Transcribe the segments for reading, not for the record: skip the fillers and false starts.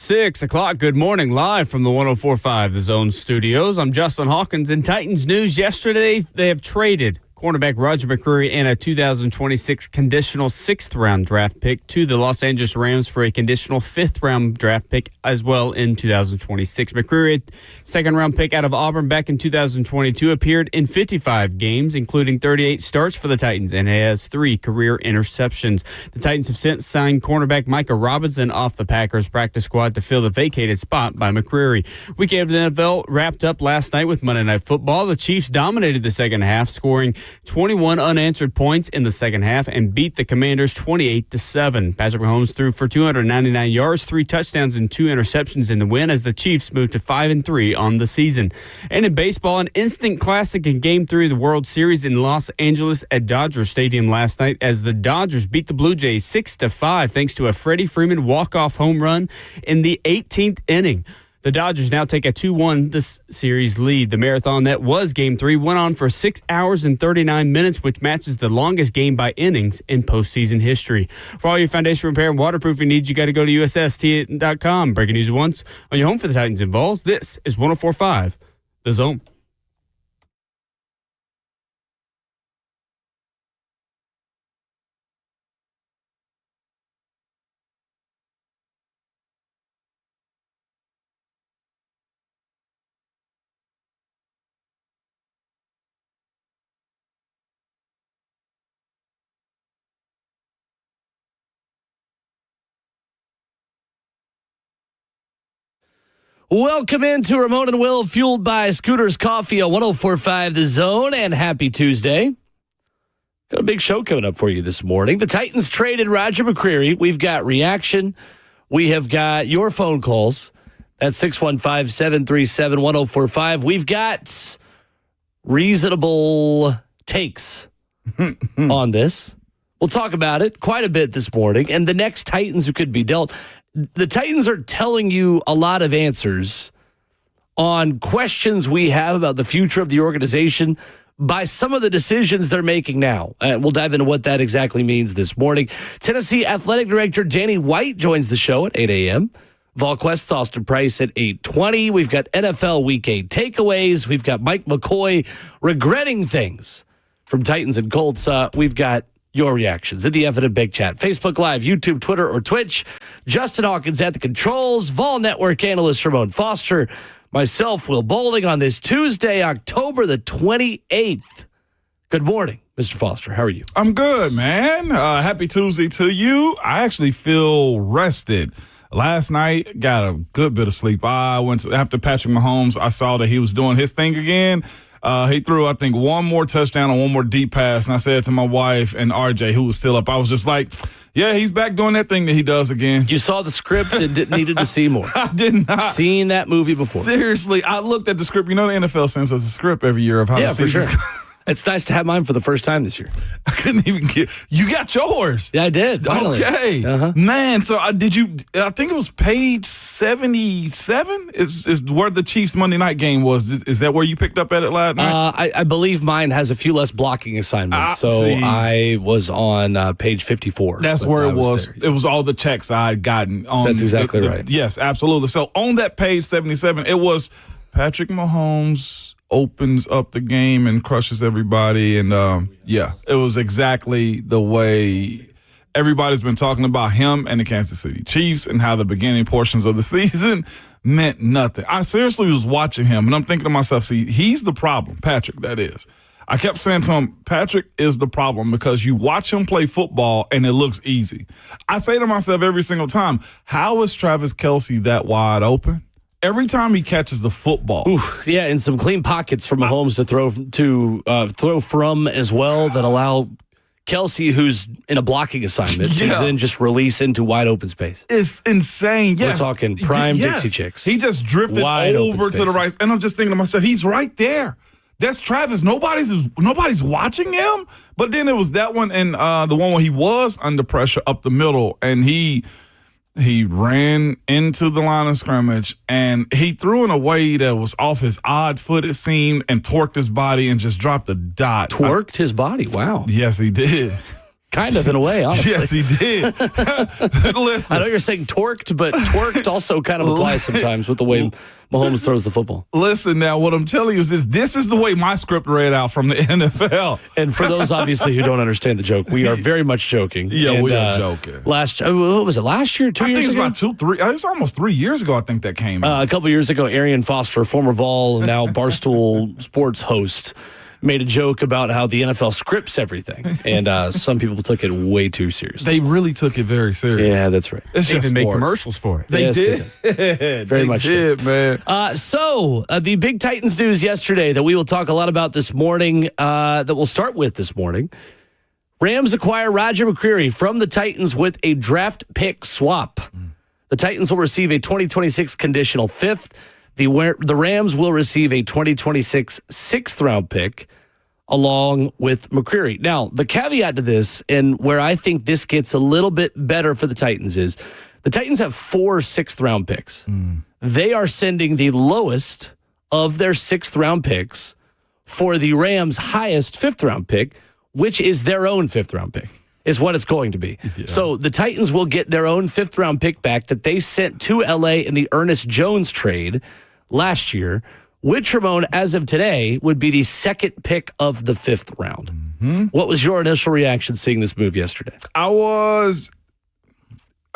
6 o'clock, good morning, live from the 104.5 The Zone studios. I'm Justin Hawkins. In Titans news yesterday, they have traded cornerback Roger McCreary and a 2026 conditional 6th-round draft pick to the Los Angeles Rams for a conditional 5th-round draft pick as well in 2026. McCreary, second-round pick out of Auburn back in 2022, appeared in 55 games, including 38 starts for the Titans, and has 3 career interceptions. The Titans have since signed cornerback Micah Robinson off the Packers practice squad to fill the vacated spot by McCreary. Week of the NFL wrapped up last night with Monday Night Football. The Chiefs dominated the second half, scoring 21 unanswered points in the second half and beat the Commanders 28-7. Patrick Mahomes threw for 299 yards, 3 touchdowns, and 2 interceptions in the win as the Chiefs moved to 5-3 on the season. And in baseball, an instant classic in Game 3 of the World Series in Los Angeles at Dodger Stadium last night as the Dodgers beat the Blue Jays 6-5 thanks to a Freddie Freeman walk-off home run in the 18th inning. The Dodgers now take a 2-1 this series lead. The marathon that was Game 3 went on for 6 hours and 39 minutes, which matches the longest game by innings in postseason history. For all your foundation repair and waterproofing needs, you got to go to USST.com. Breaking news at once on your home for the Titans and Vols. This is 104.5 The Zone. Welcome into Ramon and Will, fueled by Scooters Coffee on 104.5 The Zone, and happy Tuesday. Got a big show coming up for you this morning. The Titans traded Roger McCreary. We've got reaction. We have got your phone calls at 615-737-1045. We've got reasonable takes on this. We'll talk about it quite a bit this morning, and the next Titans who could be dealt. The Titans are telling you a lot of answers on questions we have about the future of the organization by some of the decisions they're making now. We'll dive into what that exactly means this morning. Tennessee Athletic Director Danny White joins the show at 8 a.m. VolQuest's Austin Price at 8:20. We've got NFL Week 8 takeaways. We've got Mike McCoy regretting things from Titans and Colts. We've got your reactions in the Evident Big Chat. Facebook Live, YouTube, Twitter, or Twitch. Justin Hawkins at the controls. Vol Network analyst Ramon Foster. Myself, Will Bowling, on this Tuesday, October the 28th. Good morning, Mr. Foster. How are you? I'm good, man. Happy Tuesday to you. I actually feel rested. Last night, got a good bit of sleep. I went to, after Patrick Mahomes, I saw that he was doing his thing again. He threw, I think, one more touchdown and one more deep pass. And I said to my wife and RJ, who was still up, I was just like, yeah, he's back doing that thing that he does again. You saw the script and needed to see more. I did not. Seen that movie before. Seriously, I looked at the script. You know, the NFL sends us a script every year of how the season's for sure. It's nice to have mine for the first time this year. I couldn't even get. You got yours. Yeah, I did. Finally. Okay, man. So did you? I think it was page 77. Is where the Chiefs Monday night game was. Is that where you picked up at it last night? I believe mine has a few less blocking assignments, I was on page 54. That's where it was. It was all the checks I had gotten. That's exactly right. Yes, absolutely. So on that page 77, it was Patrick Mahomes opens up the game and crushes everybody. And, it was exactly the way everybody's been talking about him and the Kansas City Chiefs and how the beginning portions of the season meant nothing. I seriously was watching him, and I'm thinking to myself, see, he's the problem. Patrick, that is. I kept saying to him, Patrick is the problem because you watch him play football and it looks easy. I say to myself every single time, how is Travis Kelce that wide open? Every time he catches the football. Yeah, and some clean pockets for Mahomes to throw from as well that allow Kelce, who's in a blocking assignment, to then just release into wide open space. It's insane. Yes. We're talking prime Dixie Chicks. He just drifted over to the right. And I'm just thinking to myself, he's right there. That's Travis. Nobody's watching him. But then it was that one and the one where he was under pressure up the middle, and he ran into the line of scrimmage, and he threw in a way that was off his odd foot, it seemed, and torqued his body and just dropped a dot. Torqued his body? Wow. Yes, he did. Kind of, in a way, honestly. Yes, he did. Listen. I know you're saying torqued, but twerked also kind of applies sometimes with the way Mahomes throws the football. Listen, now, what I'm telling you is this is the way my script read out from the NFL. And for those, obviously, who don't understand the joke, we are very much joking. Yeah, and, we are joking. What was it, last year, 2 years ago? I think it's about 2, 3. It's almost 3 years ago, I think that came out. A couple years ago, Arian Foster, former Vol, now Barstool Sports host, made a joke about how the NFL scripts everything, and some people took it way too seriously. They really took it very serious. Yeah, that's right. It's They just even make sports. commercials for it. They Yes, did. Very much did, man. So the big Titans news yesterday that we will talk a lot about this morning, that we'll start with this morning. Rams acquire Roger McCreary from the Titans with a draft pick swap. The Titans will receive a 2026 conditional fifth. The Rams will receive a 2026 sixth-round pick along with McCreary. Now, the caveat to this, and where I think this gets a little bit better for the Titans, is the Titans have 4 sixth-round picks. They are sending the lowest of their sixth-round picks for the Rams' highest fifth-round pick, which is their own fifth-round pick, is what it's going to be. Yeah. So the Titans will get their own fifth-round pick back that they sent to L.A. in the Ernest Jones trade last year, which, Ramon, as of today, would be the second pick of the fifth round. What was your initial reaction seeing this move yesterday? I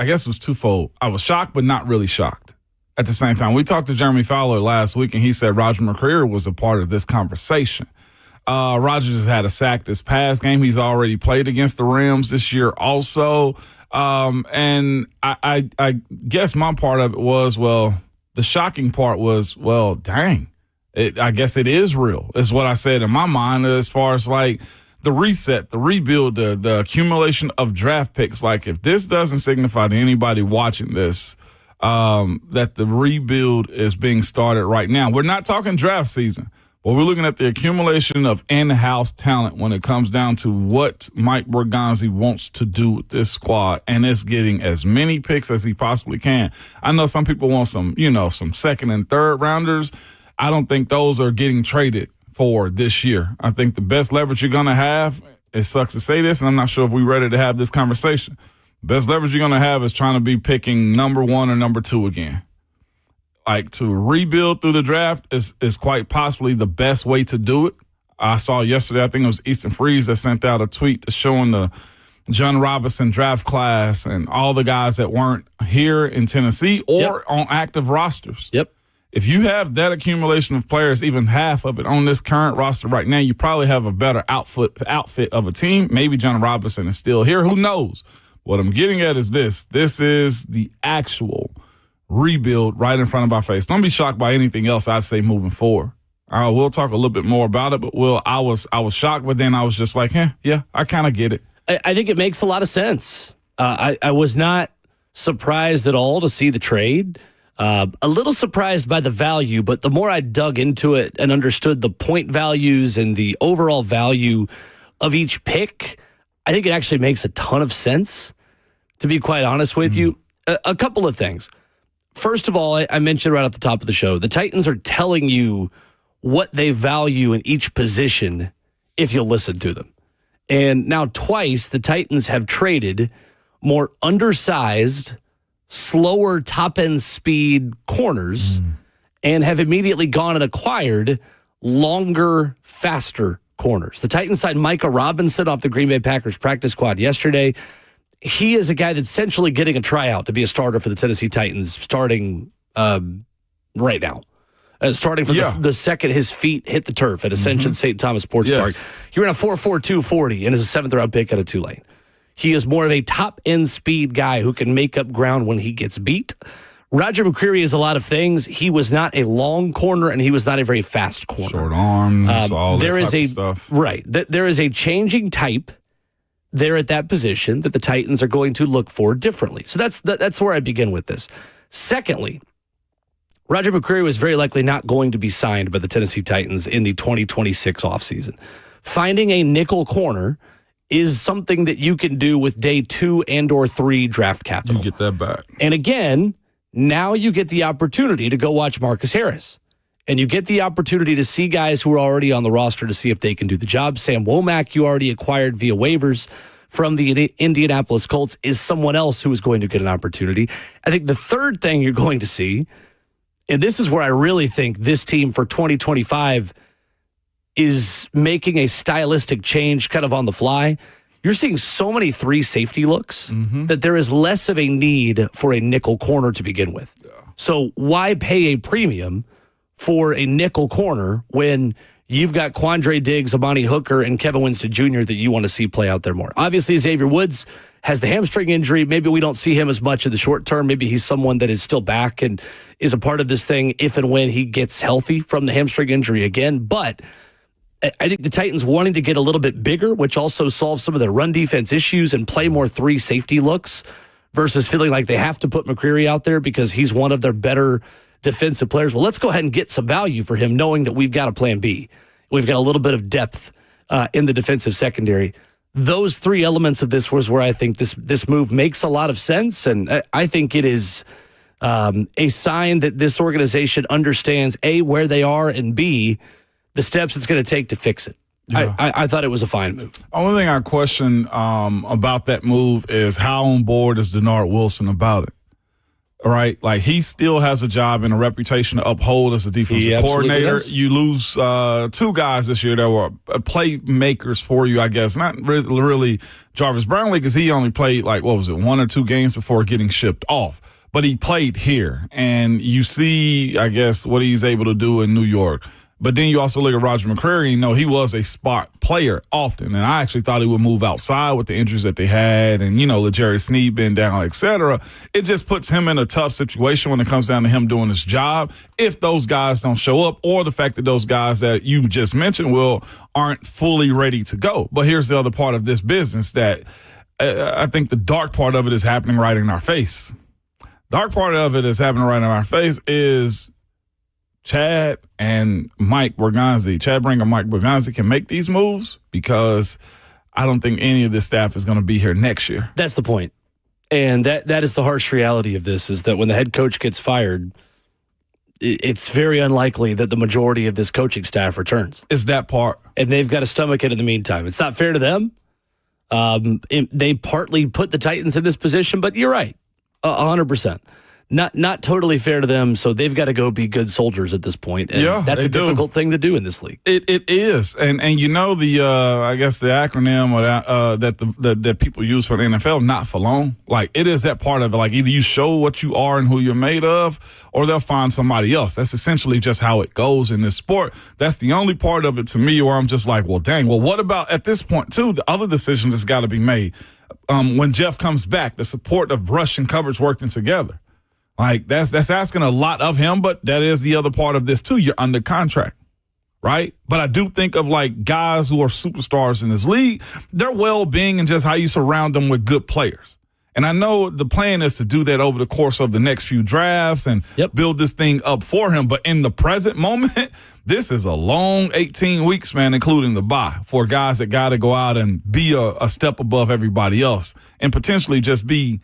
guess it was twofold. I was shocked, but not really shocked at the same time. We talked to Jeremy Fowler last week, and he said Roger McCreary was a part of this conversation. Roger just had a sack this past game. He's already played against the Rams this year also. And I guess my part of it was, the shocking part was, dang. I guess it is real, is what I said in my mind, as far as like the reset, the rebuild, the accumulation of draft picks. Like, if this doesn't signify to anybody watching this that the rebuild is being started right now. We're not talking draft season, but we're looking at the accumulation of in-house talent when it comes down to what Mike Bergonzi wants to do with this squad, and it's getting as many picks as he possibly can. I know some people want some second and third rounders. I don't think those are getting traded for this year. I think the best leverage you're going to have, it sucks to say this, and I'm not sure if we're ready to have this conversation. Best leverage you're going to have is trying to be picking number 1 or number 2 again. Like, to rebuild through the draft is quite possibly the best way to do it. I saw yesterday, I think it was Easton Freeze that sent out a tweet showing the John Robinson draft class and all the guys that weren't here in Tennessee or on active rosters. Yep. If you have that accumulation of players, even half of it on this current roster right now, you probably have a better outfit of a team. Maybe John Robinson is still here. Who knows? What I'm getting at is this. This is the actual rebuild right in front of our face. Don't be shocked by anything else I'd say moving forward. We'll talk a little bit more about it, but I was shocked, but then I was just like, yeah, I kind of get it. I think it makes a lot of sense. I was not surprised at all to see the trade. A little surprised by the value, but the more I dug into it and understood the point values and the overall value of each pick, I think it actually makes a ton of sense, to be quite honest with you. A couple of things. First of all, I mentioned right at the top of the show, the Titans are telling you what they value in each position if you'll listen to them. And now twice the Titans have traded more undersized, slower top-end speed corners and have immediately gone and acquired longer, faster corners. The Titans signed Micah Robinson off the Green Bay Packers practice squad yesterday. He is a guy that's essentially getting a tryout to be a starter for the Tennessee Titans starting right now. Starting from the second his feet hit the turf at Ascension St. Thomas Sports Park. He ran a 4.42 40 and is a 7th-round pick out of Tulane. He is more of a top-end speed guy who can make up ground when he gets beat. Roger McCreary is a lot of things. He was not a long corner, and he was not a very fast corner. Short arms, all that type of stuff. Right. There is a changing type there at that position that the Titans are going to look for differently. So that's where I begin with this. Secondly, Roger McCreary was very likely not going to be signed by the Tennessee Titans in the 2026 offseason. Finding a nickel corner is something that you can do with day 2 and or 3 draft capital. You get that back. And again, now you get the opportunity to go watch Marcus Harris. And you get the opportunity to see guys who are already on the roster to see if they can do the job. Sam Womack, you already acquired via waivers from the Indianapolis Colts is someone else who is going to get an opportunity. I think the third thing you're going to see, and this is where I really think this team for 2025 is making a stylistic change kind of on the fly. You're seeing so many 3 safety looks that there is less of a need for a nickel corner to begin with. Yeah. So why pay a premium for a nickel corner when you've got Quandre Diggs, Amani Hooker, and Kevin Winston Jr. that you want to see play out there more? Obviously, Xavier Woods has the hamstring injury. Maybe we don't see him as much in the short term. Maybe he's someone that is still back and is a part of this thing if and when he gets healthy from the hamstring injury again. But I think the Titans wanting to get a little bit bigger, which also solves some of their run defense issues and play more 3 safety looks versus feeling like they have to put McCreary out there because he's one of their better defensive players. Well, let's go ahead and get some value for him, knowing that we've got a plan B. We've got a little bit of depth in the defensive secondary. Those 3 elements of this was where I think this move makes a lot of sense, and I think it is a sign that this organization understands, A, where they are, and B, the steps it's going to take to fix it. Yeah. I thought it was a fine move. Only thing I question about that move is how on board is Denard Wilson about it. Right? Like, he still has a job and a reputation to uphold as a defensive coordinator. You lose 2 guys this year that were playmakers for you, I guess. Not really Jarvis Brownlee, because he only played 1 or 2 games before getting shipped off. But he played here. And you see, I guess, what he's able to do in New York. But then you also look at Roger McCreary, and he was a spot player often. And I actually thought he would move outside with the injuries that they had and, LeJarry Sneed being down, et cetera. It just puts him in a tough situation when it comes down to him doing his job if those guys don't show up, or the fact that those guys that you just mentioned, aren't fully ready to go. But here's the other part of this business that I think the dark part of it is happening right in our face. Dark part of it is happening right in our face is Chad and Mike Berganzi, Chad Bringer and Mike Berganzi can make these moves because I don't think any of this staff is going to be here next year. That's the point. And that is the harsh reality of this, is that when the head coach gets fired, it's very unlikely that the majority of this coaching staff returns. It's that part. And they've got to stomach it in the meantime. It's not fair to them. They partly put the Titans in this position, but you're right, 100%. Not totally fair to them, so they've got to go be good soldiers at this point. And that's a difficult thing to do in this league. It is, and the I guess the acronym or that people use for the NFL, not for long. Like, it is that part of it. Like, either you show what you are and who you're made of, or they'll find somebody else. That's essentially just how it goes in this sport. That's the only part of it to me where I'm just like, well, dang. Well, what about at this point too? The other decision that's got to be made when Jeff comes back. The support of rush and coverage working together. Like, that's asking a lot of him, but that is the other part of this too. You're under contract, right? But I do think of guys who are superstars in this league, their well-being and just how you surround them with good players. And I know the plan is to do that over the course of the next few drafts and build this thing up for him. But in the present moment, this is a long 18 weeks, man, including the bye, for guys that got to go out and be a step above everybody else and potentially just be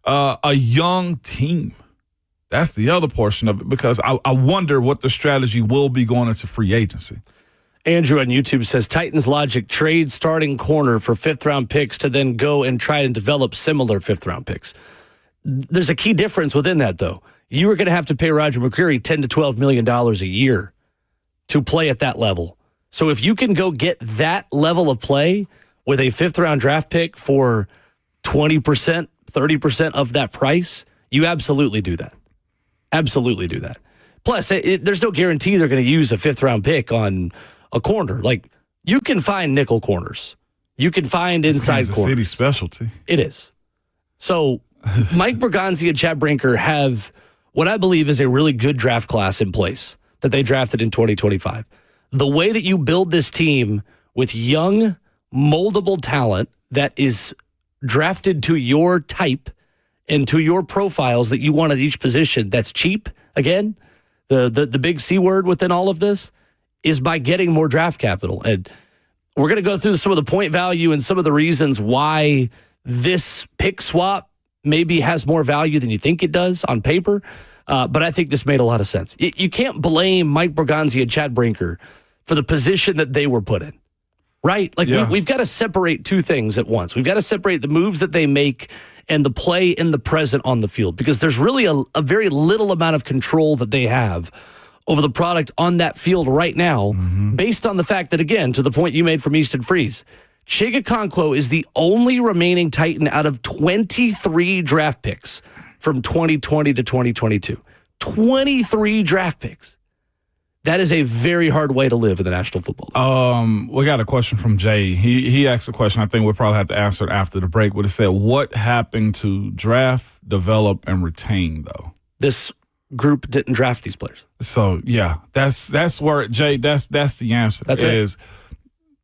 a young team. That's the other portion of it, because I wonder what the strategy will be going into free agency. Andrew on YouTube says, Titans logic, trade starting corner for 5th-round picks to then go and try and develop similar 5th-round picks. There's a key difference within that, though. You were going to have to pay Roger McCreary $10 to $12 million a year to play at that level. So if you can go get that level of play with a 5th-round draft pick for 20%, 30% of that price, you absolutely do that. Absolutely do that. Plus, there's no guarantee they're going to use a 5th-round pick on a corner. Like, you can find nickel corners. You can find inside corners. City specialty. It is. So, Mike Berganzi and Chad Brinker have what I believe is a really good draft class in place that they drafted in 2025. The way that you build this team with young, moldable talent that is drafted to your type and to your profiles that you want at each position, that's cheap, again, the big C word within all of this, is by getting more draft capital. And we're going to go through some of the point value and some of the reasons why this pick swap maybe has more value than you think it does on paper. But I think this made a lot of sense. You can't blame Mike Berganzi and Chad Brinker for the position that they were put in. Right. Like Yeah. we've got to separate two things at once. We've got to separate the moves that they make and the play in the present on the field, because there's really a very little amount of control that they have over the product on that field right now, based on the fact that, again, to the point you made from Easton Freeze, Chig Okonkwo is the only remaining Titan out of 23 draft picks from 2020 to 2022. 23 draft picks. That is a very hard way to live in the National Football League. We got a question from Jay. He asked a question I think we'll probably have to answer it after the break, but it said, what happened to draft, develop, and retain, though? This group didn't draft these players. So, yeah, that's where, Jay, that's the answer. That's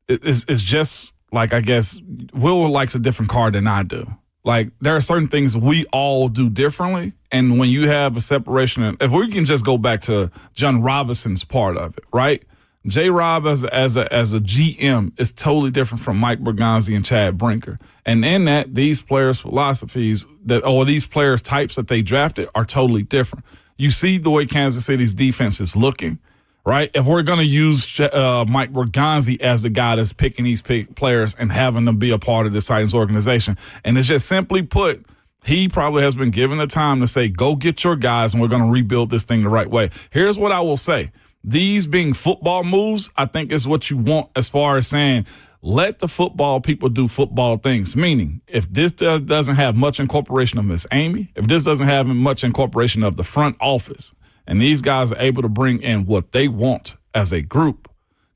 It's just like, I guess, Will likes a different card than I do. Like, there are certain things we all do differently. And when you have a separation, if we can just go back to John Robinson's part of it, right? J. Rob as a GM is totally different from Mike Berganzi and Chad Brinker. And in that, these players' philosophies or these players' types that they drafted are totally different. You see the way Kansas City's defense is looking, right? If we're going to use Mike Berganzi as the guy that's picking these players and having them be a part of the Titans organization, and it's just simply put, he probably has been given the time to say, go get your guys and we're going to rebuild this thing the right way. Here's what I will say. These being football moves, I think is what you want as far as saying, let the football people do football things. Meaning, if this doesn't have much incorporation of Miss Amy, if this doesn't have much incorporation of the front office, and these guys are able to bring in what they want as a group,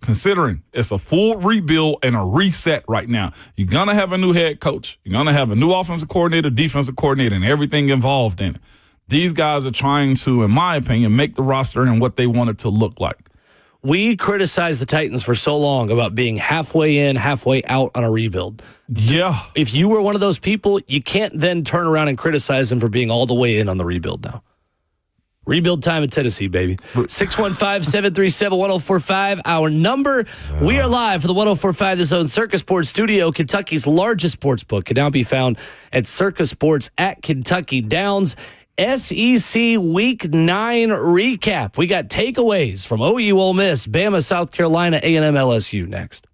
considering it's a full rebuild and a reset right now. You're going to have a new head coach. You're going to have a new offensive coordinator, defensive coordinator, and everything involved in it. These guys are trying to, in my opinion, make the roster and what they want it to look like. We criticized the Titans for so long about being halfway in, halfway out on a rebuild. Yeah. If you were one of those people, you can't then turn around and criticize them for being all the way in on the rebuild now. Rebuild time in Tennessee, baby. 615-737-1045, our number. We are live for the 1045 The Zone Circus Sports Studio. Kentucky's largest sports book can now be found at Circus Sports at Kentucky Downs. SEC Week 9 recap. We got takeaways from OU, Ole Miss, Bama, South Carolina, A&M, LSU next.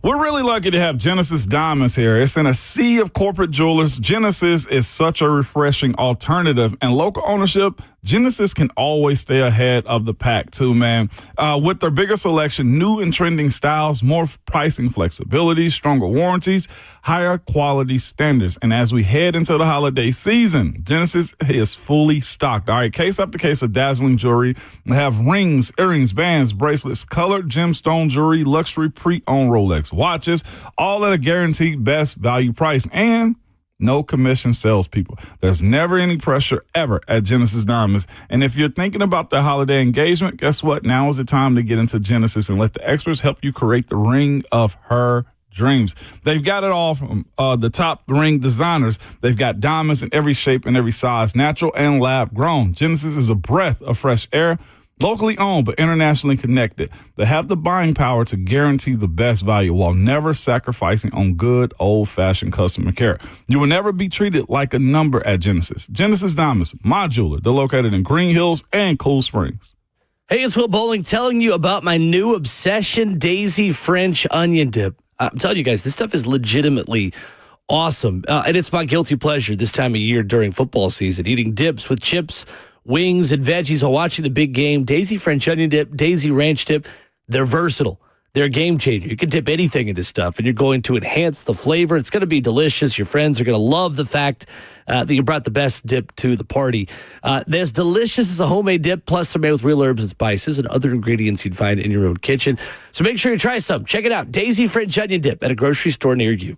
We're really lucky to have Genesis Diamonds here. It's in a sea of corporate jewelers. Genesis is such a refreshing alternative, and local ownership, Genesis can always stay ahead of the pack too, man. With their bigger selection, new and trending styles, more pricing flexibility, stronger warranties, higher quality standards. And as we head into the holiday season, Genesis is fully stocked. All right, case after case of dazzling jewelry. They have rings, earrings, bands, bracelets, colored gemstone jewelry, luxury pre-owned Rolex watches, all at a guaranteed best value price, and no commission salespeople. There's never any pressure ever at Genesis Diamonds. And if you're thinking about the holiday engagement, guess what? Now is the time to get into Genesis and let the experts help you create the ring of her dreams. They've got it all from the top ring designers. They've got diamonds in every shape and every size, natural and lab grown. Genesis is a breath of fresh air. Locally owned but internationally connected. They have the buying power to guarantee the best value while never sacrificing on good old-fashioned customer care. You will never be treated like a number at Genesis. Genesis Diamonds, my jeweler. They're located in Green Hills and Cool Springs. Hey, it's Will Bowling telling you about my new obsession, Daisy French Onion Dip. I'm telling you guys, this stuff is legitimately awesome. And it's my guilty pleasure this time of year during football season, eating dips with chips, wings, and veggies while watching the big game. Daisy French Onion Dip, Daisy Ranch Dip, they're versatile. They're a game changer. You can dip anything in this stuff, and you're going to enhance the flavor. It's going to be delicious. Your friends are going to love the fact that you brought the best dip to the party. They're as delicious as a homemade dip, plus they're made with real herbs and spices and other ingredients you'd find in your own kitchen. So make sure you try some. Check it out, Daisy French Onion Dip at a grocery store near you.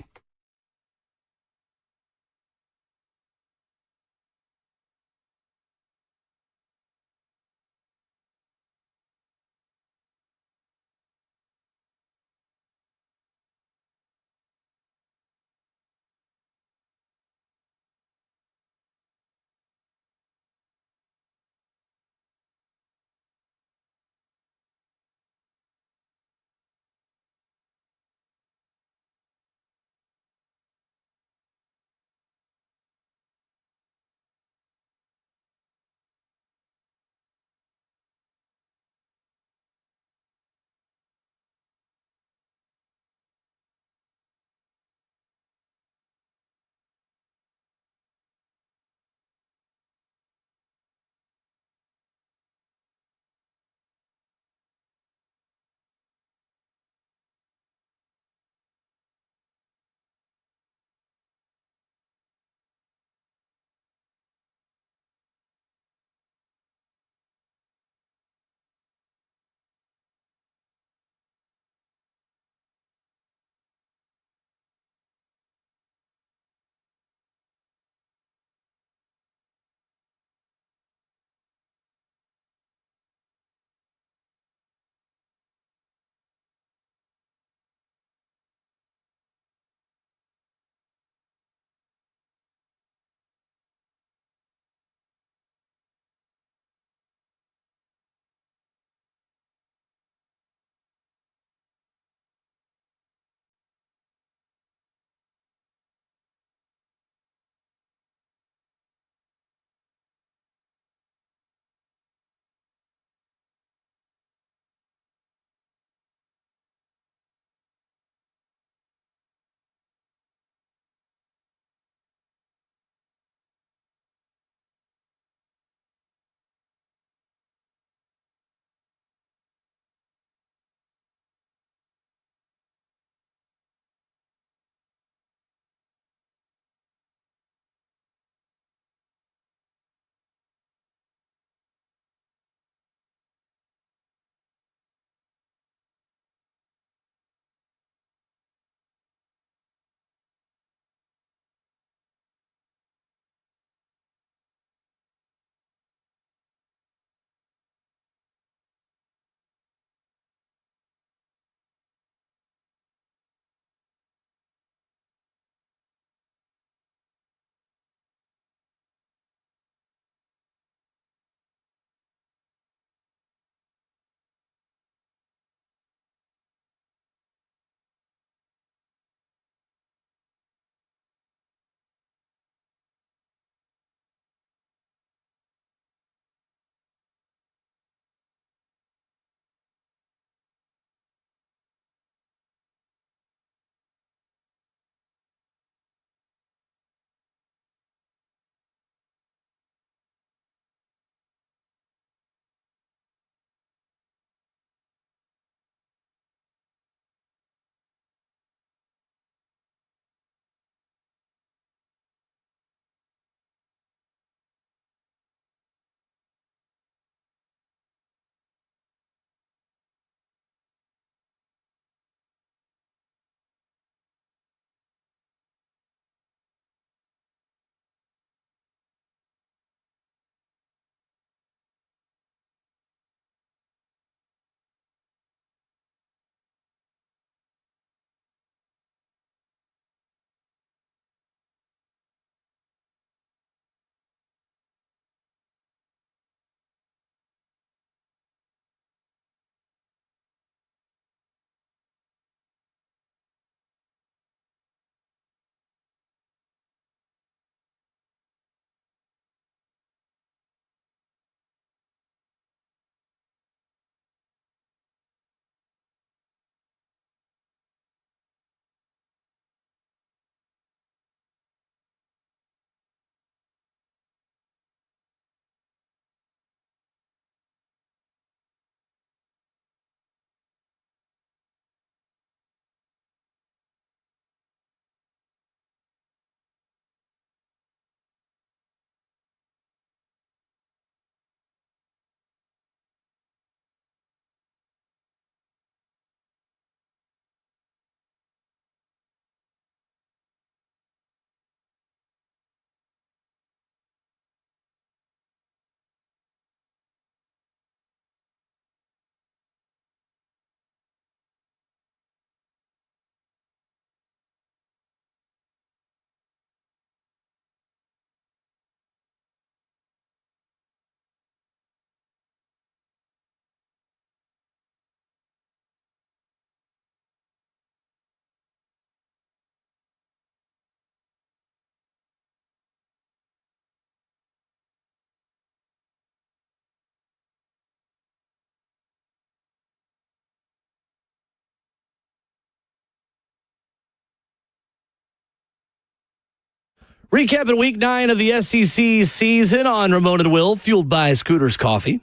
Recapping week 9 of the SEC season on Ramon and Will, fueled by Scooter's Coffee.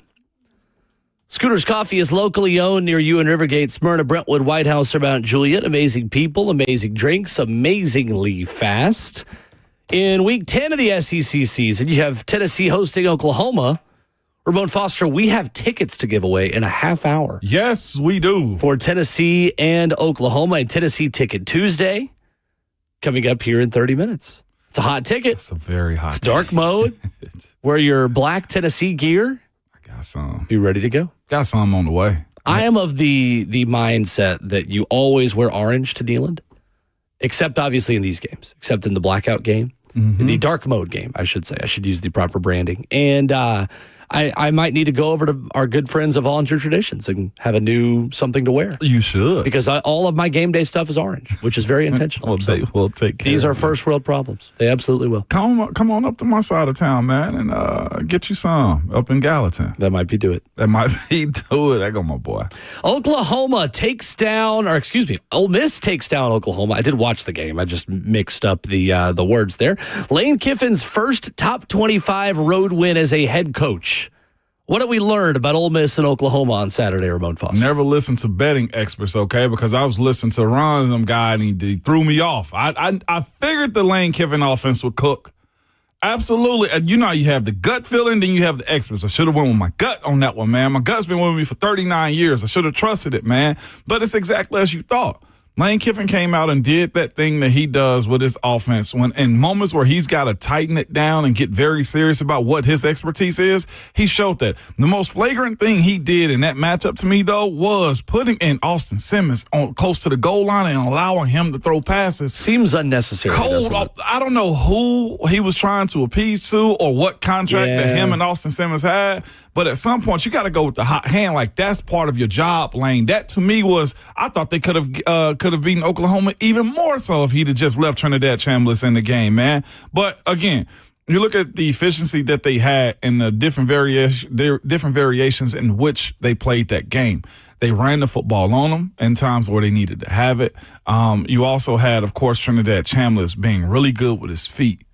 Scooter's Coffee is locally owned near you in Rivergate, Smyrna, Brentwood, White House, or Mount Juliet. Amazing people, amazing drinks, amazingly fast. In week 10 of the SEC season, you have Tennessee hosting Oklahoma. Ramon Foster, we have tickets to give away in a half hour. Yes, we do. For Tennessee and Oklahoma, a Tennessee Ticket Tuesday coming up here in 30 minutes. It's a hot ticket. It's a very hot It's dark mode. Wear your black Tennessee gear. I got some. Be ready to go. Got some on the way. I am of the mindset that you always wear orange to Neyland, except obviously in these games, except in the blackout game. In the dark mode game, I should say. I should use the proper branding. And I might need to go over to our good friends of Volunteer Traditions and have a new something to wear. You should. Because all of my game day stuff is orange, which is very intentional. We'll take care These of are it. first world problems. They absolutely will. Come on up to my side of town, man, and get you some up in Gallatin. That might be do it. That might be do it. I go, my boy. Oklahoma takes down, or excuse me, Ole Miss takes down Oklahoma. I did watch the game. I just mixed up the words there. Lane Kiffin's first top 25 road win as a head coach. What have we learned about Ole Miss and Oklahoma on Saturday, Ramon Foster? Never listen to betting experts, okay? Because I was listening to Ron, some guy, and he threw me off. I figured the Lane Kiffin offense would cook. Absolutely. You know how you have the gut feeling, then you have the experts. I should have went with my gut on that one, man. My gut's been with me for 39 years. I should have trusted it, man. But it's exactly as you thought. Lane Kiffin came out and did that thing that he does with his offense when in moments where he's got to tighten it down and get very serious about what his expertise is. He showed that. The most flagrant thing he did in that matchup to me, though, was putting in Austin Simmons on close to the goal line and allowing him to throw passes. Seems unnecessary. Cold. I don't know who he was trying to appease to or what contract that him and Austin Simmons had, but at some point you got to go with the hot hand. Like, that's part of your job, Lane. That to me was, I thought they could have beaten Oklahoma even more so if he'd have just left Trinidad Chambliss in the game, man. But again, you look at the efficiency that they had and the different variations in which they played that game. They ran the football on them in times where they needed to have it. You also had, of course, Trinidad Chambliss being really good with his feet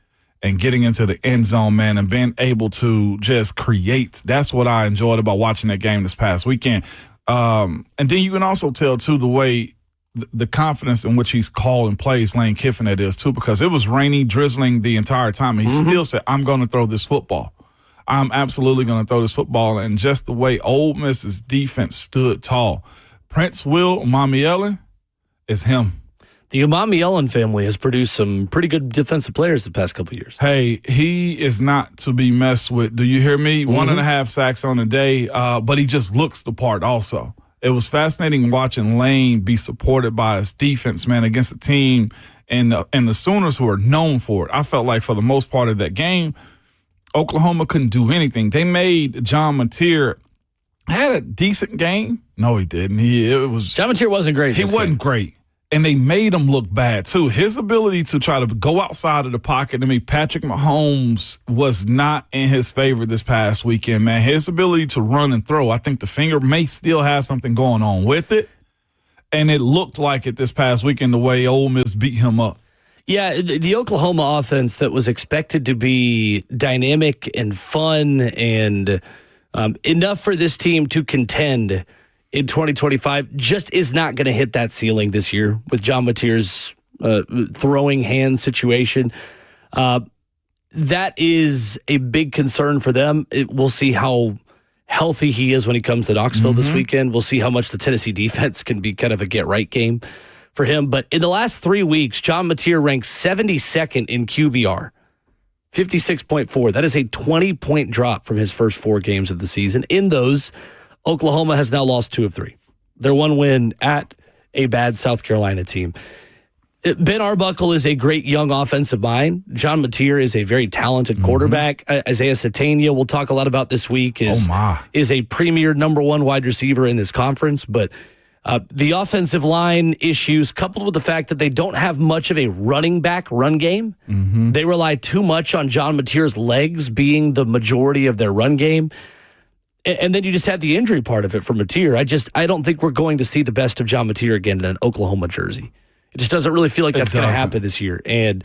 and getting into the end zone, man, and being able to just create. That's what I enjoyed about watching that game this past weekend. And then you can also tell, too, the way the confidence in which he's calling plays, Lane Kiffin, that is, too, because it was rainy, drizzling the entire time. And he still said, I'm going to throw this football. I'm absolutely going to throw this football. And just the way Ole Miss's defense stood tall. Prince Will Umamiele is him. The Umamiele family has produced some pretty good defensive players the past couple of years. Hey, he is not to be messed with. Do you hear me? 1.5 sacks on the day, but he just looks the part also. It was fascinating watching Lane be supported by his defense, man, against a team and the Sooners who are known for it. I felt like for the most part of that game, Oklahoma couldn't do anything. They made John Mateer had a decent game. No, he didn't. John Mateer wasn't great. He wasn't great. And they made him look bad, too. His ability to try to go outside of the pocket, I mean, Patrick Mahomes was not in his favor this past weekend, man. His ability to run and throw, I think the finger may still have something going on with it. And it looked like it this past weekend, the way Ole Miss beat him up. Yeah, the Oklahoma offense that was expected to be dynamic and fun and enough for this team to contend in 2025 just is not going to hit that ceiling this year with John Mateer's throwing hand situation. That is a big concern for them. We'll see how healthy he is when he comes to Knoxville this weekend. We'll see how much the Tennessee defense can be kind of a get-right game for him. But in the last 3 weeks, John Mateer ranked 72nd in QBR, 56.4. That is a 20-point drop from his first 4 games of the season. In those, Oklahoma has now lost 2 of 3. Their one win at a bad South Carolina team. Ben Arbuckle is a great young offensive mind. John Mateer is a very talented quarterback. Isaiah Satania, we'll talk a lot about this week, is a premier number 1 wide receiver in this conference. But the offensive line issues, coupled with the fact that they don't have much of a running back run game, they rely too much on John Mateer's legs being the majority of their run game. And then you just had the injury part of it for Mateer. I don't think we're going to see the best of John Mateer again in an Oklahoma jersey. It just doesn't really feel like that's going to doesn't. happen this year. And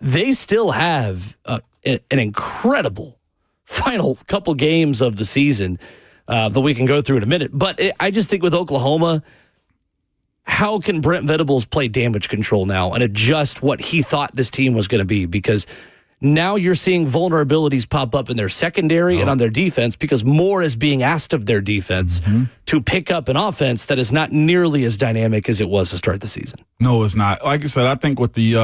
they still have an incredible final couple games of the season that we can go through in a minute. But I just think with Oklahoma, how can Brent Venables play damage control now and adjust what he thought this team was going to be? Because now you're seeing vulnerabilities pop up in their secondary and on their defense because more is being asked of their defense to pick up an offense that is not nearly as dynamic as it was to start the season. No, it's not. Like I said, I think with the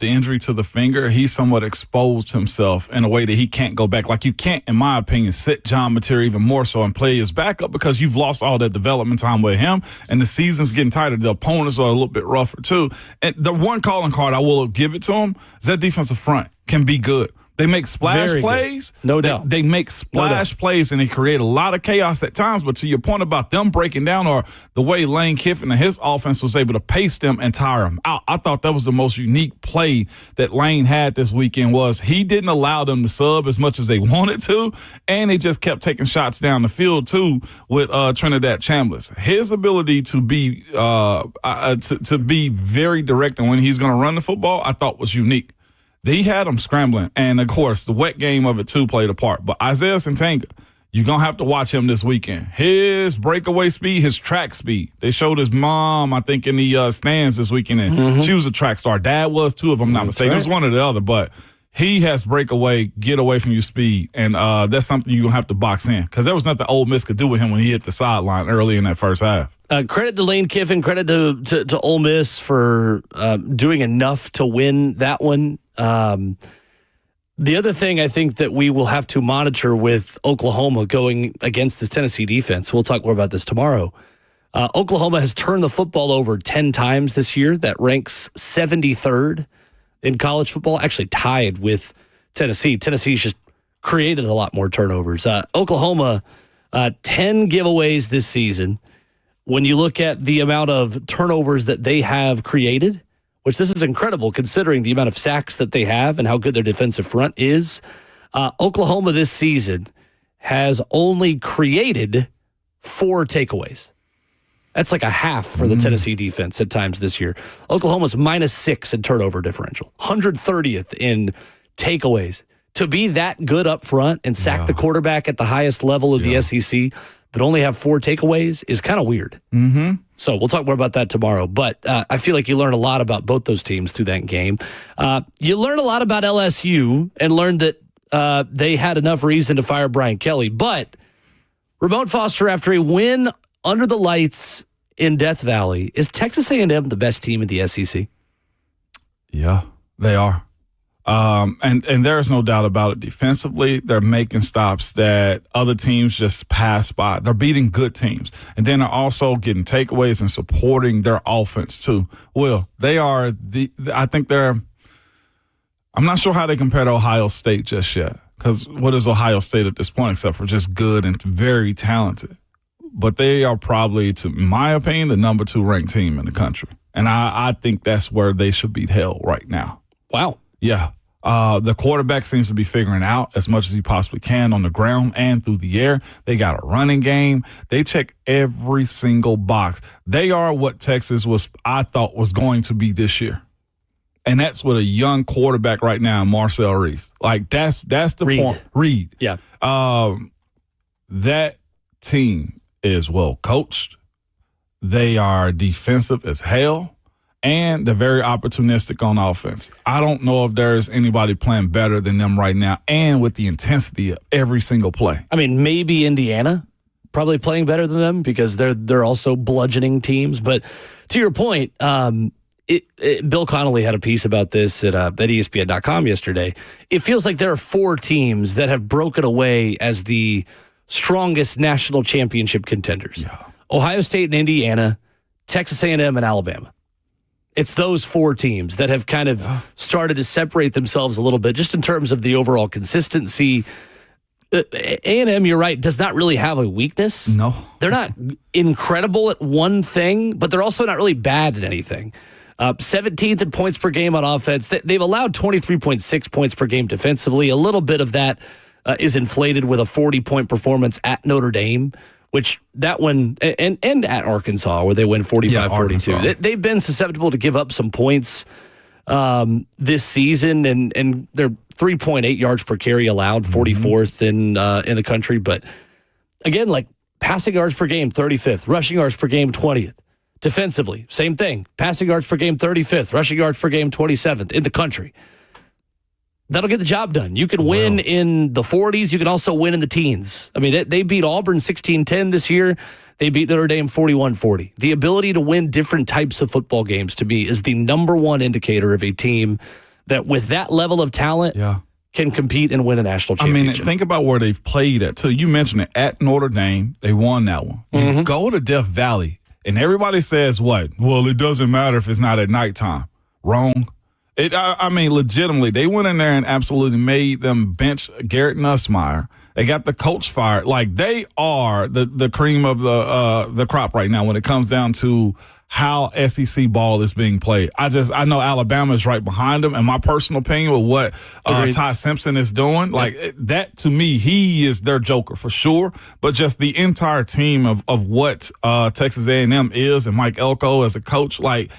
injury to the finger, he somewhat exposed himself in a way that he can't go back. Like you can't, in my opinion, sit John Material even more so and play his backup because you've lost all that development time with him, and the season's getting tighter. The opponents are a little bit rougher too. And the one calling card I will give it to him is that defensive front can be good. They make splash Very plays. good. No doubt. They make splash plays, and they create a lot of chaos at times. But to your point about them breaking down or the way Lane Kiffin and his offense was able to pace them and tire them out, I thought that was the most unique play that Lane had this weekend was he didn't allow them to sub as much as they wanted to, and they just kept taking shots down the field, too, with Trinidad Chambliss. His ability to be to be very direct and when he's going to run the football, I thought was unique. He had them scrambling, and, of course, the wet game of it, too, played a part. But Isaiah Santanga, you're going to have to watch him this weekend. His breakaway speed, his track speed. They showed his mom, I think, in the stands this weekend, and she was a track star. Dad was, too, if I'm not mistaken. Right. It was one or the other, but he has breakaway, get away from your speed, and that's something you're going to have to box in because there was nothing Ole Miss could do with him when he hit the sideline early in that first half. Credit to Lane Kiffin, credit to Ole Miss for doing enough to win that one. The other thing I think that we will have to monitor with Oklahoma going against this Tennessee defense, we'll talk more about this tomorrow. Oklahoma has turned the football over 10 times this year. That ranks 73rd in college football, actually tied with Tennessee. Tennessee's just created a lot more turnovers. Oklahoma, 10 giveaways this season. When you look at the amount of turnovers that they have created, which this is incredible considering the amount of sacks that they have and how good their defensive front is, Oklahoma this season has only created 4 takeaways. That's like a half for the Tennessee defense at times this year. Oklahoma's -6 in turnover differential, 130th in takeaways. To be that good up front and sack the quarterback at the highest level of the SEC, but only have 4 takeaways is kind of weird. So we'll talk more about that tomorrow. But I feel like you learn a lot about both those teams through that game. You learn a lot about LSU and learned that they had enough reason to fire Brian Kelly. But Ramon Foster, after a win under the lights in Death Valley, is Texas A&M the best team in the SEC? Yeah, they are. And there's no doubt about it. Defensively, they're making stops that other teams just pass by. They're beating good teams. And then they're also getting takeaways and supporting their offense, too. Well, they are I'm not sure how they compare to Ohio State just yet. Because what is Ohio State at this point except for just good and very talented? But they are probably, in my opinion, the number 2 ranked team in the country. And I think that's where they should be held right now. Wow. Yeah. The quarterback seems to be figuring out as much as he possibly can on the ground and through the air. They got a running game. They check every single box. They are what Texas I thought was going to be this year. And that's with a young quarterback right now, Marcel Reese. Like that's the point. Reed. Yeah. That team is well coached. They are defensive as hell. And they're very opportunistic on offense. I don't know if there's anybody playing better than them right now and with the intensity of every single play. I mean, maybe Indiana probably playing better than them because they're also bludgeoning teams. But to your point, Bill Connolly had a piece about this at ESPN.com yesterday. It feels like there are 4 teams that have broken away as the strongest national championship contenders. Yeah. Ohio State and Indiana, Texas A&M and Alabama. It's those 4 teams that have kind of started to separate themselves a little bit just in terms of the overall consistency. A&M, you're right, does not really have a weakness. No. They're not incredible at one thing, but they're also not really bad at anything. 17th in points per game on offense. They've allowed 23.6 points per game defensively. A little bit of that is inflated with a 40-point performance at Notre Dame, which that one, and at Arkansas, where they win 45-42. They've been susceptible to give up some points this season, and they're 3.8 yards per carry allowed, 44th in the country. But again, like passing yards per game, 35th, rushing yards per game, 20th. Defensively, same thing. Passing yards per game, 35th, rushing yards per game, 27th in the country. That'll get the job done. You can win in the 40s. You can also win in the teens. I mean, they beat Auburn 16-10 this year. They beat Notre Dame 41-40. The ability to win different types of football games, to me, is the number one indicator of a team that, with that level of talent, can compete and win a national championship. I mean, think about where they've played at, too. You mentioned it. At Notre Dame, they won that one. You go to Death Valley, and everybody says what? Well, it doesn't matter if it's not at nighttime. Wrong. I mean, legitimately, they went in there and absolutely made them bench Garrett Nussmeier. They got the coach fired. Like, they are the cream of the crop right now when it comes down to how SEC ball is being played. I know Alabama is right behind them, and my personal opinion with what Ty Simpson is doing, like that to me, he is their joker for sure. But just the entire team of what Texas A&M is, and Mike Elko as a coach, like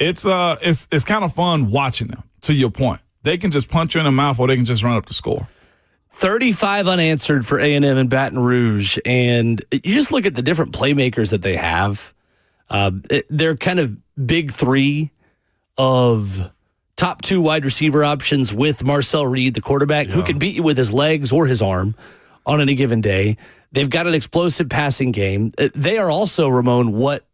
it's kind of fun watching them. To your point, they can just punch you in the mouth, or they can just run up the score. 35 unanswered for A&M and Baton Rouge, and you just look at the different playmakers that they have. They're kind of big three of top two wide receiver options with Marcel Reed, the quarterback, who can beat you with his legs or his arm on any given day. They've got an explosive passing game. They are also, Ramon, what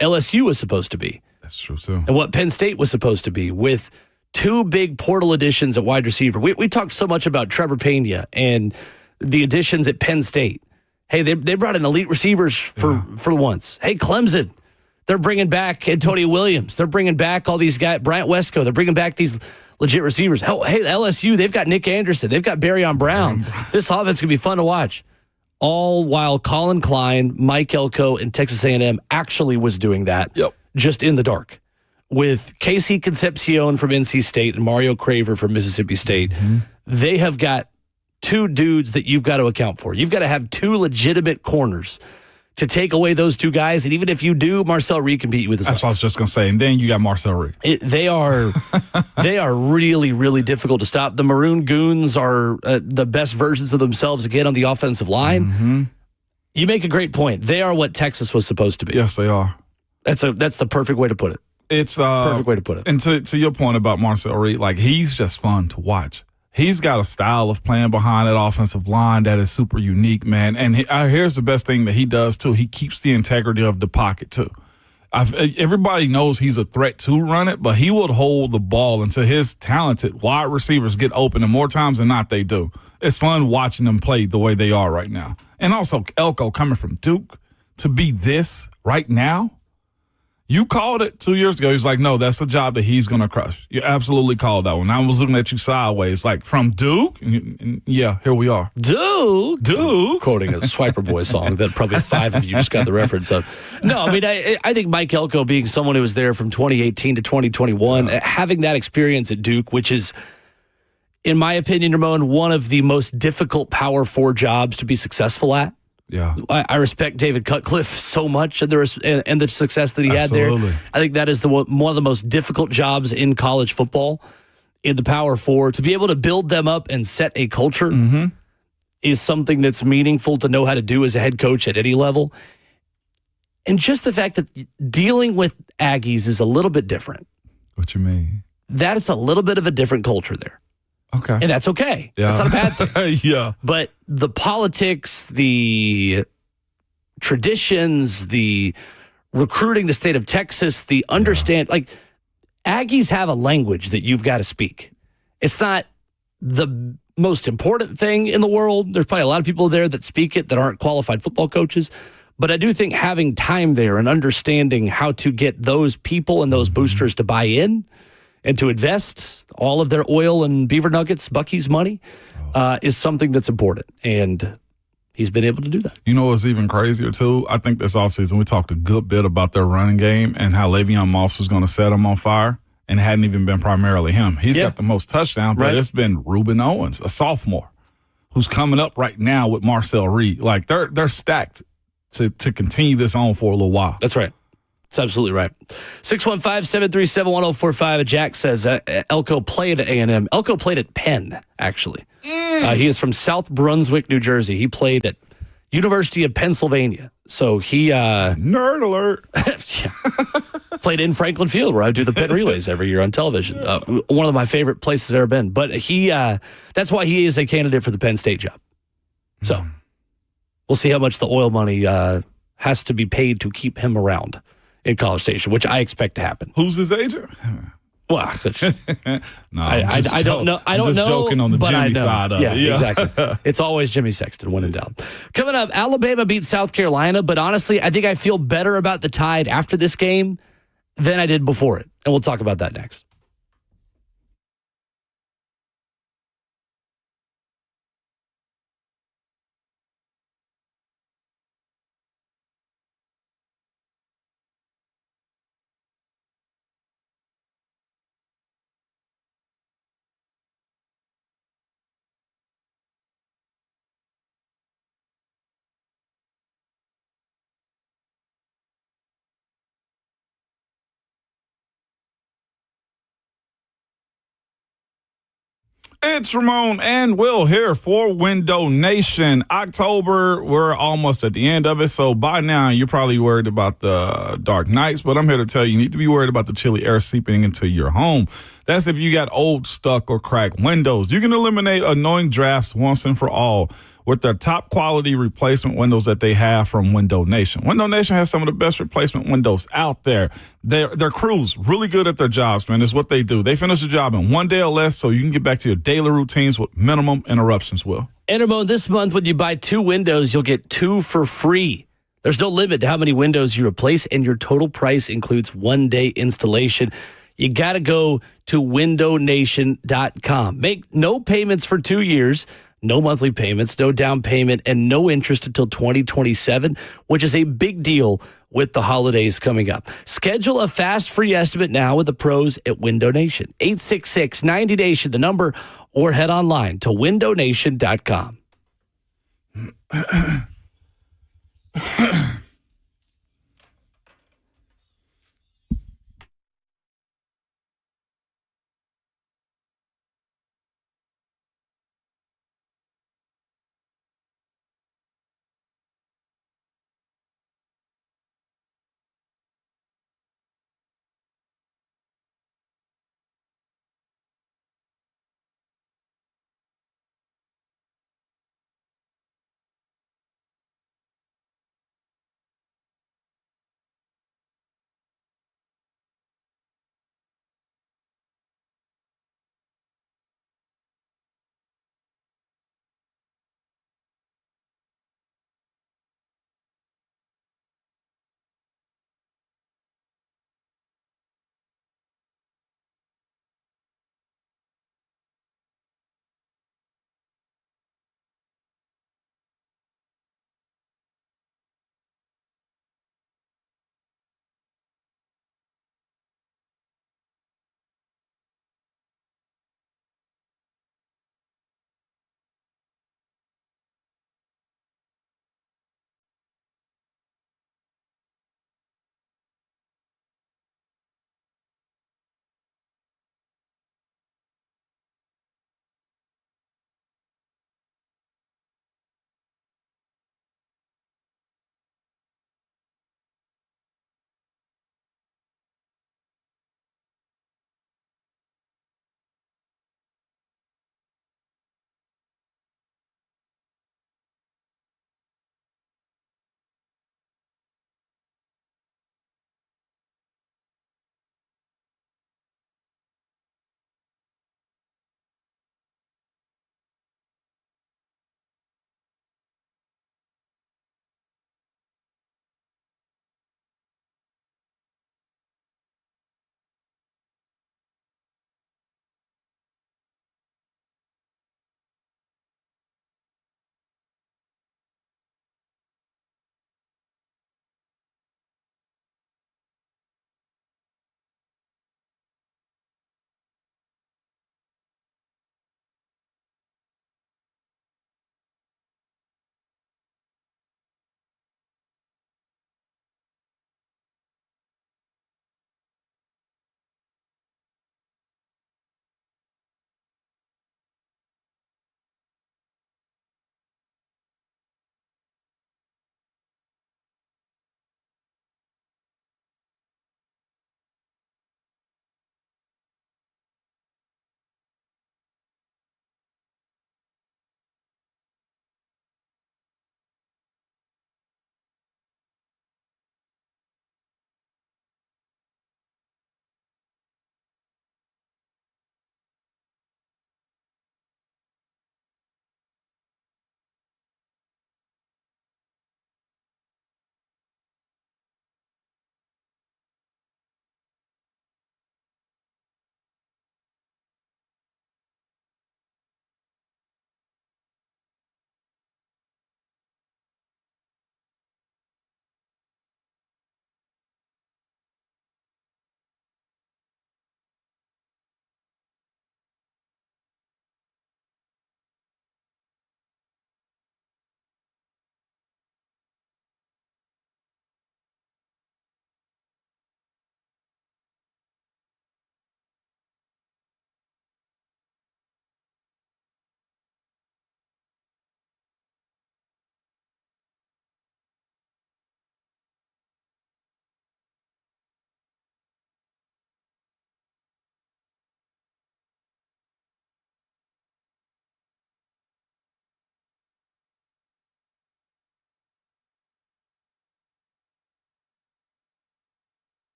LSU was supposed to be. That's true, too. And what Penn State was supposed to be, with two big portal additions at wide receiver. We talked so much about Trevor Pena and the additions at Penn State. Hey, they brought in elite receivers for once. Hey, Clemson, they're bringing back Antonio Williams. They're bringing back all these guys, Bryant Wesco. They're bringing back these legit receivers. Hey, LSU, they've got Nick Anderson. They've got Barryon Brown. This offense can be fun to watch. All while Colin Klein, Mike Elko, and Texas A&M actually was doing that just in the dark. With Casey Concepcion from NC State and Mario Craver from Mississippi State, they have got two dudes that you've got to account for. You've got to have two legitimate corners to take away those two guys. And even if you do, Marcel Reed can beat you with his legs. That's what I was just going to say. And then you got Marcel Reed. They are really, really difficult to stop. The Maroon Goons are the best versions of themselves again on the offensive line. You make a great point. They are what Texas was supposed to be. Yes, they are. That's the perfect way to put it. It's perfect way to put it. And to your point about Marcel Reed, like, he's just fun to watch. He's got a style of playing behind that offensive line that is super unique, man. And here's the best thing that he does, too. He keeps the integrity of the pocket, too. Everybody knows he's a threat to run it, but he would hold the ball until his talented wide receivers get open, and more times than not, they do. It's fun watching them play the way they are right now. And also, Elko coming from Duke to be this right now. You called it 2 years ago. He's like, no, that's a job that he's going to crush. You absolutely called that one. I was looking at you sideways, like, from Duke? And yeah, here we are. Duke. Quoting a Swiper Boy song that probably 5 of you just got the reference of. No, I mean, I think Mike Elko, being someone who was there from 2018 to 2021, having that experience at Duke, which is, in my opinion, Ramon, one of the most difficult Power 4 jobs to be successful at. Yeah, I respect David Cutcliffe so much and the success that he had there. I think that is one of the most difficult jobs in college football, in the Power 4. To be able to build them up and set a culture is something that's meaningful to know how to do as a head coach at any level. And just the fact that dealing with Aggies is a little bit different. What you mean? That is a little bit of a different culture there. Okay. And that's okay. Yeah. That's not a bad thing. Yeah. But the politics, the traditions, the recruiting, the state of Texas, the understand, like, Aggies have a language that you've got to speak. It's not the most important thing in the world. There's probably a lot of people there that speak it that aren't qualified football coaches. But I do think having time there and understanding how to get those people and those boosters to buy in and to invest all of their oil and Beaver Nuggets, Bucky's money, is something that's important. And he's been able to do that. You know what's even crazier, too? I think this offseason we talked a good bit about their running game and how Le'Veon Moss was going to set them on fire, and it hadn't even been primarily him. He's got the most touchdowns, but it's been Reuben Owens, a sophomore, who's coming up right now with Marcel Reed. Like, they're stacked to continue this on for a little while. That's right. That's absolutely right. 615-737-1045. Jack says Elko played at A&M. Elko played at Penn, actually. He is from South Brunswick, New Jersey. He played at University of Pennsylvania. So he Nerd alert. played in Franklin Field, where I do the Penn relays every year on television. One of my favorite places I've ever been. But that's why he is a candidate for the Penn State job. So we'll see how much the oil money has to be paid to keep him around in College Station, which I expect to happen. Who's his agent? Well, No, I don't know. I don't just know. joking on the but I Jimmy know. side of it. Yeah, Exactly. It's always Jimmy Sexton when in doubt. Coming up, Alabama beat South Carolina, but honestly, I think I feel better about the Tide after this game than I did before it, and we'll talk about that next. It's Ramon and Will here for Window Nation. October, we're almost at the end of it, so by now you're probably worried about the dark nights, but I'm here to tell you, you need to be worried about the chilly air seeping into your home. That's if you got old, stuck, or cracked windows. You can eliminate annoying drafts once and for all with their top quality replacement windows that they have from Window Nation. Window Nation has some of the best replacement windows out there. Their crews really good at their jobs, man. It's what they do. They finish the job in 1 day or less so you can get back to your daily routines with minimum interruptions, Will. Intermo, this month, when you buy 2 windows, you'll get 2 for free. There's no limit to how many windows you replace, and your total price includes 1 day installation. You got to go to windownation.com. Make no payments for 2 years. No monthly payments, no down payment, and no interest until 2027, which is a big deal with the holidays coming up. Schedule a fast free estimate now with the pros at Window Nation. 866-90NATION, the number, or head online to windownation.com.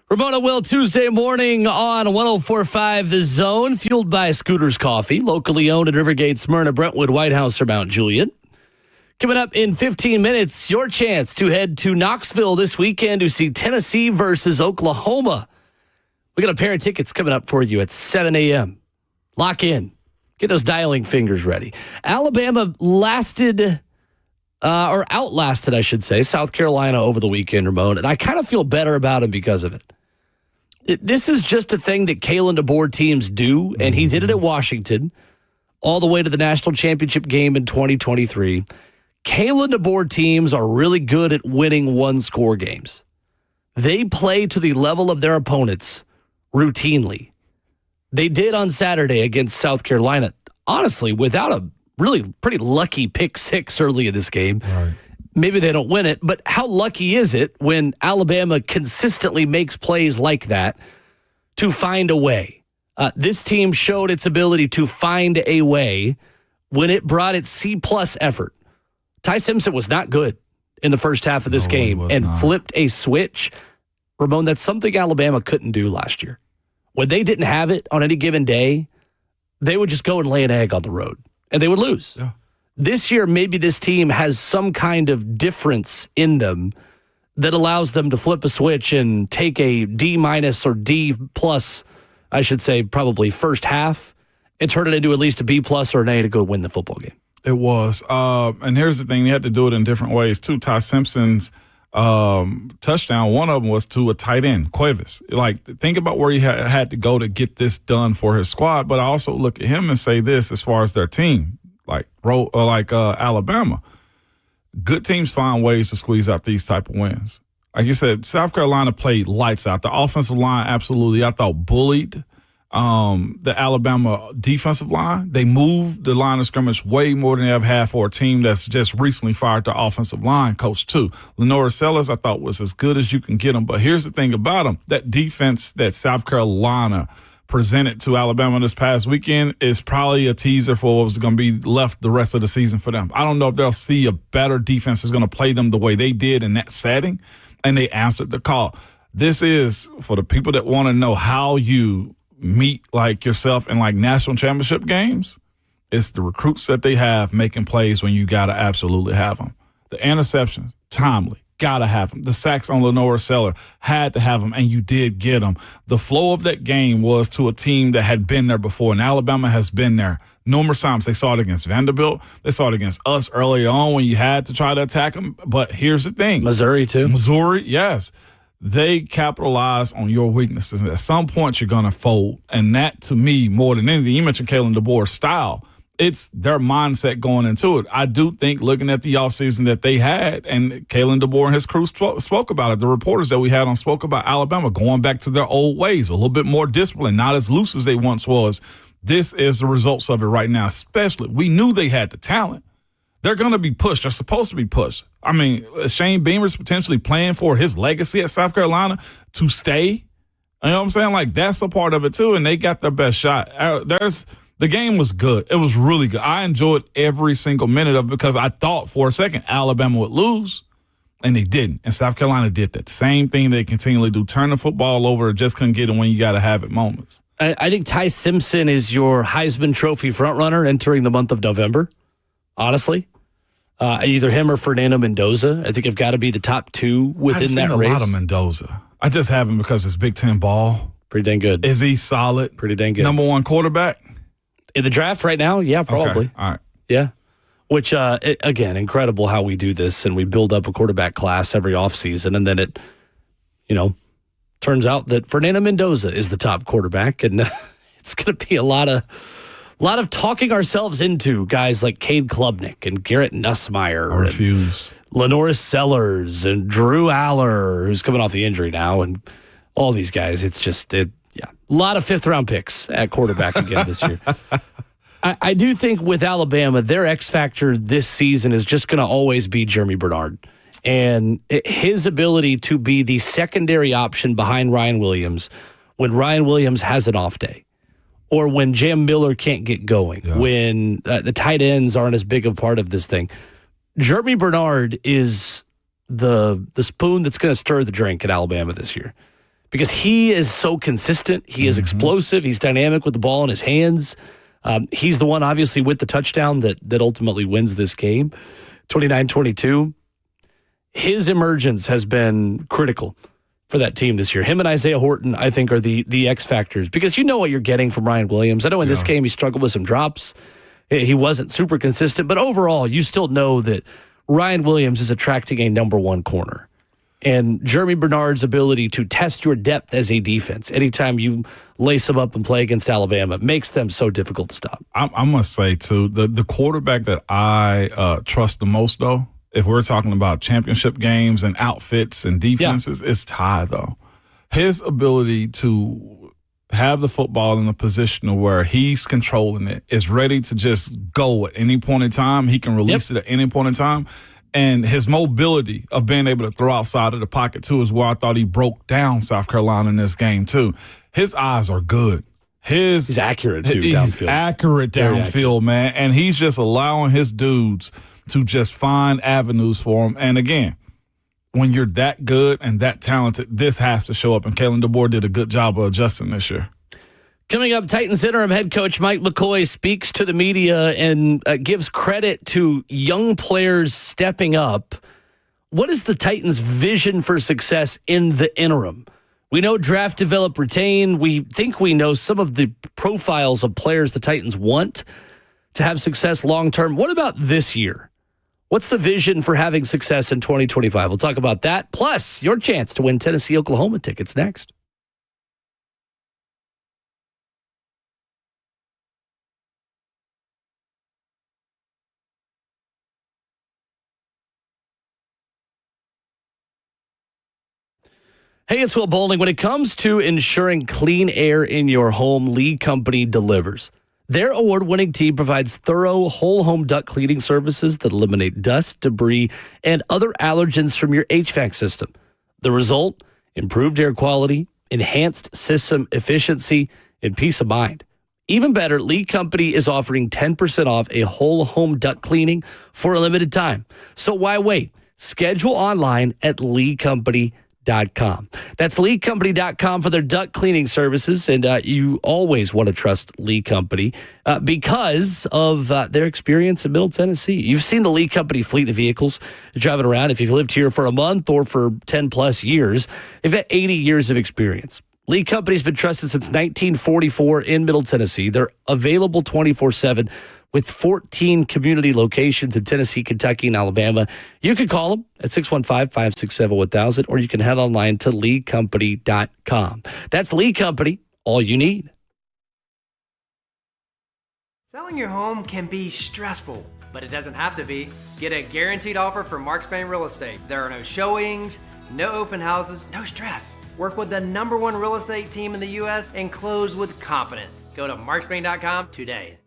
Ramona Will, Tuesday morning on 104.5 The Zone, fueled by Scooter's Coffee, locally owned in Rivergate, Smyrna, Brentwood, White House, or Mount Juliet. Coming up in 15 minutes, your chance to head to Knoxville this weekend to see Tennessee versus Oklahoma. We got a pair of tickets coming up for you at 7 a.m. Lock in. Get those dialing fingers ready. Alabama outlasted, I should say, South Carolina over the weekend, Ramon, and I kind of feel better about him because of it. This is just a thing that Kalen DeBoer teams do, and he did it at Washington all the way to the national championship game in 2023. Kalen DeBoer teams are really good at winning one-score games. They play to the level of their opponents routinely. They did on Saturday against South Carolina, honestly, without a really pretty lucky pick six early in this game. Right. Maybe they don't win it, but how lucky is it when Alabama consistently makes plays like that to find a way? This team showed its ability to find a way when it brought its C-plus effort. Ty Simpson was not good in the first half of this game and flipped a switch. Ramon, that's something Alabama couldn't do last year. When they didn't have it on any given day, they would just go and lay an egg on the road, and they would lose. Yeah. This year, maybe this team has some kind of difference in them that allows them to flip a switch and take a D- or D+, I should say, probably first half, and turn it into at least a B+ or an A to go win the football game. It was. And here's the thing. You had to do it in different ways, too. Ty Simpson's touchdown, one of them was to a tight end, Cuevas. Like, think about where he had to go to get this done for his squad. But I also look at him and say this as far as their team, like Alabama. Good teams find ways to squeeze out these type of wins. Like you said, South Carolina played lights out. The offensive line, absolutely, I thought, bullied the Alabama defensive line. They moved the line of scrimmage way more than they ever have for a team that's just recently fired the offensive line coach too. Lenora Sellers, I thought, was as good as you can get him. But here's the thing about him. That defense that South Carolina presented to Alabama this past weekend is probably a teaser for what was going to be left the rest of the season for them. I don't know if they'll see a better defense that's going to play them the way they did in that setting, and they answered the call. This is for the people that want to know how you meet like yourself in like national championship games. It's the recruits that they have making plays when you got to absolutely have them. The interceptions, timely. Gotta have them. The sacks on Lenora Seller, had to have them, and you did get them. The flow of that game was to a team that had been there before, and Alabama has been there numerous times. They saw it against Vanderbilt. They saw it against us early on when you had to try to attack them. But here's the thing. Missouri, too. Missouri, yes. They capitalize on your weaknesses. At some point, you're going to fold. And that, to me, more than anything, you mentioned Kalen DeBoer's style. It's their mindset going into it. I do think looking at the offseason that they had, and Kalen DeBoer and his crew spoke about it, the reporters that we had on spoke about Alabama going back to their old ways, a little bit more discipline, not as loose as they once was. This is the results of it right now, especially. We knew they had the talent. They're going to be pushed. They're supposed to be pushed. I mean, Shane Beamer's potentially playing for his legacy at South Carolina to stay. You know what I'm saying? Like, that's a part of it, too, and they got their best shot. The game was good. It was really good. I enjoyed every single minute of it because I thought for a second Alabama would lose, and they didn't. And South Carolina did that same thing they continually do, turn the football over, just couldn't get it when you got to have it moments. I think Ty Simpson is your Heisman Trophy frontrunner entering the month of November, honestly. Either him or Fernando Mendoza. I think have got to be the top two within that race. I've seen a lot of Mendoza. I just haven't because it's Big Ten ball. Pretty dang good. Is he solid? Pretty dang good. Number one quarterback? In the draft right now? Yeah, probably. Okay. All right. Yeah. Which, again, incredible how we do this and we build up a quarterback class every offseason. And then it, turns out that Fernando Mendoza is the top quarterback. And it's going to be a lot of talking ourselves into guys like Cade Klubnik and Garrett Nussmeier. I refuse. Lenora Sellers and Drew Aller, who's coming off the injury now. And all these guys, it's just a lot of fifth-round picks at quarterback again this year. I do think with Alabama, their X factor this season is just going to always be Jeremy Bernard. And his ability to be the secondary option behind Ryan Williams when Ryan Williams has an off day or when Jam Miller can't get going, when the tight ends aren't as big a part of this thing. Jeremy Bernard is the spoon that's going to stir the drink at Alabama this year. because he is so consistent. He is explosive. He's dynamic with the ball in his hands. He's the one, obviously, with the touchdown that ultimately wins this game, 29-22. His emergence has been critical for that team this year. Him and Isaiah Horton, I think, are the X factors, because you know what you're getting from Ryan Williams. I know in this game he struggled with some drops. He wasn't super consistent, but overall, you still know that Ryan Williams is attracting a number one corner. And Jeremy Bernard's ability to test your depth as a defense anytime you lace them up and play against Alabama makes them so difficult to stop. I must say, too, the quarterback that I trust the most, though, if we're talking about championship games and outfits and defenses, is Ty, though. His ability to have the football in a position where he's controlling it, is ready to just go at any point in time. He can release it at any point in time. And his mobility of being able to throw outside of the pocket, too, is where I thought he broke down South Carolina in this game, too. His eyes are good. He's accurate, too, he's downfield. Accurate downfield, man. And he's just allowing his dudes to just find avenues for him. And, again, when you're that good and that talented, this has to show up. And Kalen DeBoer did a good job of adjusting this year. Coming up, Titans interim head coach Mike McCoy speaks to the media and gives credit to young players stepping up. What is the Titans' vision for success in the interim? We know draft, develop, retain. We think we know some of the profiles of players the Titans want to have success long term. What about this year? What's the vision for having success in 2025? We'll talk about that, plus your chance to win Tennessee-Oklahoma tickets next. Hey, it's Will Bowling. When it comes to ensuring clean air in your home, Lee Company delivers. Their award-winning team provides thorough whole-home duct cleaning services that eliminate dust, debris, and other allergens from your HVAC system. The result? Improved air quality, enhanced system efficiency, and peace of mind. Even better, Lee Company is offering 10% off a whole-home duct cleaning for a limited time. So why wait? Schedule online at leecompany.com. That's leecompany.com for their duct cleaning services. And you always want to trust Lee Company because of their experience in Middle Tennessee. You've seen the Lee Company fleet of vehicles driving around. If you've lived here for a month or for 10 plus years, they've got 80 years of experience. Lee Company's been trusted since 1944 in Middle Tennessee. They're available 24/7 with 14 community locations in Tennessee, Kentucky, and Alabama. You can call them at 615-567-1000, or you can head online to leecompany.com. That's Lee Company, all you need. Selling your home can be stressful, but it doesn't have to be. Get a guaranteed offer from Mark Spain Real Estate. There are no showings, no open houses, no stress. Work with the #1 real estate team in the U.S. and close with confidence. Go to markspain.com today.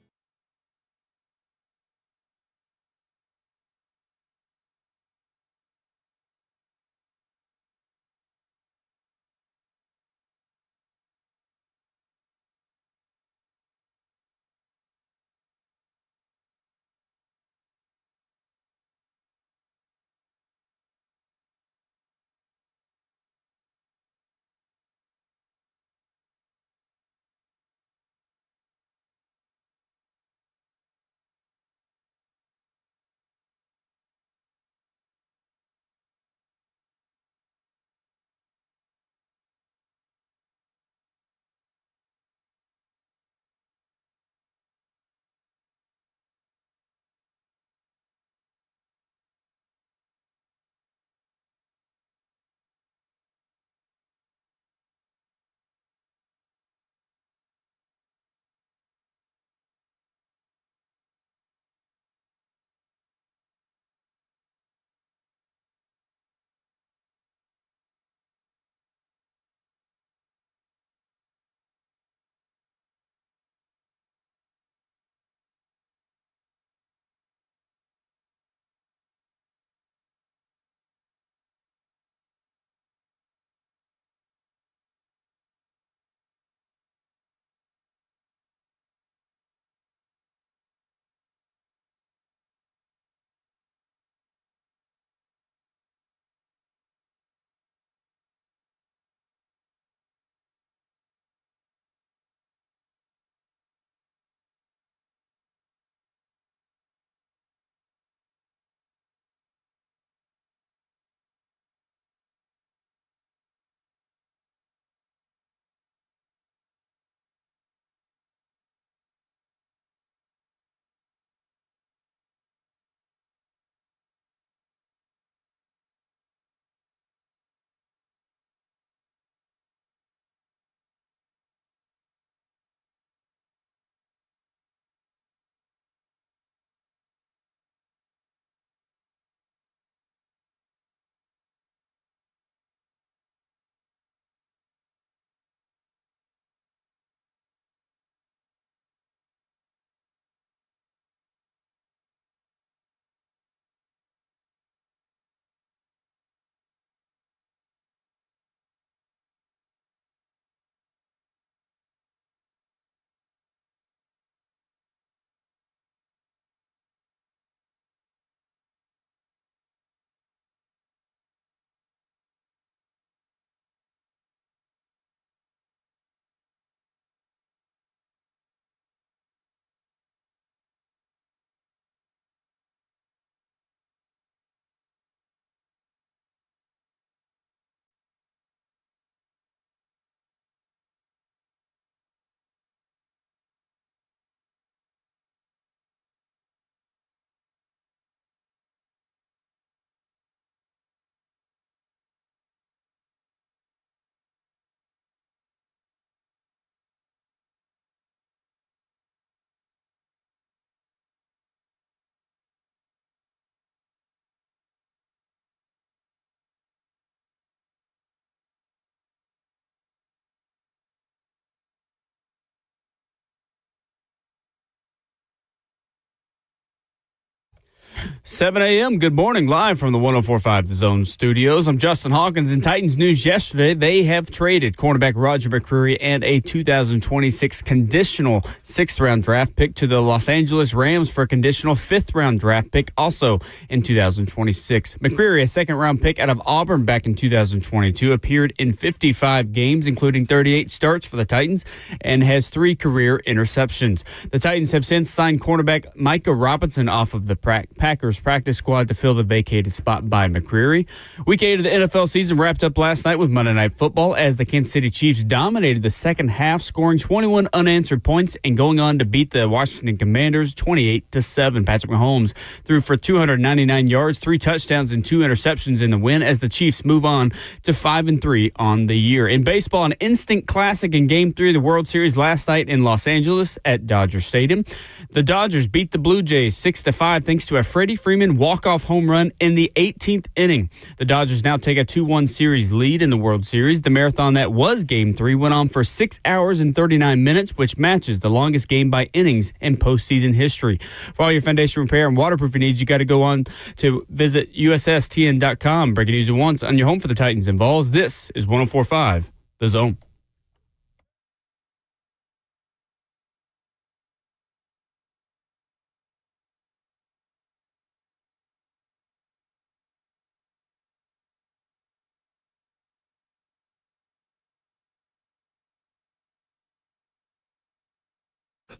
7 a.m. Good morning, live from the 104.5 The Zone studios. I'm Justin Hawkins. In Titans news yesterday, they have traded cornerback Roger McCreary and a 2026 conditional 6th-round draft pick to the Los Angeles Rams for a conditional 5th-round draft pick also in 2026. McCreary, a 2nd-round pick out of Auburn back in 2022, appeared in 55 games, including 38 starts for the Titans, and has 3 career interceptions. The Titans have since signed cornerback Micah Robinson off of the Packers practice squad to fill the vacated spot by McCreary. Week 8 of the NFL season wrapped up last night with Monday Night Football as the Kansas City Chiefs dominated the second half, scoring 21 unanswered points and going on to beat the Washington Commanders 28-7. Patrick Mahomes threw for 299 yards, 3 touchdowns, and 2 interceptions in the win as the Chiefs move on to 5-3 on the year. In baseball, an instant classic in Game 3 of the World Series last night in Los Angeles at Dodger Stadium. The Dodgers beat the Blue Jays 6-5 thanks to a Freddie Freeman walk-off home run in the 18th inning. The Dodgers now take a 2-1 series lead in the World Series. The marathon that was Game 3 went on for 6 hours and 39 minutes, which matches the longest game by innings in postseason history. For all your foundation repair and waterproofing needs, you got to go on to visit USSTN.com. Breaking news at once on your home for the Titans and Vols. This is 104.5 The Zone.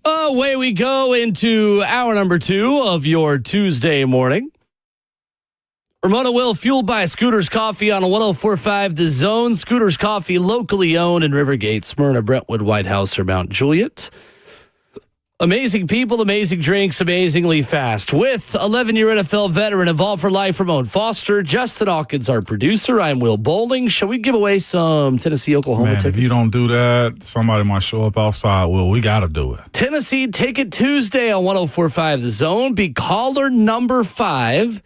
Away we go into hour number 2 of your Tuesday morning. Ramona Will, fueled by Scooters Coffee on a 104.5 The Zone. Scooters Coffee, locally owned in Rivergate, Smyrna, Brentwood, White House, or Mount Juliet. Amazing people, amazing drinks, amazingly fast. With 11-year NFL veteran involved for life, Ramon Foster, Justin Hawkins, our producer. I'm Will Bowling. Shall we give away some Tennessee-Oklahoma tickets? If you don't do that, somebody might show up outside. Well, we got to do it. Tennessee Ticket Tuesday on 104.5 The Zone. Be caller number 5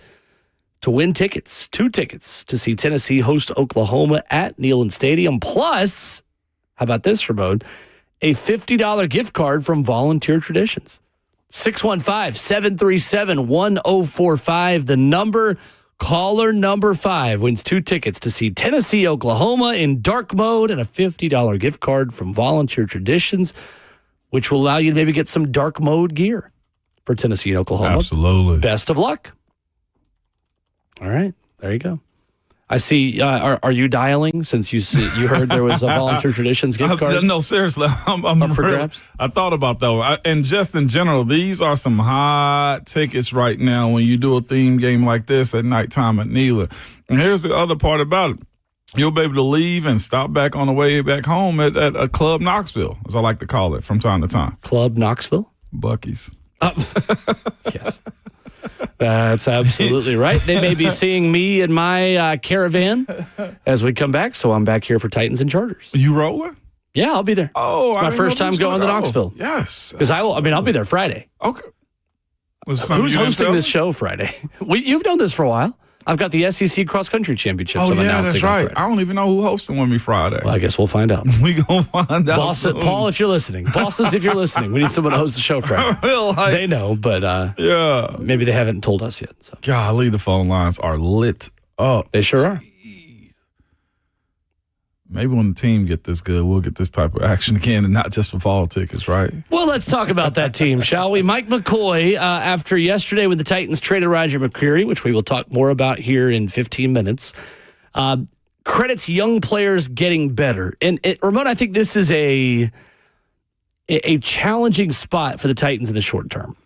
to win tickets. 2 tickets to see Tennessee host Oklahoma at Neyland Stadium. Plus, how about this, Ramon? A $50 gift card from Volunteer Traditions. 615-737-1045. The number, caller number 5 wins 2 tickets to see Tennessee, Oklahoma in dark mode and a $50 gift card from Volunteer Traditions, which will allow you to maybe get some dark mode gear for Tennessee and Oklahoma. Absolutely. Best of luck. All right. There you go. I see. Are you dialing since you heard there was a Volunteer Traditions gift card? No, seriously. I'm up for grabs? I thought about that. And just in general, these are some hot tickets right now when you do a theme game like this at nighttime at Neyland. And here's the other part about it. You'll be able to leave and stop back on the way back home at a Club Knoxville, as I like to call it from time to time. Club Knoxville? Buc-ee's. Yes. That's absolutely right. They may be seeing me in my caravan as we come back, so I'm back here for Titans and Chargers. You rolling? Yeah, I'll be there. Oh, it's my first time going to Knoxville. Yes. Because I'll be there Friday. Okay. Who's hosting this show Friday? You've known this for a while. I've got the SEC Cross Country Championships. Oh, I'm yeah, announcing that's right. Friday. I don't even know who hosting with me Friday. Well, I guess we'll find out. We gonna find out soon. Paul, if you're listening. Bosses, if you're listening. We need someone to host the show Friday. They know, but yeah, maybe they haven't told us yet. So. Golly, the phone lines are lit up. They sure are. Maybe when the team get this good, we'll get this type of action again and not just for fall tickets, right? Well, let's talk about that team, shall we? Mike McCoy, after yesterday when the Titans traded Roger McCreary, which we will talk more about here in 15 minutes, credits young players getting better. And, Ramon, I think this is a challenging spot for the Titans in the short term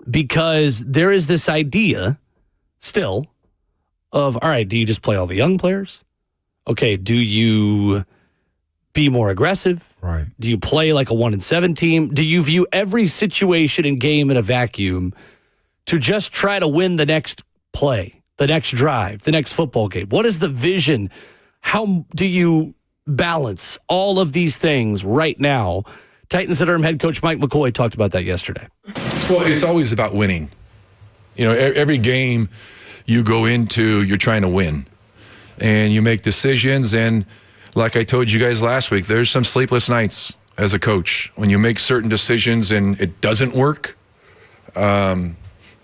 because there is this idea still of, all right, do you just play all the young players? Okay, do you be more aggressive? Right. Do you play like a 1-7 team? Do you view every situation and game in a vacuum to just try to win the next play, the next drive, the next football game? What is the vision? How do you balance all of these things right now? Titans interim head coach Mike McCoy talked about that yesterday. Well, it's always about winning. You know, every game you go into, you're trying to win. And you make decisions, and like I told you guys last week, there's some sleepless nights as a coach when you make certain decisions and it doesn't work.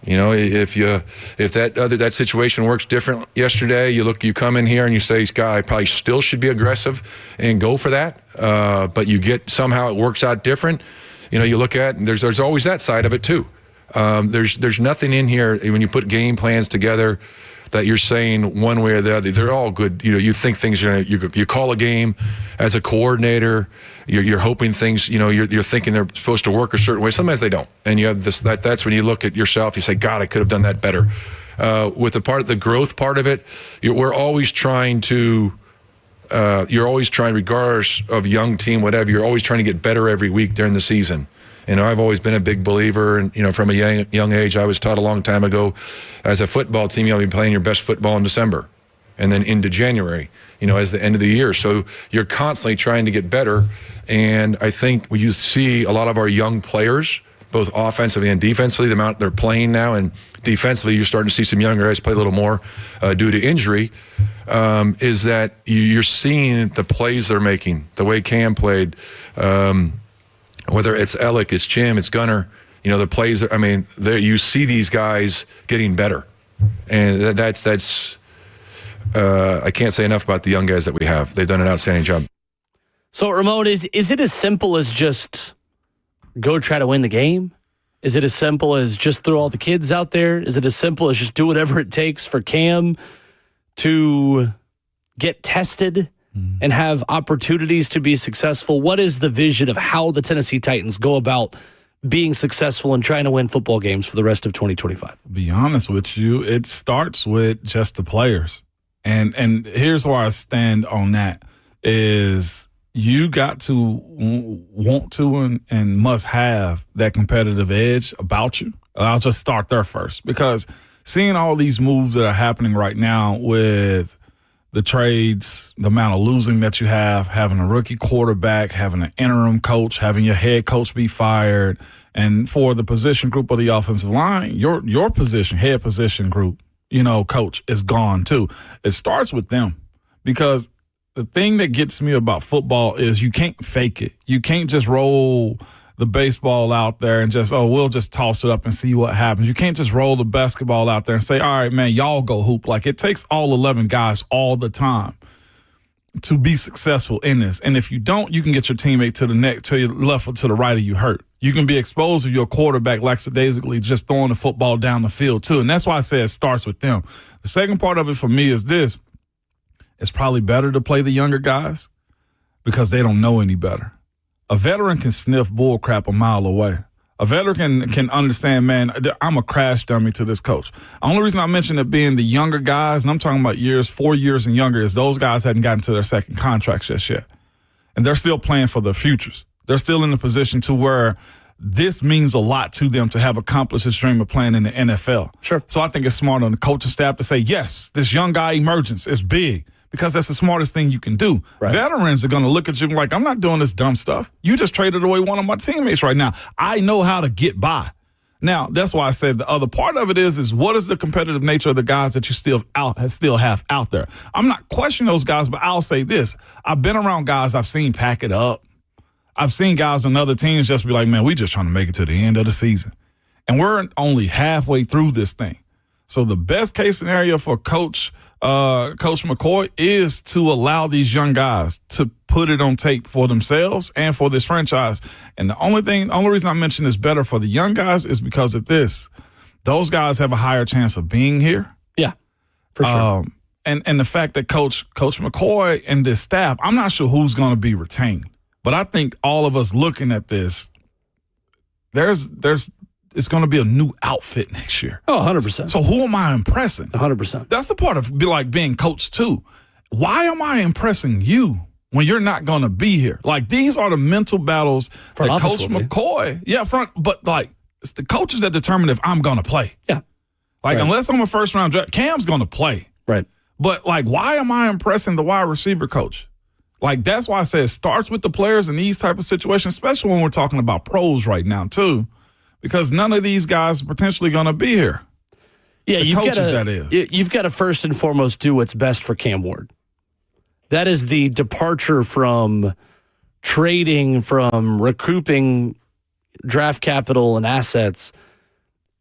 You know, if that situation works different yesterday, you come in here and you say, "God, I probably still should be aggressive and go for that." But somehow it works out different. You know, you look at and there's always that side of it too. There's nothing in here when you put game plans together that you're saying one way or the other. They're all good. You know, you think things are gonna. You call a game as a coordinator. You're hoping things. You know, you're thinking they're supposed to work a certain way. Sometimes they don't, and you have this. That's when you look at yourself. You say, "God, I could have done that better." With the growth part of it, we're always trying to. You're always trying, regardless of young team, whatever. You're always trying to get better every week during the season. You know, I've always been a big believer, and from a young age, I was taught a long time ago, as a football team, you'll be playing your best football in December, and then into January, as the end of the year. So you're constantly trying to get better, and I think when you see a lot of our young players, both offensively and defensively, the amount they're playing now, and defensively, you're starting to see some younger guys play a little more due to injury. Is that you're seeing the plays they're making, the way Cam played. Whether it's Ellick, it's Jim, it's Gunner, the plays. You see these guys getting better, and that's. I can't say enough about the young guys that we have. They've done an outstanding job. So, Ramon, is it as simple as just go try to win the game? Is it as simple as just throw all the kids out there? Is it as simple as just do whatever it takes for Cam to get tested and have opportunities to be successful? What is the vision of how the Tennessee Titans go about being successful and trying to win football games for the rest of 2025? To be honest with you, it starts with just the players. And here's where I stand on that is you got to want to and must have that competitive edge about you. I'll just start there first, because seeing all these moves that are happening right now with the trades, the amount of losing that you have, having a rookie quarterback, having an interim coach, having your head coach be fired, and for the position group of the offensive line, your position, head position group, coach is gone too. It starts with them, because the thing that gets me about football is you can't fake it. You can't just roll the baseball out there and we'll just toss it up and see what happens. You can't just roll the basketball out there and say, all right, man, y'all go hoop. Like, it takes all 11 guys all the time to be successful in this. And if you don't, you can get your teammate to your left or to the right of you hurt. You can be exposed to your quarterback lackadaisically just throwing the football down the field too. And that's why I say it starts with them. The second part of it for me is this. It's probably better to play the younger guys because they don't know any better. A veteran can sniff bull crap a mile away. A veteran can understand, man, I'm a crash dummy to this coach. The only reason I mention it being the younger guys, and I'm talking about 4 years and younger, is those guys hadn't gotten to their second contracts just yet. And they're still playing for their futures. They're still in the position to where this means a lot to them to have accomplished this dream of playing in the NFL. Sure. So I think it's smart on the coaching staff to say, yes, this young guy emergence is big, because that's the smartest thing you can do. Right. Veterans are going to look at you like, I'm not doing this dumb stuff. You just traded away one of my teammates right now. I know how to get by. Now, that's why I said the other part of it is what is the competitive nature of the guys that you still have out there? I'm not questioning those guys, but I'll say this. I've been around guys I've seen pack it up. I've seen guys on other teams just be like, man, we just trying to make it to the end of the season. And we're only halfway through this thing. So the best case scenario for Coach McCoy is to allow these young guys to put it on tape for themselves and for this franchise. And the only reason I mention this better for the young guys is because of this. Those guys have a higher chance of being here. Yeah, for sure. And the fact that Coach McCoy and this staff, I'm not sure who's going to be retained, but I think all of us looking at this, it's going to be a new outfit next year. Oh, 100%. So who am I impressing? 100%. That's the part of being coached too. Why am I impressing you when you're not going to be here? Like, these are the mental battles that Coach McCoy, but it's the coaches that determine if I'm going to play. Yeah. Like, unless I'm a first round draft, Cam's going to play. Right. But why am I impressing the wide receiver coach? That's why I say it starts with the players in these type of situations, especially when we're talking about pros right now too. Because none of these guys are potentially going to be here. Yeah, you've got to first and foremost do what's best for Cam Ward. That is the departure from trading, from recouping draft capital and assets.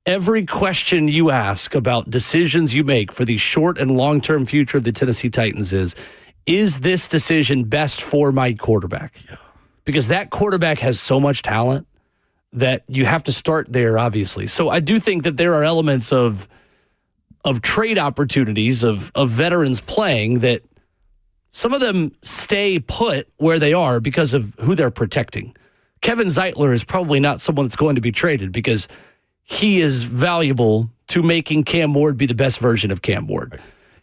every question you ask about decisions you make for the short and long-term future of the Tennessee Titans is this decision best for my quarterback? Yeah. Because that quarterback has so much talent that you have to start there, obviously. So I do think that there are elements of trade opportunities of veterans playing that some of them stay put where they are because of who they're protecting. Kevin Zeitler is probably not someone that's going to be traded because he is valuable to making Cam Ward be the best version of Cam Ward.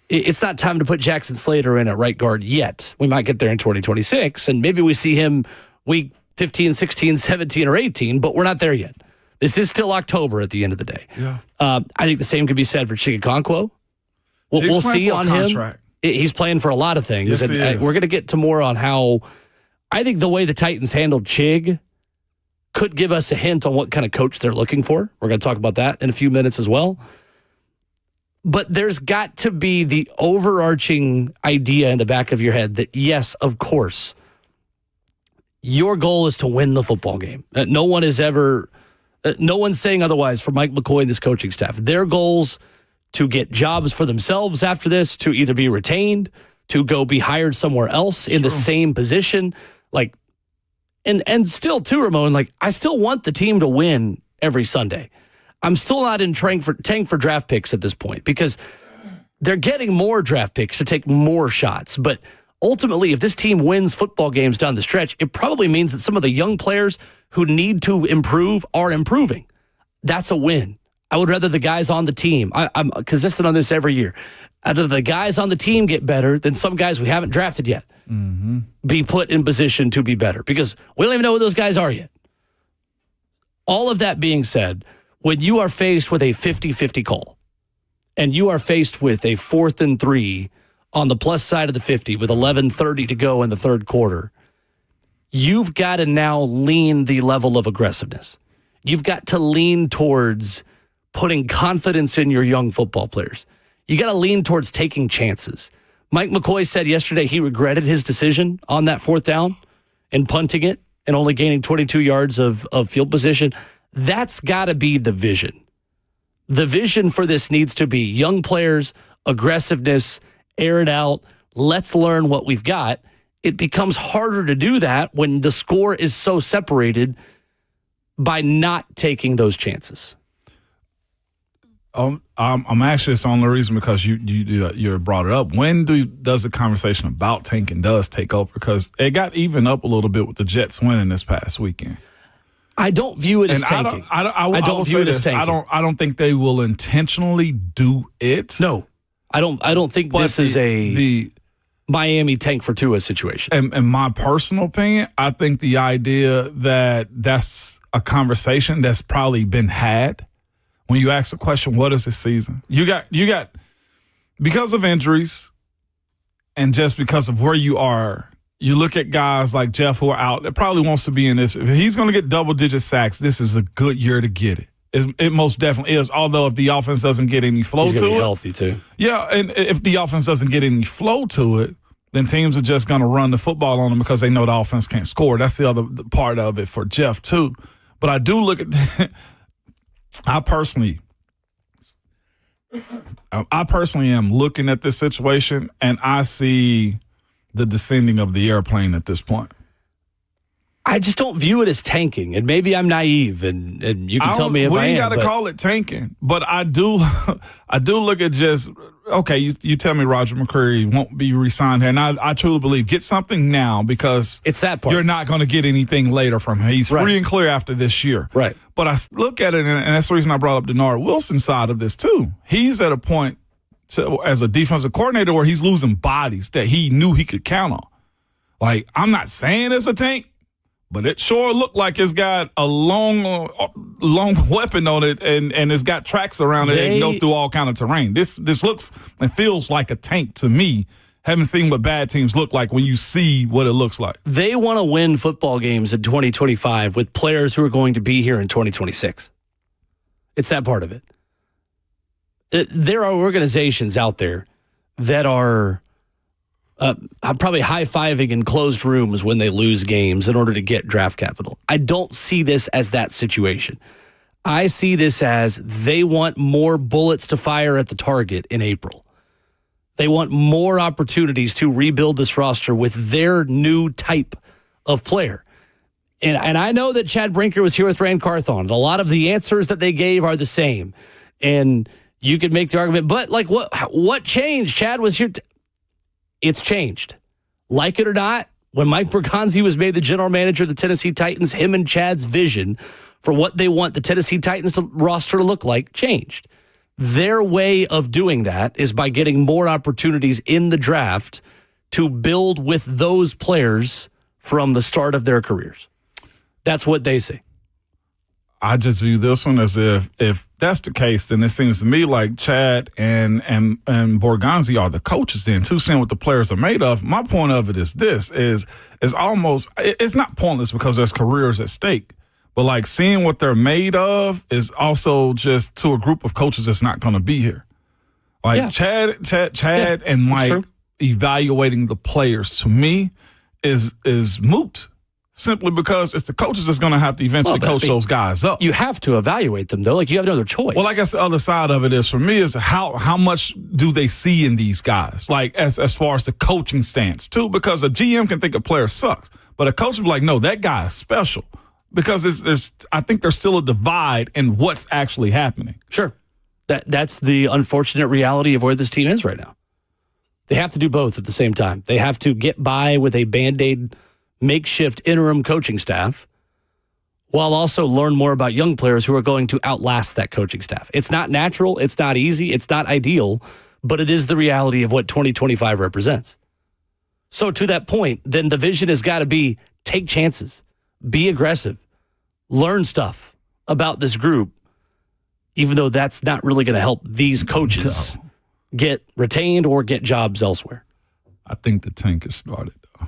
It's not time to put Jackson Slater in at right guard yet. We might get there in 2026, and maybe we see him week 15, 16, 17, or 18, but we're not there yet. This is still October at the end of the day. Yeah. I think the same could be said for Chigakonkwo. We'll see on him. He's playing for a lot of things. Yes, and we're going to get to more on how I think the way the Titans handled Chig could give us a hint on what kind of coach they're looking for. We're going to talk about that in a few minutes as well. But there's got to be the overarching idea in the back of your head that, yes, of course, your goal is to win the football game. No one is ever, no one's saying otherwise for Mike McCoy and this coaching staff. Their goals to get jobs for themselves after this, to either be retained, to go be hired somewhere else in the same position. Like, and still too, Ramon, like, I still want the team to win every Sunday. I'm still not in tank for draft picks at this point because they're getting more draft picks to take more shots. But ultimately, if this team wins football games down the stretch, it probably means that some of the young players who need to improve are improving. That's a win. I would rather the guys on the team, I'm consistent on this every year, I'd rather the guys on the team get better than some guys we haven't drafted yet be put in position to be better because we don't even know who those guys are yet. All of that being said, when you are faced with a 50-50 call and you are faced with a 4th and 3 on the plus side of the 50 with 11:30 to go in the third quarter, you've got to now lean the level of aggressiveness. You've got to lean towards putting confidence in your young football players. You got to lean towards taking chances. Mike McCoy said yesterday he regretted his decision on that 4th down and punting it and only gaining 22 yards of field position. That's got to be the vision. The vision for this needs to be young players, aggressiveness, air it out, let's learn what we've got. It becomes harder to do that when the score is so separated by not taking those chances. I'm actually, it's the only reason because you brought it up. When does the conversation about tanking take over? Because it got even up a little bit with the Jets winning this past weekend. I don't view it as tanking. I don't view it as tanking. I don't think they will intentionally do it. No, I don't think this is the Miami tank for Tua situation. In my personal opinion, I think the idea that's a conversation that's probably been had. When you ask the question, what is this season? You got because of injuries and just because of where you are, you look at guys like Jeff who are out that probably wants to be in this. If he's going to get double-digit sacks, this is a good year to get it. It most definitely is, although if the offense doesn't get any flow to it. He's going to be healthy too. Yeah, and if the offense doesn't get any flow to it, then teams are just going to run the football on them because they know the offense can't score. That's the other part of it for Jeff too. But I do look at I personally am looking at this situation, and I see the descending of the airplane at this point. I just don't view it as tanking, and maybe I'm naive, and you can tell me if I am. We ain't got to call it tanking, but I do look at just, okay, you tell me Roger McCreary won't be re-signed here, and I truly believe get something now because it's that part. You're not going to get anything later from him. He's free and clear after this year. Right. But I look at it, and that's the reason I brought up Denard Wilson's side of this too. He's at a point as a defensive coordinator where he's losing bodies that he knew he could count on. Like, I'm not saying it's a tank, but it sure looked like it's got a long weapon on it, and it's got tracks around it that can go through all kind of terrain. This looks and feels like a tank to me. Haven't seen what bad teams look like when you see what it looks like. They want to win football games in 2025 with players who are going to be here in 2026. It's that part of it. There are organizations out there that are probably high-fiving in closed rooms when they lose games in order to get draft capital. I don't see this as that situation. I see this as they want more bullets to fire at the target in April. They want more opportunities to rebuild this roster with their new type of player. And I know that Chad Brinker was here with Rand Carthon, and a lot of the answers that they gave are the same. And you could make the argument, but like what changed? Chad was here. It's changed. Like it or not, when Mike Bergonzi was made the general manager of the Tennessee Titans, him and Chad's vision for what they want the Tennessee Titans roster to look like changed. Their way of doing that is by getting more opportunities in the draft to build with those players from the start of their careers. That's what they say. I just view this one as if that's the case, then it seems to me like Chad and Borgonzi are the coaches then too, seeing what the players are made of. My point of it is this is almost, it's not pointless because there's careers at stake, but like seeing what they're made of is also just to a group of coaches that's not going to be here. Like Chad and Mike evaluating the players to me is moot. Simply because it's the coaches that's going to have to eventually coach those guys up. You have to evaluate them, though. Like, you have no other choice. Well, I guess the other side of it is, for me, is how much do they see in these guys? Like, as far as the coaching stance, too, because a GM can think a player sucks, but a coach will be like, no, that guy is special. Because I think there's still a divide in what's actually happening. Sure. That's the unfortunate reality of where this team is right now. They have to do both at the same time. They have to get by with a Band-Aid makeshift interim coaching staff while also learn more about young players who are going to outlast that coaching staff. It's not natural. It's not easy. It's not ideal, but it is the reality of what 2025 represents. So to that point, then the vision has got to be take chances, be aggressive, learn stuff about this group, even though that's not really going to help these coaches get retained or get jobs elsewhere. I think the tank has started, though.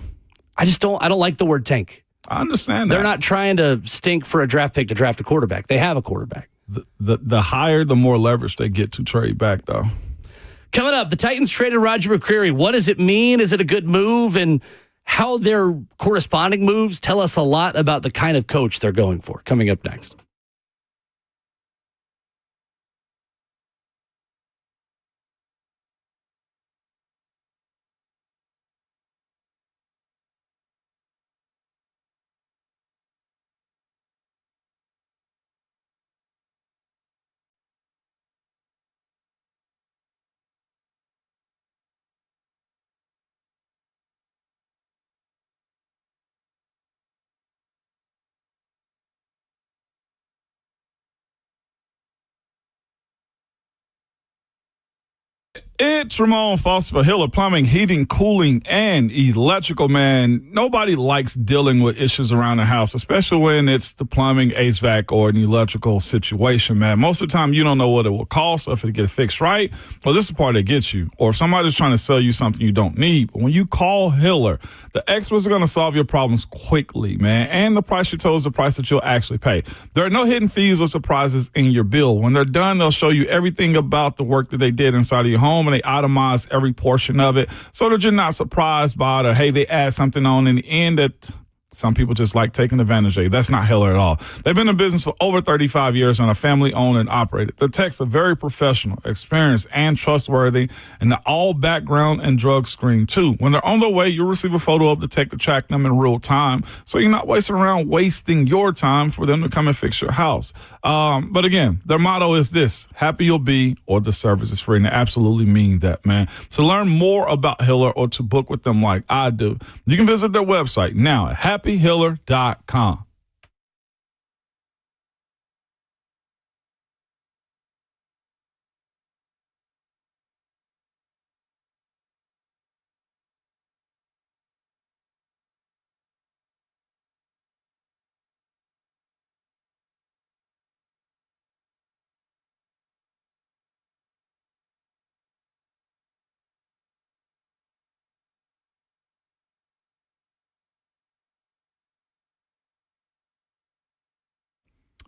I don't like the word tank. I understand that. They're not trying to stink for a draft pick to draft a quarterback. They have a quarterback. The higher, the more leverage they get to trade back, though. Coming up, the Titans traded Roger McCreary. What does it mean? Is it a good move? And how their corresponding moves tell us a lot about the kind of coach they're going for. Coming up next. It's Ramon Foster for Hiller Plumbing, Heating, Cooling, and Electrical, man. Nobody likes dealing with issues around the house, especially when it's the plumbing, HVAC, or an electrical situation, man. Most of the time, you don't know what it will cost or if it get fixed right, or this is the part that gets you, or if somebody's trying to sell you something you don't need. But when you call Hiller, the experts are going to solve your problems quickly, man, and the price you told is the price that you'll actually pay. There are no hidden fees or surprises in your bill. When they're done, they'll show you everything about the work that they did inside of your home, and they itemize every portion of it so that you're not surprised by it, or, hey, they add something on in the end that some people just like taking advantage of. That's not Hiller at all. They've been in business for over 35 years and are family owned and operated. The techs are very professional, experienced, and trustworthy, and they're all background and drug screened too. When they're on their way, you'll receive a photo of the tech to track them in real time, so you're not wasting your time for them to come and fix your house. But again, their motto is this: happy you'll be, or the service is free. And they absolutely mean that, man. To learn more about Hiller or to book with them like I do, you can visit their website now at happyhiller.com.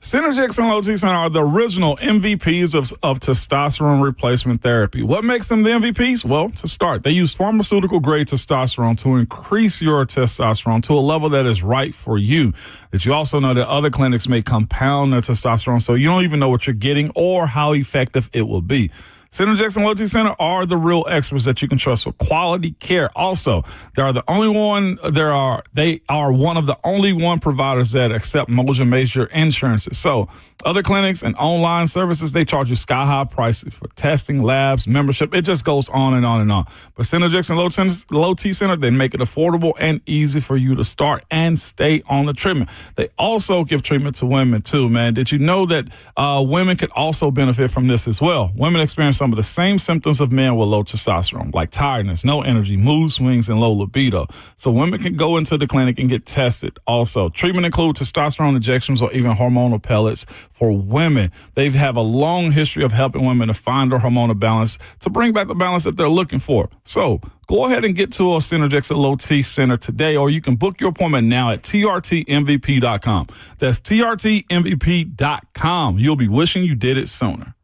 Synergex and LT Center are the original MVPs of testosterone replacement therapy. What makes them the MVPs? Well, to start, they use pharmaceutical-grade testosterone to increase your testosterone to a level that is right for you. Did you also know that other clinics may compound their testosterone so you don't even know what you're getting or how effective it will be? Synergex and Loyalty Center are the real experts that you can trust for quality care. Also, they are one of the only one providers that accept major insurances. So other clinics and online services, they charge you sky high prices for testing, labs, membership. It just goes on and on and on. But Synergex and Low T Center, they make it affordable and easy for you to start and stay on the treatment. They also give treatment to women too, man. Did you know that women could also benefit from this as well? Women experience some of the same symptoms of men with low testosterone, like tiredness, no energy, mood swings, and low libido. So women can go into the clinic and get tested also. Treatment includes testosterone injections or even hormonal pellets for women. They have a long history of helping women to find their hormonal balance, to bring back the balance that they're looking for. So go ahead and get to a Synergex at Low T Center today, or you can book your appointment now at trtmvp.com. That's trtmvp.com. You'll be wishing you did it sooner.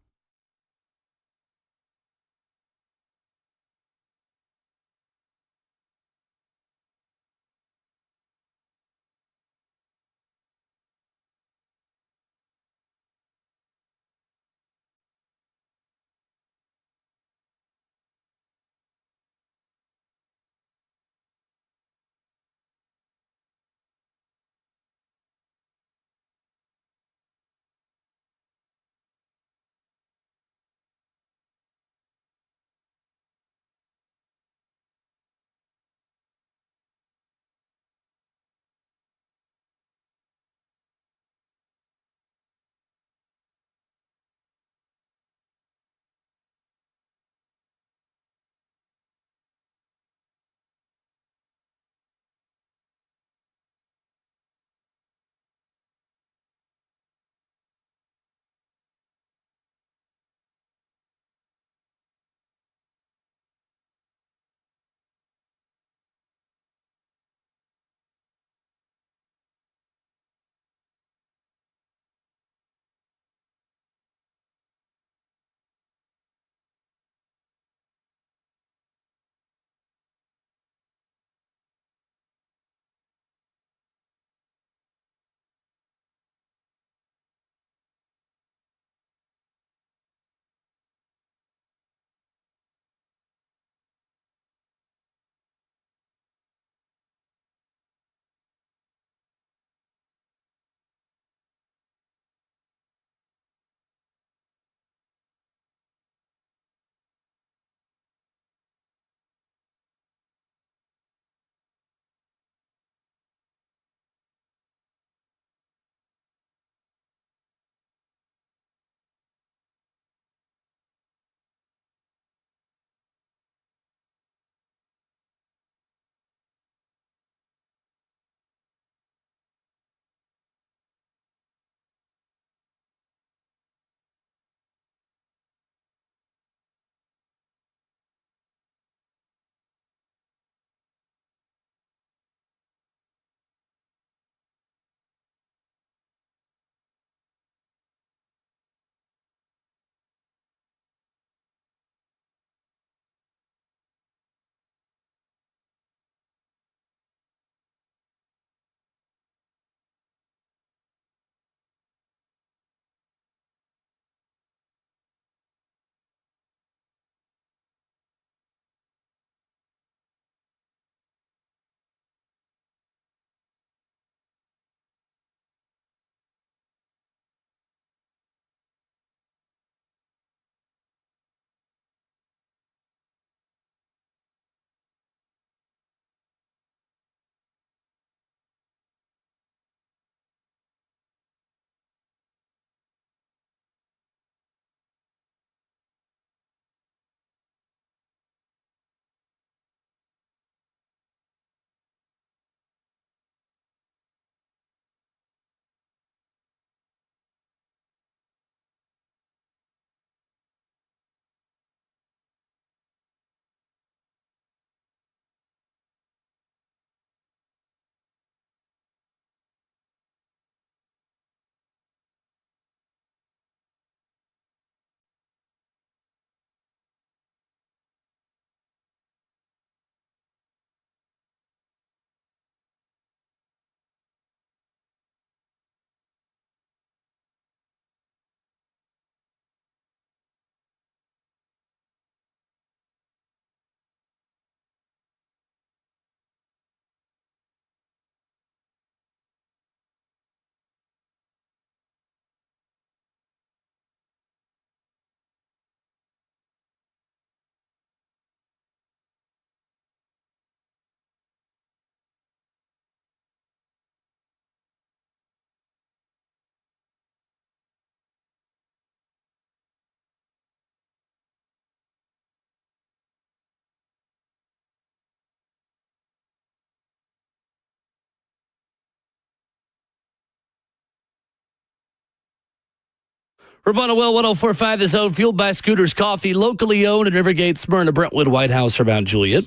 Urbana Well 104.5 The Zone, fueled by Scooters Coffee, locally owned in Rivergate, Smyrna, Brentwood, White House, or Mount Juliet.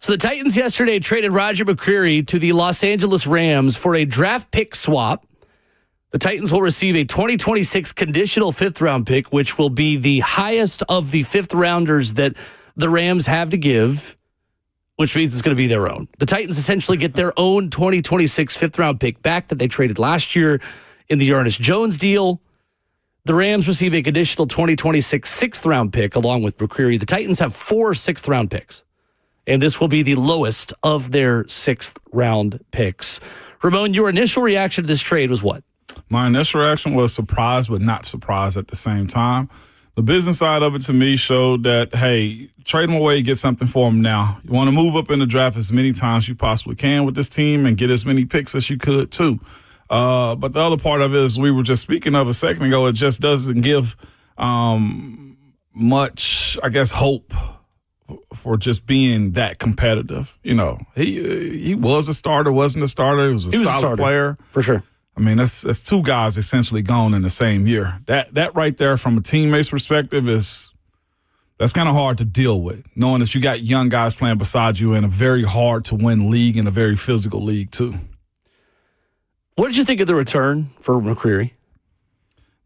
So the Titans yesterday traded Roger McCreary to the Los Angeles Rams for a draft pick swap. The Titans will receive a 2026 conditional fifth-round pick, which will be the highest of the fifth-rounders that the Rams have to give, which means it's going to be their own. The Titans essentially get their own 2026 fifth-round pick back that they traded last year in the Ernest Jones deal. The Rams receive a conditional 2026 sixth-round pick along with McCreary. The Titans have 4 sixth-round picks, and this will be the lowest of their sixth-round picks. Ramon, your initial reaction to this trade was what? My initial reaction was surprised, but not surprised at the same time. The business side of it to me showed that, hey, trade him away, get something for him now. You want to move up in the draft as many times as you possibly can with this team and get as many picks as you could, too. But the other part of it is we were just speaking of a second ago. It just doesn't give much, I guess, hope for just being that competitive. You know, he was a starter, wasn't a starter. He was a solid player. For sure. I mean, that's 2 guys essentially gone in the same year. That right there from a teammate's perspective that's kind of hard to deal with, knowing that you got young guys playing beside you in a very hard-to-win league and a very physical league, too. What did you think of the return for McCreary?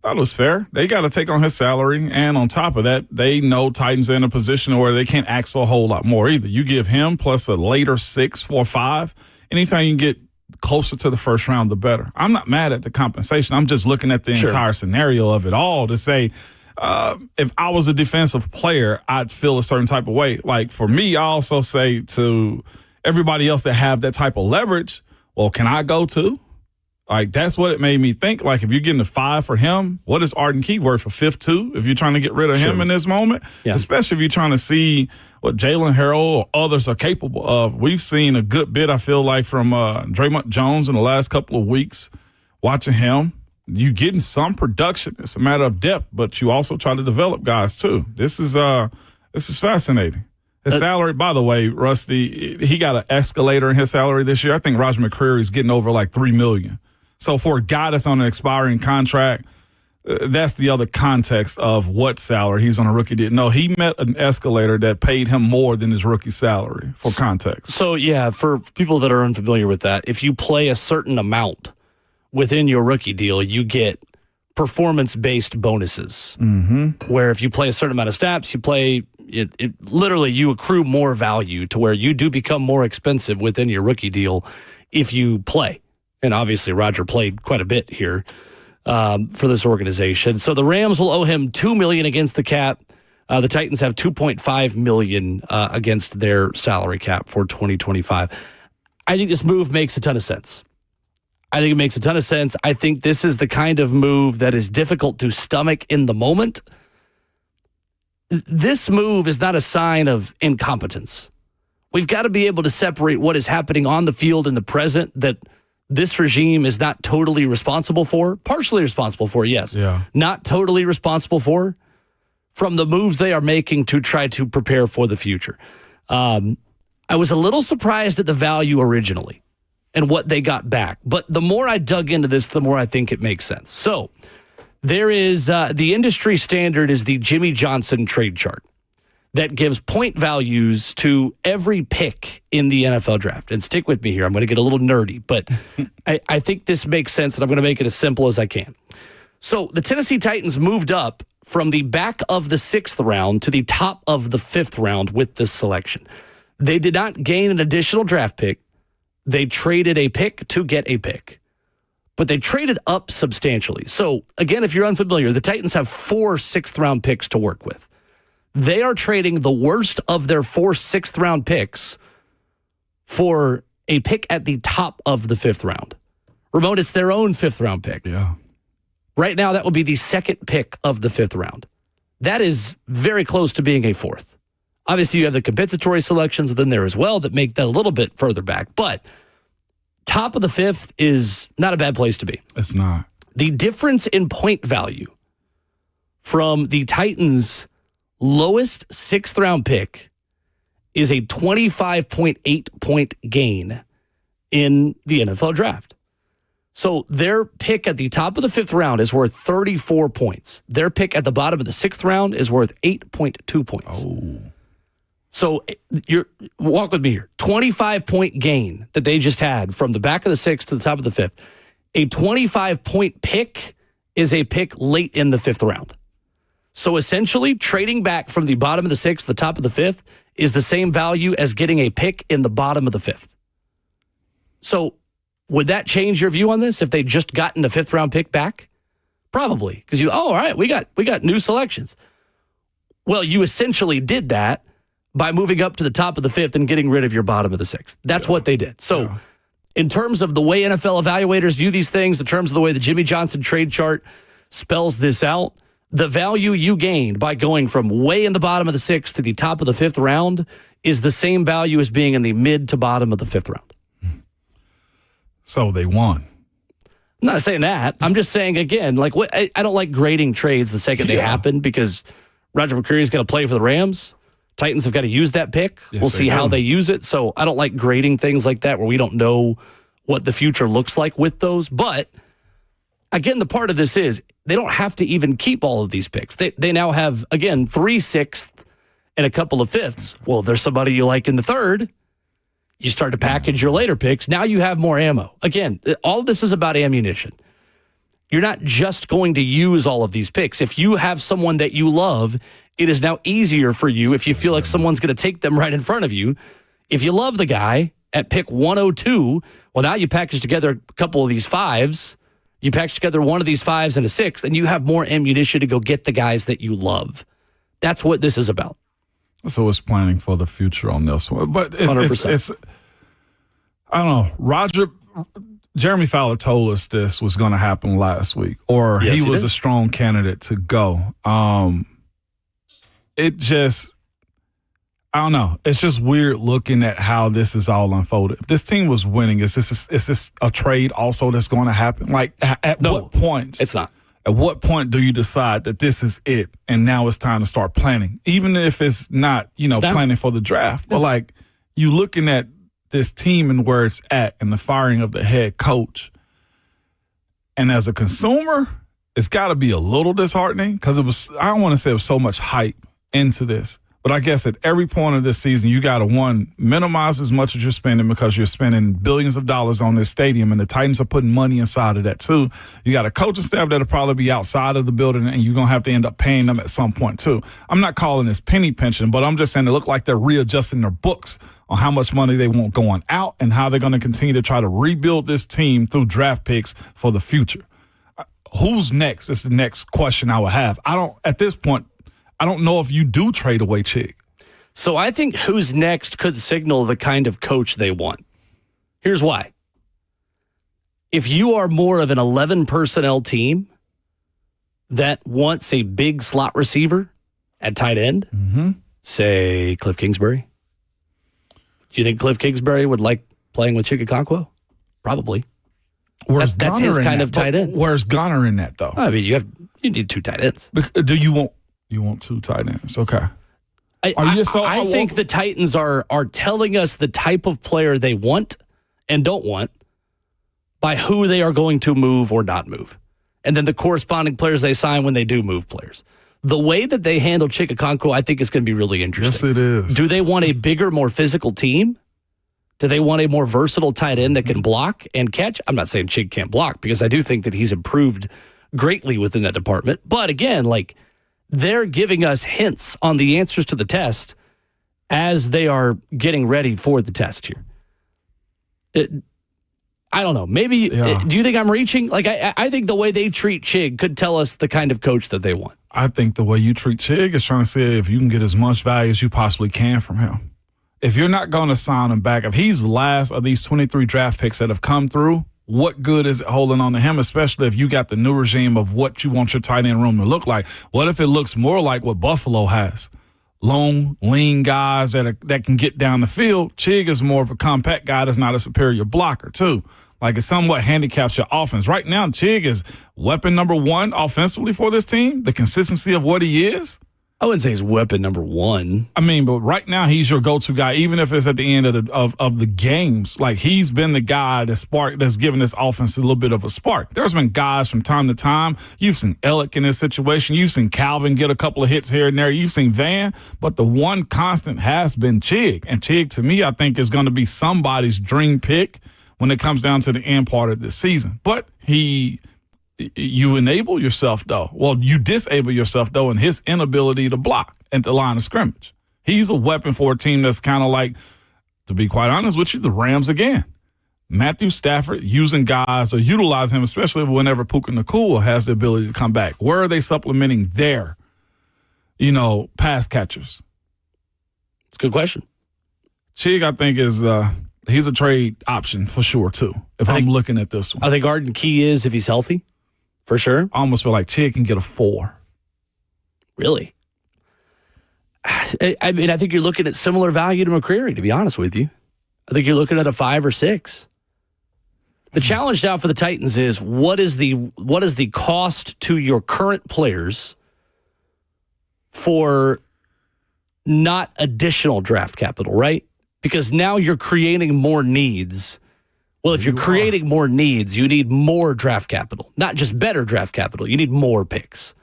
Thought it was fair. They got to take on his salary, and on top of that, they know Titans are in a position where they can't ask for a whole lot more either. You give him plus a later 6 for 5. Anytime you can get closer to the first round, the better. I'm not mad at the compensation. I'm just looking at the entire scenario of it all to say, if I was a defensive player, I'd feel a certain type of way. Like for me, I also say to everybody else that have that type of leverage, well, can I go too? Like, that's what it made me think. Like, if you're getting a 5 for him, what is Arden Key worth for 5th too? If you're trying to get rid of him in this moment, especially if you're trying to see what Jalen Harrell or others are capable of. We've seen a good bit, I feel like, from Draymond Jones in the last couple of weeks. Watching him, you getting some production. It's a matter of depth, but you also try to develop guys too. This is fascinating. His salary, by the way, Rusty, he got an escalator in his salary this year. I think Roger McCreary is getting over like $3 million. So for a guy that's on an expiring contract, that's the other context of what salary he's on a rookie deal. No, he met an escalator that paid him more than his rookie salary, for context. So, yeah, for people that are unfamiliar with that, if you play a certain amount within your rookie deal, you get performance-based bonuses. Mm-hmm. Where if you play a certain amount of snaps, you play it literally you accrue more value to where you do become more expensive within your rookie deal if you play. And obviously, Roger played quite a bit here for this organization. So the Rams will owe him $2 million against the cap. The Titans have $2.5 million against their salary cap for 2025. I think this move makes a ton of sense. I think this is the kind of move that is difficult to stomach in the moment. This move is not a sign of incompetence. We've got to be able to separate what is happening on the field in the present that this regime is not totally responsible for, partially responsible for, yes. Yeah. Not totally responsible for, from the moves they are making to try to prepare for the future. I was a little surprised at the value originally and what they got back. But the more I dug into this, the more I think it makes sense. So there is the industry standard is the Jimmy Johnson trade chart that gives point values to every pick in the NFL draft. And stick with me here. I'm going to get a little nerdy, but I think this makes sense, and I'm going to make it as simple as I can. So the Tennessee Titans moved up from the back of the 6th round to the top of the 5th round with this selection. They did not gain an additional draft pick. They traded a pick to get a pick. But they traded up substantially. So, again, if you're unfamiliar, the Titans have 4 6th-round picks to work with. They are trading the worst of their 4 6th-round picks for a pick at the top of the 5th round. Ramon, it's their own 5th-round pick. Yeah. Right now, that will be the 2nd pick of the 5th round. That is very close to being a 4th. Obviously, you have the compensatory selections within there as well that make that a little bit further back. But top of the 5th is not a bad place to be. It's not. The difference in point value from the Titans' lowest 6th-round pick is a 25.8 point gain in the NFL draft. So their pick at the top of the 5th round is worth 34 points. Their pick at the bottom of the 6th round is worth 8.2 points. Oh. So walk with me here. 25-point gain that they just had from the back of the 6th to the top of the 5th. A 25-point pick is a pick late in the 5th round. So essentially, trading back from the bottom of the 6th to the top of the 5th is the same value as getting a pick in the bottom of the 5th. So would that change your view on this if they just gotten a 5th round pick back? Probably, because all right, we got new selections. Well, you essentially did that by moving up to the top of the 5th and getting rid of your bottom of the 6th. That's what they did. So in terms of the way NFL evaluators view these things, in terms of the way the Jimmy Johnson trade chart spells this out, the value you gained by going from way in the bottom of the 6th to the top of the 5th round is the same value as being in the mid to bottom of the 5th round. So they won. I'm not saying that. I'm just saying, again, like I don't like grading trades the second they happen because Roger McCreary is going to play for the Rams. Titans have got to use that pick. Yes, we'll see how they use it. So I don't like grading things like that where we don't know what the future looks like with those. But again, the part of this is they don't have to even keep all of these picks. They now have, again, 3 6th and a couple of 5ths. Well, if there's somebody you like in the 3rd, you start to package your later picks. Now you have more ammo. Again, all of this is about ammunition. You're not just going to use all of these picks. If you have someone that you love, it is now easier for you if you feel like someone's going to take them right in front of you. If you love the guy at pick 102, well, now you package together a couple of these 5s. You package together one of these 5s and a 6, and you have more ammunition to go get the guys that you love. That's what this is about. So it's planning for the future on this one. But it's I don't know. Jeremy Fowler told us this was going to happen last week, or he was a strong candidate to go. It just, I don't know. It's just weird looking at how this is all unfolded. If this team was winning, is this a trade also that's going to happen? Like, at what point? It's not. At what point do you decide that this is it and now it's time to start planning? Even if it's not, planning for the draft. But, like, you looking at this team and where it's at and the firing of the head coach. And as a consumer, it's got to be a little disheartening because I don't want to say it was so much hype into this. But I guess at every point of this season, you got to, minimize as much as you're spending because you're spending billions of dollars on this stadium, and the Titans are putting money inside of that too. You got a coaching staff that'll probably be outside of the building, and you're going to have to end up paying them at some point too. I'm not calling this penny pinching, but I'm just saying it look like they're readjusting their books on how much money they want going out and how they're going to continue to try to rebuild this team through draft picks for the future. Who's next is the next question I would have. At this point, I don't know if you do trade away Chig. So I think who's next could signal the kind of coach they want. Here's why. If you are more of an 11 personnel team that wants a big slot receiver at tight end, say Cliff Kingsbury, do you think Cliff Kingsbury would like playing with Chig? Probably. That's his kind of tight end. Where's Gunner in that, though? I mean, you need 2 tight ends. Do you want 2 tight ends? Okay. I think the Titans are telling us the type of player they want and don't want by who they are going to move or not move. And then the corresponding players they sign when they do move players. The way that they handle Chig, I think is going to be really interesting. Yes, it is. Do they want a bigger, more physical team? Do they want a more versatile tight end that can block and catch? I'm not saying Chig can't block because I do think that he's improved greatly within that department. But again, they're giving us hints on the answers to the test as they are getting ready for the test here. I don't know. Maybe, do you think I'm reaching? I think the way they treat Chig could tell us the kind of coach that they want. I think the way you treat Chig is trying to see if you can get as much value as you possibly can from him. If you're not going to sign him back, if he's last of these 23 draft picks that have come through, what good is it holding on to him, especially if you got the new regime of what you want your tight end room to look like? What if it looks more like what Buffalo has? Long, lean guys that can get down the field. Chig is more of a compact guy that's not a superior blocker, too. It somewhat handicaps your offense. Right now, Chig is weapon number 1 offensively for this team. The consistency of what he is. I wouldn't say he's weapon number one. I mean, but right now he's your go-to guy, even if it's at the end of the games. Like, he's been the guy that's given this offense a little bit of a spark. There's been guys from time to time. You've seen Ellick in this situation. You've seen Calvin get a couple of hits here and there. You've seen Van. But the one constant has been Chig. And Chig, to me, I think is going to be somebody's dream pick when it comes down to the end part of this season. But you enable yourself, though. Well, you disable yourself, though, in his inability to block at the line of scrimmage. He's a weapon for a team that's kind of like, to be quite honest with you, the Rams again. Matthew Stafford using guys or utilize him, especially whenever Puka Nacua has the ability to come back. Where are they supplementing their, pass catchers? It's a good question. Chig, I think, is he's a trade option for sure, too, if I'm looking at this one. I think Arden Key is if he's healthy, for sure. I almost feel like Chig can get a 4. Really? I mean, I think you're looking at similar value to McCreary, to be honest with you. I think you're looking at a 5 or 6. The challenge now for the Titans is what is the cost to your current players for not additional draft capital, right? Because now you're creating more needs. Well, if you're creating more needs, you need more draft capital, not just better draft capital. You need more picks.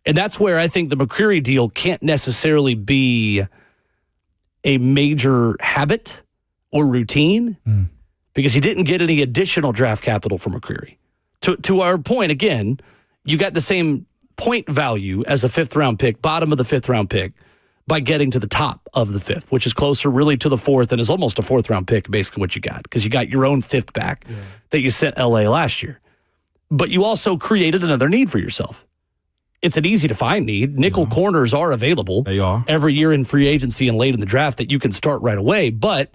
And that's where I think the McCreary deal can't necessarily be a major habit or routine because you didn't get any additional draft capital from McCreary. To our point, again, you got the same point value as a 5th-round pick, bottom of the 5th-round pick, by getting to the top of the 5th, which is closer really to the 4th and is almost a 4th-round pick, basically what you got, because you got your own 5th back that you sent L.A. last year. But you also created another need for yourself. It's an easy-to-find need. Nickel corners are available. They are. Every year in free agency and late in the draft that you can start right away. But,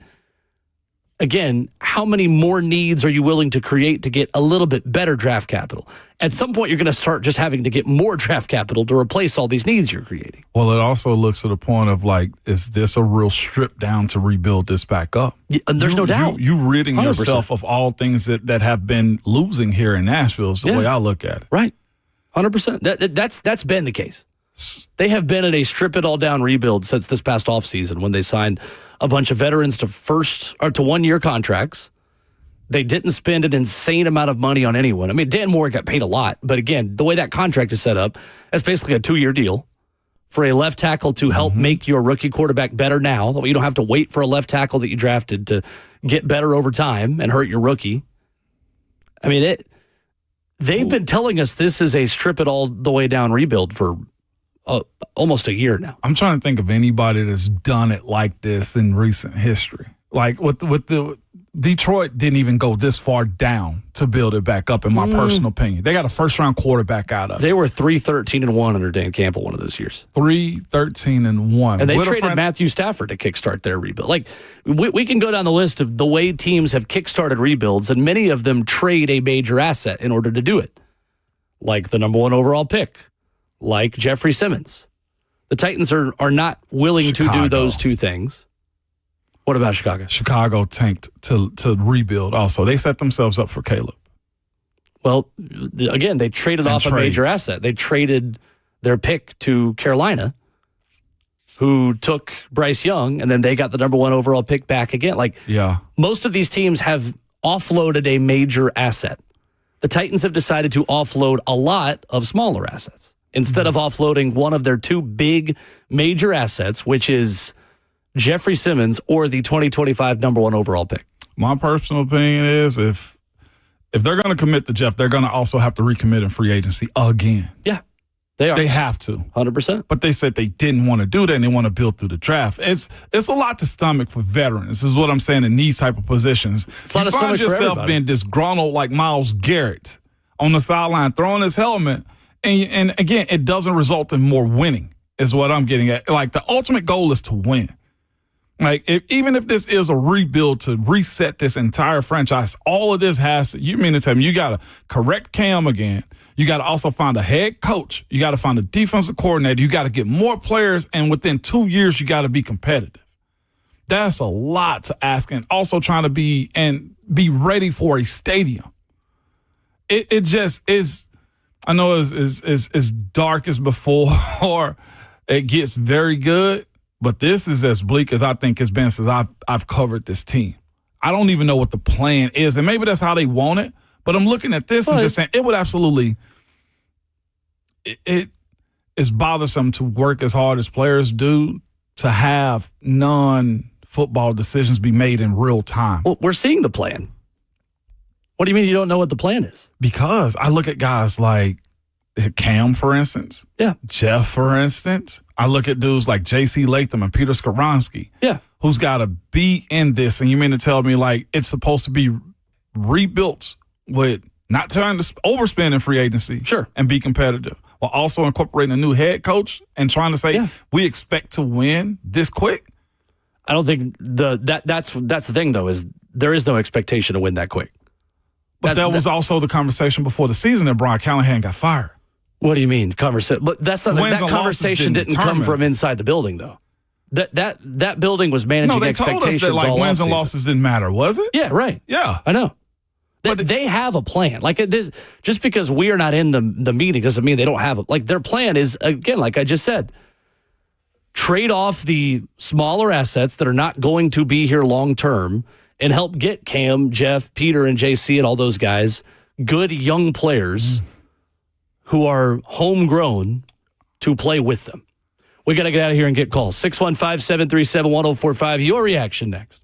again, how many more needs are you willing to create to get a little bit better draft capital? At some point, you're going to start just having to get more draft capital to replace all these needs you're creating. Well, it also looks to the point of, like, is this a real strip down to rebuild this back up? Yeah, and there's no doubt. You ridding 100%. yourself of all things that have been losing here in Nashville is the way I look at it. Right. 100%. That's been the case. They have been in a strip-it-all-down rebuild since this past offseason when they signed a bunch of veterans to 1-year contracts. They didn't spend an insane amount of money on anyone. I mean, Dan Moore got paid a lot, but again, the way that contract is set up, that's basically a 2-year deal for a left tackle to help make your rookie quarterback better now. You don't have to wait for a left tackle that you drafted to get better over time and hurt your rookie. I mean, they've been telling us this is a strip-it-all-the-way-down rebuild for almost a year now. I'm trying to think of anybody that's done it like this in recent history. Like with the Detroit didn't even go this far down to build it back up, in my personal opinion. They got a first-round quarterback out of it. They were 3-13-1 under Dan Campbell one of those years. 3-13-1. And they traded Matthew Stafford to kickstart their rebuild. Like, we can go down the list of the way teams have kickstarted rebuilds, and many of them trade a major asset in order to do it. Like the number 1 overall pick. Like Jeffrey Simmons. The Titans are not willing to do those two things. What about Chicago? Chicago tanked to rebuild also. They set themselves up for Caleb. Well, again, they traded off a major asset. They traded their pick to Carolina, who took Bryce Young, and then they got the number 1 overall pick back again. Most of these teams have offloaded a major asset. The Titans have decided to offload a lot of smaller assets instead of offloading one of their 2 big major assets, which is Jeffrey Simmons or the 2025 number 1 overall pick. My personal opinion is if they're going to commit to Jeff, they're going to also have to recommit in free agency again. Yeah, they are. They have to. 100%. But they said they didn't want to do that and they want to build through the draft. It's a lot to stomach for veterans. This is what I'm saying in these type of positions. It's a lot of stomach for yourself everybody. being disgruntled like Myles Garrett on the sideline, throwing his helmet. And again, it doesn't result in more winning is what I'm getting at. Like, the ultimate goal is to win. Like, even if this is a rebuild to reset this entire franchise, all of this has to, you mean to tell me you got to correct Cam again. You got to also find a head coach. You got to find a defensive coordinator. You got to get more players. And within 2 years, you got to be competitive. That's a lot to ask. And also trying to be ready for a stadium. It just is. I know it's dark as before, or it gets very good, but this is as bleak as I think it's been since I've covered this team. I don't even know what the plan is, and maybe that's how they want it, but I'm looking at this and just saying it would absolutely it is bothersome to work as hard as players do to have non-football decisions be made in real time. Well, we're seeing the plan. What do you mean you don't know what the plan is? Because I look at guys like Cam, for instance. Yeah. Jeff, for instance. I look at dudes like J.C. Latham and Peter Skoronski. Yeah. Who's got to be in this. And you mean to tell me, like, it's supposed to be rebuilt with not trying to overspend in free agency. Sure. And be competitive, while also incorporating a new head coach and trying to say, we expect to win this quick? I don't think that's the thing, though, is there is no expectation to win that quick. But that was also the conversation before the season that Brian Callahan got fired. What do you mean conversation? But that's not Wins that and conversation losses didn't come from inside the building, though. That building was managing No, they expectations. told us that like wins and losses didn't matter, was it? Yeah, right. Yeah, I know. But They have a plan. Like just because we are not in the meeting doesn't mean they don't have like their plan is, again, like I just said, trade off the smaller assets that are not going to be here long term and help get Cam, Jeff, Peter, and JC and all those guys good young players who are homegrown to play with them. We got to get out of here and get calls. 615-737-1045. Your reaction next.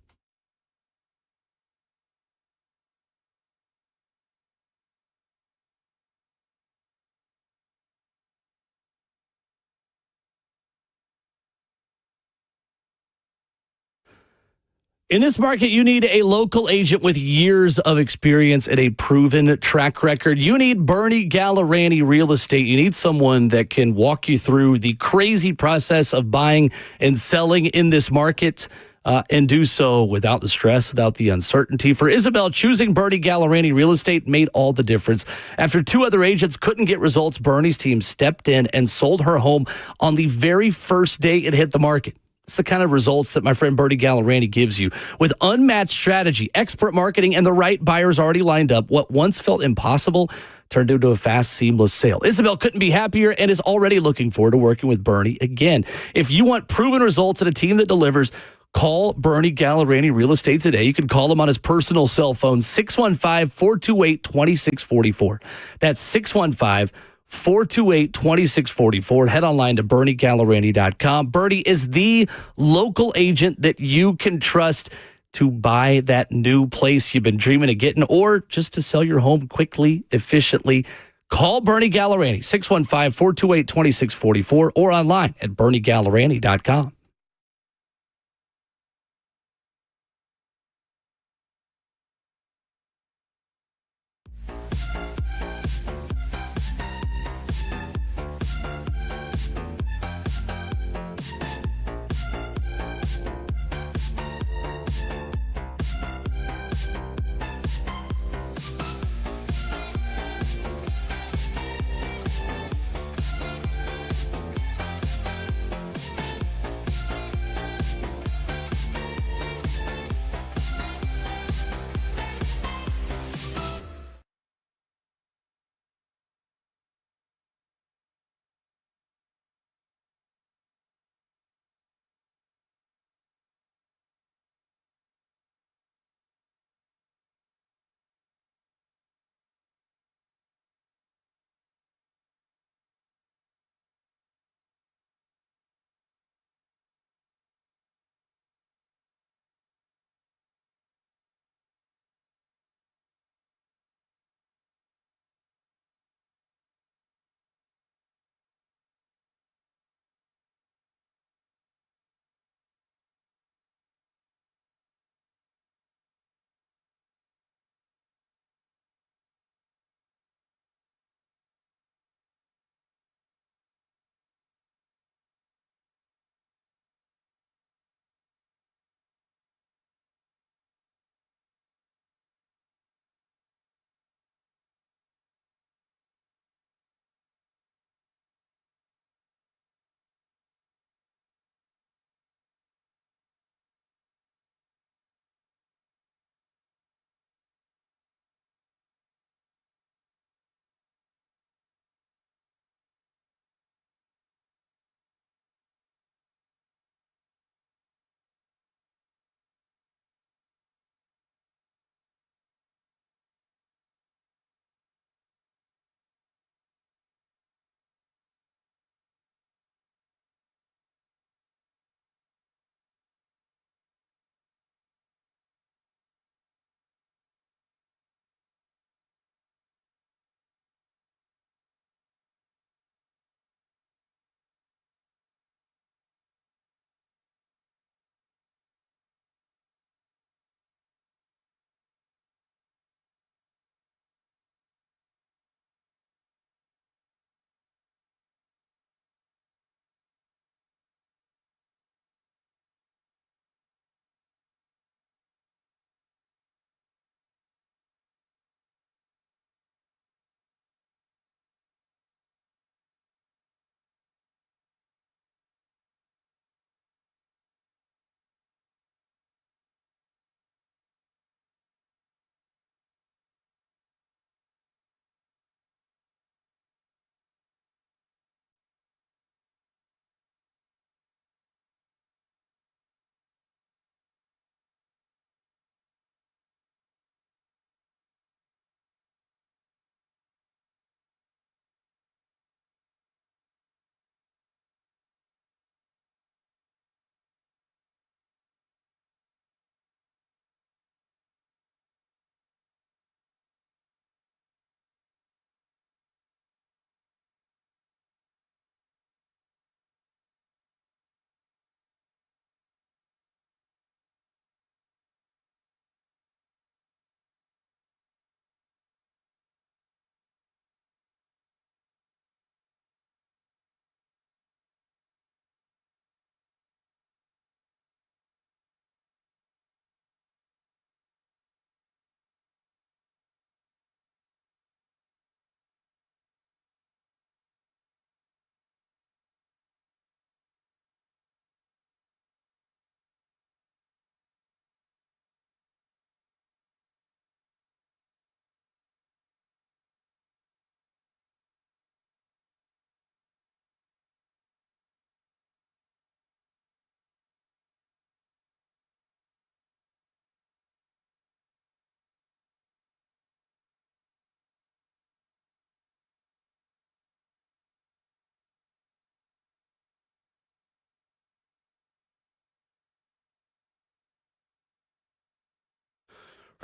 In this market, you need a local agent with years of experience and a proven track record. You need Bernie Gallerani Real Estate. You need someone that can walk you through the crazy process of buying and selling in this market and do so without the stress, without the uncertainty. For Isabel, choosing Bernie Gallerani Real Estate made all the difference. After two other agents couldn't get results, Bernie's team stepped in and sold her home on the very first day it hit the market. It's the kind of results that my friend Bernie Gallerani gives you. With unmatched strategy, expert marketing, and the right buyers already lined up, what once felt impossible turned into a fast, seamless sale. Isabel couldn't be happier and is already looking forward to working with Bernie again. If you want proven results and a team that delivers, call Bernie Gallerani Real Estate today. You can call him on his personal cell phone, 615-428-2644. That's 615-428-2644. Head online to BernieGallerani.com. Bernie is the local agent that you can trust to buy that new place you've been dreaming of getting, or just to sell your home quickly, efficiently. Call Bernie Gallerani, 615-428-2644, or online at BernieGallerani.com.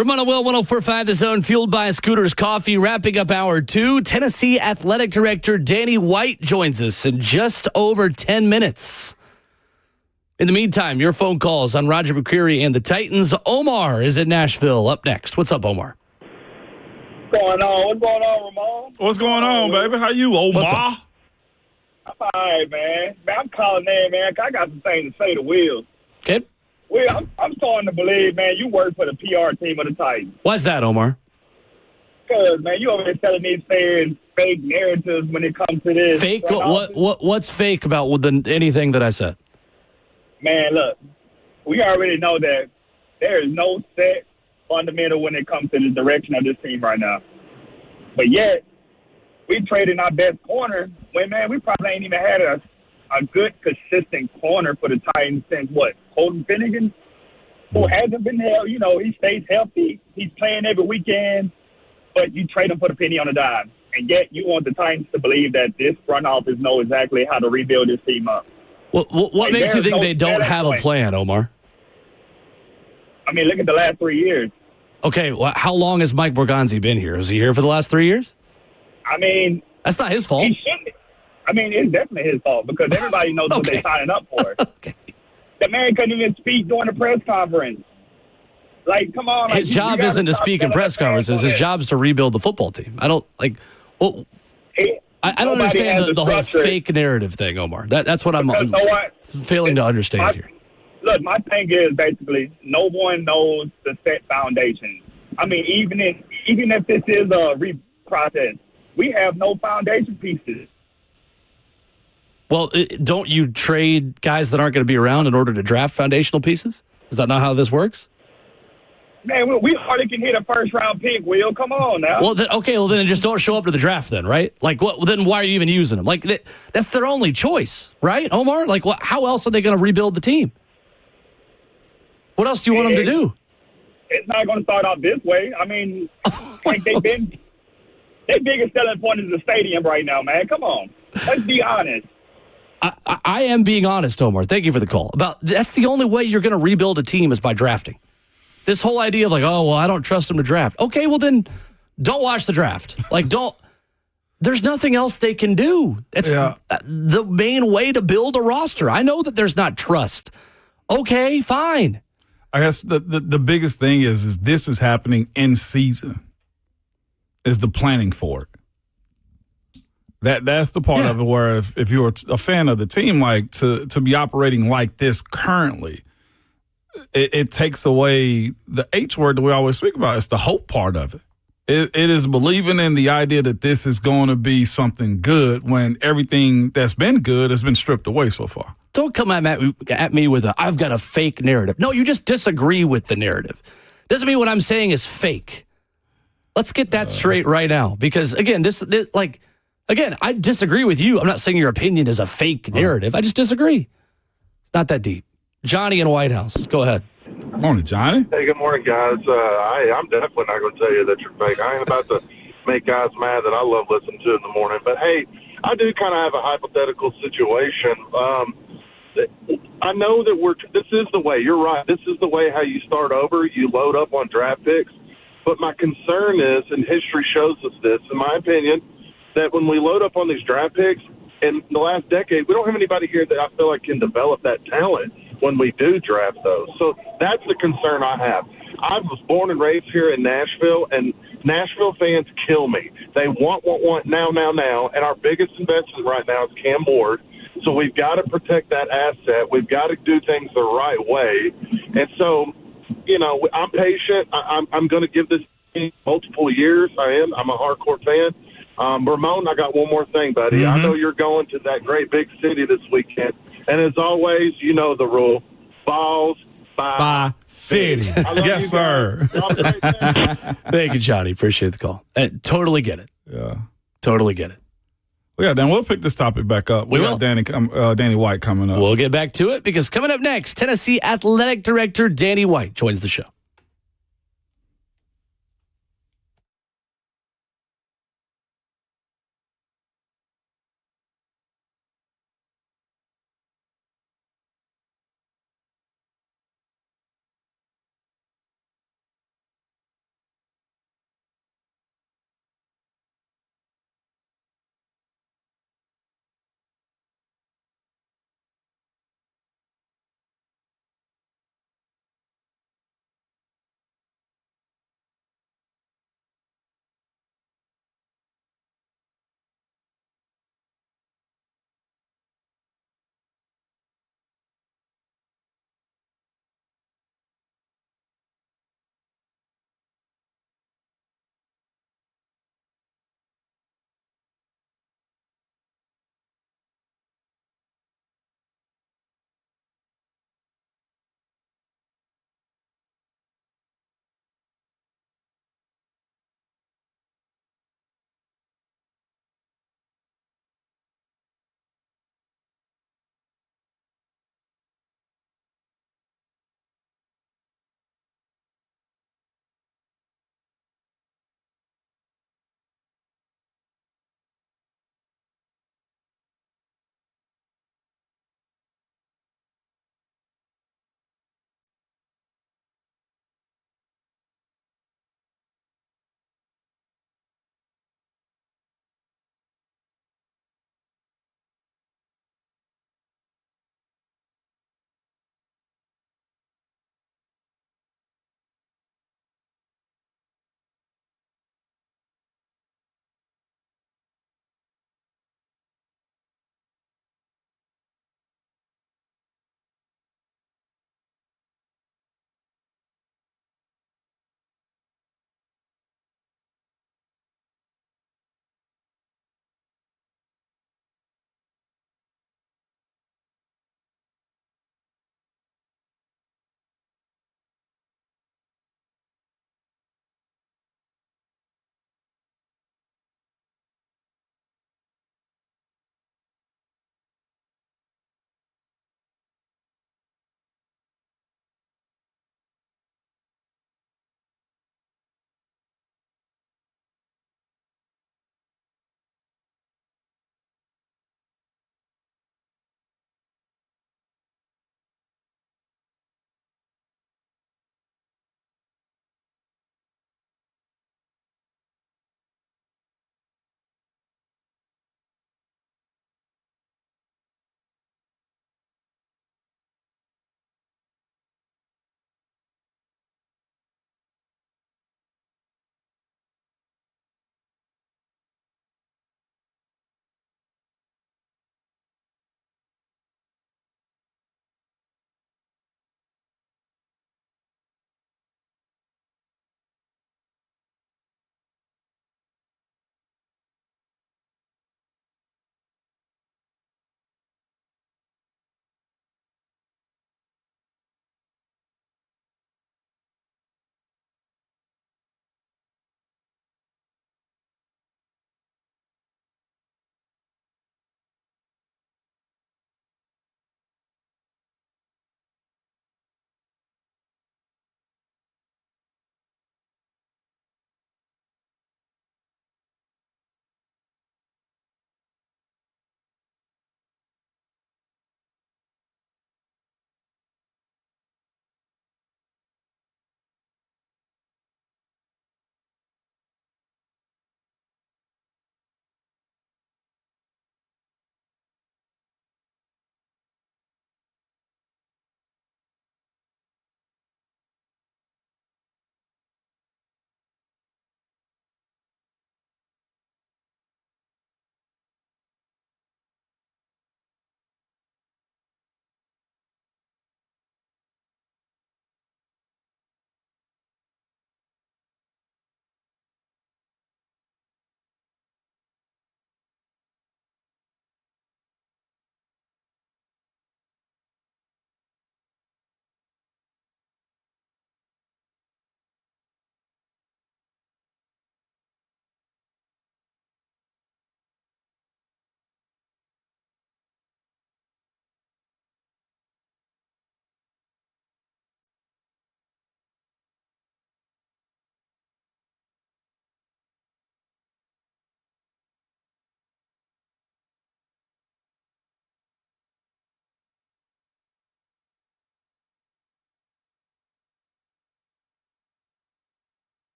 Promotional Will 104.5 The Zone, fueled by Scooters Coffee. Wrapping up hour 2, Tennessee Athletic Director Danny White joins us in just over 10 minutes. In the meantime, your phone calls on Roger McCreary and the Titans. Omar is in Nashville up next. What's up, Omar? What's going on? What's going on, Ramon? What's going on, baby? How you, Omar? I'm all right, man. I'm calling in, man, 'cause I got some things to say to Will. Okay. Will, I'm starting to believe, man, you work for the PR team of the Titans. Why's that, Omar? Because, man, you over there telling these fans fake narratives when it comes to this. Fake? What's fake about anything that I said? Man, look, we already know that there is no set fundamental when it comes to the direction of this team right now. But yet, we traded our best corner when, man, we probably ain't even had a good, consistent corner for the Titans since, what, Colton Finnegan, who hasn't been held. You know, he stays healthy. He's playing every weekend, but you trade him for the penny on a dime. And yet you want the Titans to believe that this front office know exactly how to rebuild this team up. What makes you think they don't have a plan, Omar? I mean, look at the last 3 years. Okay, well, how long has Mike Borgonzi been here? Is he here for the last 3 years? I mean, that's not his fault. He shouldn't. I mean, it's definitely his fault because everybody knows what they're signing up for. Okay. The man couldn't even speak during the press conference. Like, come on. His job isn't to speak in press conferences. His job is to rebuild the football team. I don't like. Well, I don't understand the whole fake narrative thing, Omar. That's what I'm failing to understand here. Look, my thing is basically no one knows the set foundation. I mean, even if this is a process, we have no foundation pieces. Well, don't you trade guys that aren't going to be around in order to draft foundational pieces? Is that not how this works? Man, we hardly can hit a first-round pick, Will. Come on now. Well, then just don't show up to the draft then, right? Like, what? Then why are you even using them? Like, that's their only choice, right, Omar? Like, how else are they going to rebuild the team? What else do you want them to do? It's not going to start off this way. I mean, like their biggest selling point is the stadium right now, man. Come on. Let's be honest. I am being honest, Omar. Thank you for the call. That's the only way you're going to rebuild a team is by drafting. This whole idea of like, oh, well, I don't trust them to draft. Okay, well then don't watch the draft. Like, there's nothing else they can do. It's the main way to build a roster. I know that there's not trust. Okay, fine. I guess the biggest thing is this is happening in season. Is the planning for it. That's the part of it where if you're a fan of the team, like to be operating like this currently, it takes away the H word that we always speak about. It's the hope part of it. It is believing in the idea that this is going to be something good when everything that's been good has been stripped away so far. Don't come at me with I've got a fake narrative. No, you just disagree with the narrative. Doesn't mean what I'm saying is fake. Let's get that straight right now. Because, again, I disagree with you. I'm not saying your opinion is a fake narrative. I just disagree. It's not that deep. Johnny in White House. Go ahead. Morning, Johnny. Hey, good morning, guys. I'm definitely not going to tell you that you're fake. I ain't about to make guys mad that I love listening to in the morning. But, hey, I do kind of have a hypothetical situation. I know that this is the way. You're right. This is the way how you start over. You load up on draft picks. But my concern is, and history shows us this, in my opinion, that when we load up on these draft picks, in the last decade, we don't have anybody here that I feel like can develop that talent when we do draft those. So that's the concern I have. I was born and raised here in Nashville, and Nashville fans kill me. They want now, and our biggest investment right now is Cam Ward. So we've got to protect that asset. We've got to do things the right way. And so, you know, I'm patient. I'm going to give this team multiple years. I'm a hardcore fan. Ramon, I got one more thing, buddy. I know you're going to that great big city this weekend. And as always, you know the rule. Balls by Fitty. Yes, sir. Thank you, Johnny. Appreciate the call. Totally get it. Yeah. Totally get it. Well, yeah, then we'll pick this topic back up. We got Danny White coming up. We'll get back to it because coming up next, Tennessee Athletic Director Danny White joins the show.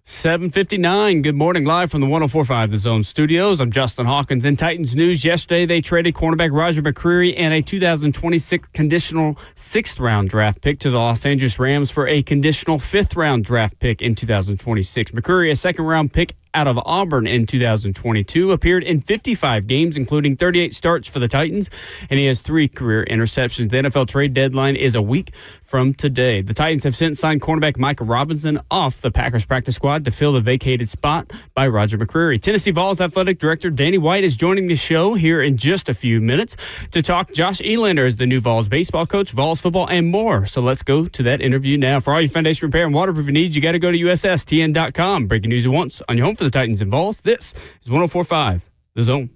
7:59. Good morning, live from the 104.5 The Zone studios. I'm Justin Hawkins. In Titans news, yesterday they traded cornerback Roger McCreary and a 2026 conditional 6th-round draft pick to the Los Angeles Rams for a conditional 5th-round draft pick in 2026. McCreary, a 2nd-round pick out of Auburn in 2022, appeared in 55 games, including 38 starts for the Titans, and he has 3 career interceptions. The NFL trade deadline is a week from today. The Titans have since signed cornerback Micah Robinson off the Packers practice squad to fill the vacated spot by Roger McCreary. Tennessee Vols athletic director Danny White is joining the show here in just a few minutes to talk. Josh Elander is the new Vols baseball coach, Vols football, and more. So let's go to that interview now. For all your foundation repair and waterproofing needs, you got to go to USSTN.com. Breaking news at once on your home for the Titans and Vols. This is 104.5 The Zone.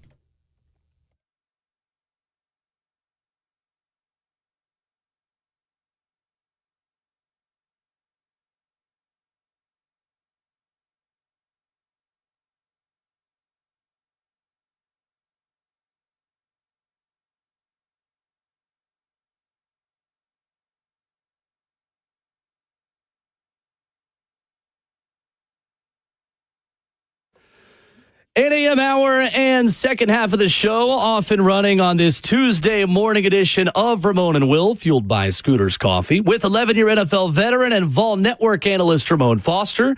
Eight a.m. hour and second half of the show off and running on this Tuesday morning edition of Ramon and Will, fueled by Scooters Coffee, with 11-year NFL veteran and Vol Network analyst Ramon Foster.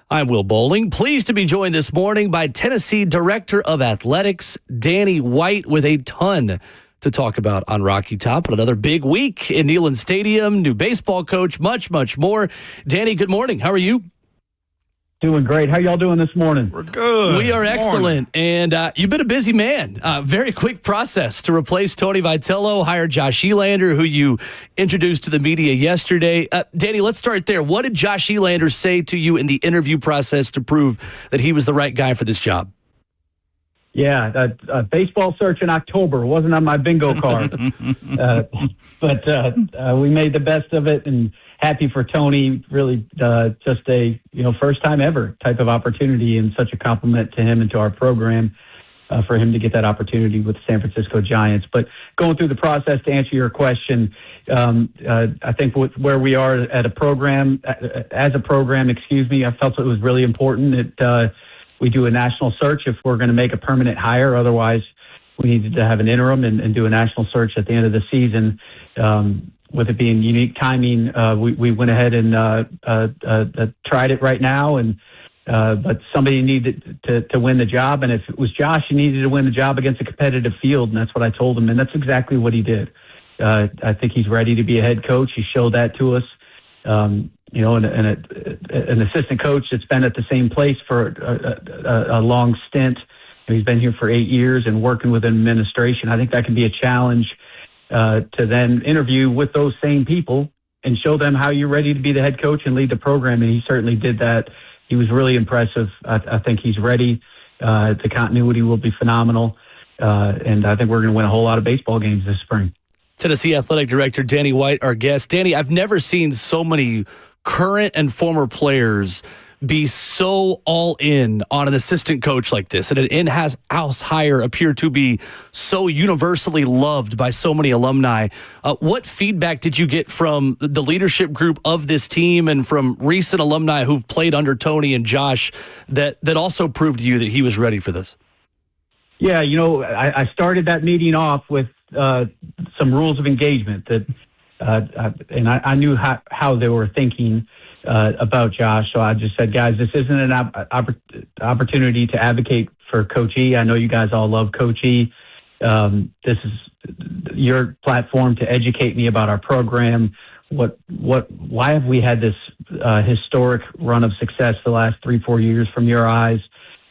I'm Will Bowling. Pleased to be joined this morning by Tennessee Director of Athletics, Danny White, with a ton to talk about on Rocky Top. Another big week in Neyland Stadium, new baseball coach, much, much more. Danny, good morning. How are you? Doing great. How y'all doing this morning? We're good. We are excellent. And you've been a busy man. Very quick process to replace Tony Vitello, hire Josh Elander, who you introduced to the media yesterday. Danny, let's start there. What did Josh Elander say to you in the interview process to prove that he was the right guy for this job? Yeah, baseball search in October wasn't on my bingo card. But we made the best of it, and happy for Tony. Really just a first time ever type of opportunity, and such a compliment to him and to our program for him to get that opportunity with the San Francisco Giants. But going through the process to answer your question, I think where we are at a program, I felt it was really important that we do a national search if we're going to make a permanent hire. Otherwise, we needed to have an interim and do a national search at the end of the season. With it being unique timing, we went ahead and tried it right now. But somebody needed to win the job. And if it was Josh, he needed to win the job against a competitive field. And that's what I told him. And that's exactly what he did. I think he's ready to be a head coach. He showed that to us. An assistant coach that's been at the same place for a long stint. He's been here for 8 years and working with administration. I think that can be a challenge to then interview with those same people and show them how you're ready to be the head coach and lead the program. And he certainly did that. He was really impressive. I think he's ready. The continuity will be phenomenal. And I think we're going to win a whole lot of baseball games this spring. Tennessee Athletic Director Danny White, our guest. Danny, I've never seen so many current and former players be so all in on an assistant coach like this, and an in-house hire appear to be so universally loved by so many alumni. What feedback did you get from the leadership group of this team and from recent alumni who've played under Tony and Josh that also proved to you that he was ready for this? Yeah, I started that meeting off with some rules of engagement that, and I knew how they were thinking about Josh. So I just said, guys, this isn't an opportunity to advocate for Coach E. I know you guys all love Coach E. This is your platform to educate me about our program. Why have we had this historic run of success the last 3-4 years from your eyes?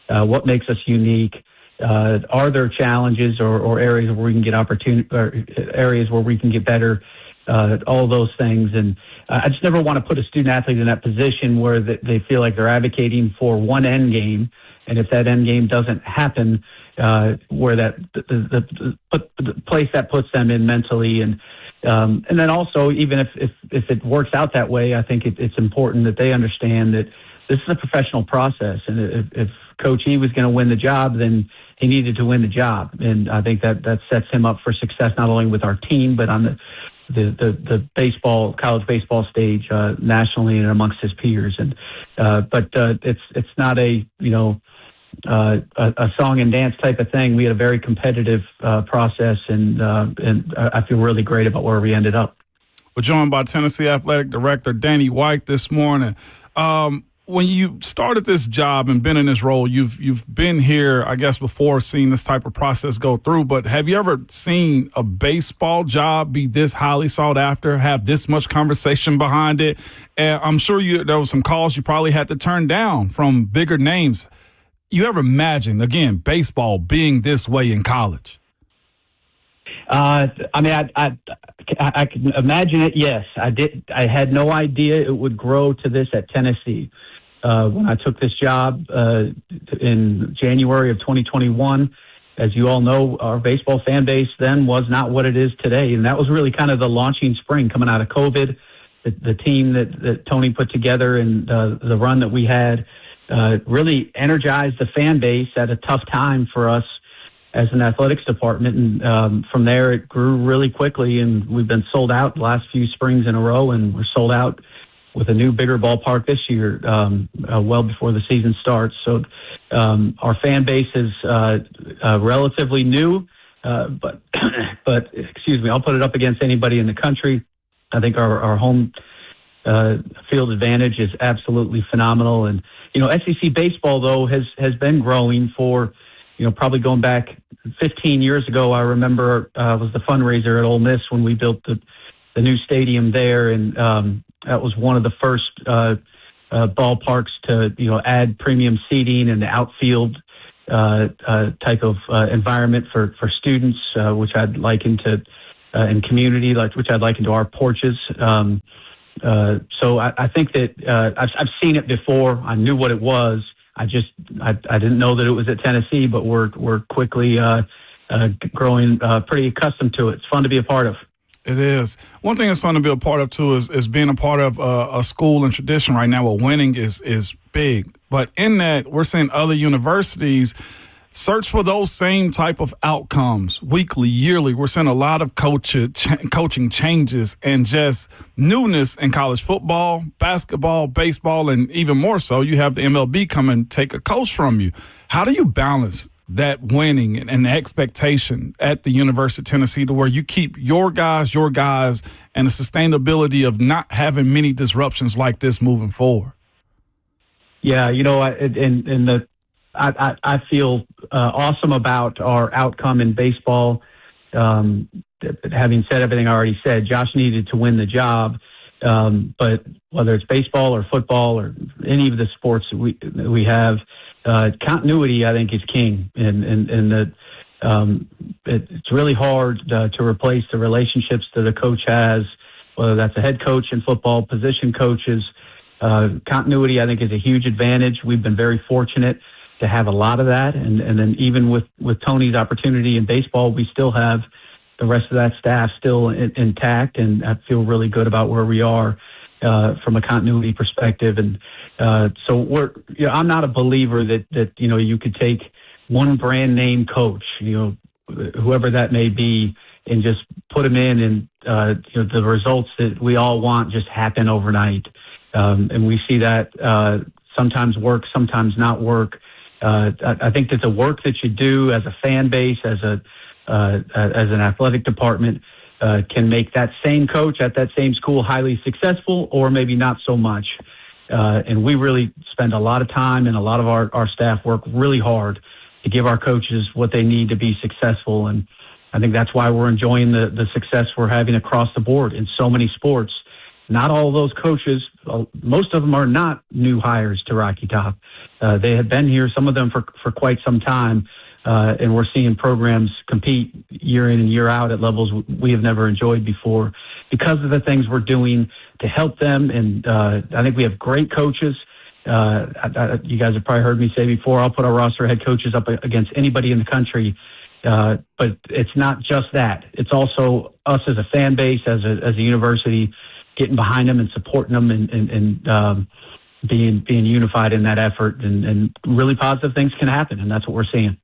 What makes us unique? Are there challenges or areas where we can get opportunity, or areas where we can get better? All those things. And I just never want to put a student athlete in that position where they feel like they're advocating for one end game. And if that end game doesn't happen, where that the place that puts them in mentally. And then also, even if it works out that way, I think it's important that they understand that this is a professional process. And if Coach E was going to win the job, then he needed to win the job. And I think that sets him up for success, not only with our team, but on the baseball, college baseball stage nationally and amongst his peers. And but it's not a song and dance type of thing. We had a very competitive process, and I feel really great about where we ended up. We're joined by Tennessee Athletic Director Danny White this morning. When you started this job and been in this role, you've been here, I guess, before seeing this type of process go through. But have you ever seen a baseball job be this highly sought after, have this much conversation behind it? And I'm sure there was some calls you probably had to turn down from bigger names. You ever imagine, again, baseball being this way in college? I can imagine it. Yes, I did. I had no idea it would grow to this at Tennessee. When I took this job in January of 2021, as you all know, our baseball fan base then was not what it is today, and that was really kind of the launching spring coming out of COVID. The team that Tony put together and the run that we had really energized the fan base at a tough time for us as an athletics department. And from there, it grew really quickly, and we've been sold out the last few springs in a row, and we're sold out with a new, bigger ballpark this year, well before the season starts. So our fan base is relatively new, but excuse me, I'll put it up against anybody in the country. I think our home field advantage is absolutely phenomenal. And, SEC baseball, though, has been growing for, probably going back 15 years ago. I remember was the fundraiser at Ole Miss when we built the new stadium there, and that was one of the first ballparks to add premium seating and the outfield type of environment for students, which I'd liken to in community, which I'd liken to our porches. So I think that I've seen it before. I knew what it was. I didn't know that it was at Tennessee, but we're quickly growing pretty accustomed to it. It's fun to be a part of. It is. One thing that's fun to be a part of, too, is being a part of a school and tradition right now where winning is big. But in that, we're seeing other universities search for those same type of outcomes weekly, yearly. We're seeing a lot of coaching changes and just newness in college football, basketball, baseball, and even more so, you have the MLB come and take a coach from you. How do you balance that winning and the expectation at the University of Tennessee to where you keep your guys, and the sustainability of not having many disruptions like this moving forward? Yeah, I feel awesome about our outcome in baseball. Having said everything I already said, Josh needed to win the job. But whether it's baseball or football or any of the sports that we have, continuity, I think, is king. And it's really hard to replace the relationships that a coach has, whether that's a head coach in football, position coaches. Continuity, I think, is a huge advantage. We've been very fortunate to have a lot of that. And then even with Tony's opportunity in baseball, we still have the rest of that staff still intact. And I feel really good about where we are from a continuity perspective. And so I'm not a believer that you could take one brand name coach, whoever that may be, and just put them in and the results that we all want just happen overnight. And we see that sometimes work, sometimes not work. I think that the work that you do as a fan base, as an athletic department, can make that same coach at that same school highly successful, or maybe not so much. And we really spend a lot of time, and a lot of our staff work really hard to give our coaches what they need to be successful. And I think that's why we're enjoying the success we're having across the board in so many sports. Not all of those coaches, most of them are not new hires to Rocky Top. They have been here, some of them for quite some time, and we're seeing programs compete year in and year out at levels we have never enjoyed before because of the things we're doing to help them. And I think we have great coaches. You guys have probably heard me say before, I'll put our roster head coaches up against anybody in the country. But it's not just that. It's also us as a fan base, as a university, getting behind them and supporting them and being unified in that effort. And really positive things can happen, and that's what we're seeing.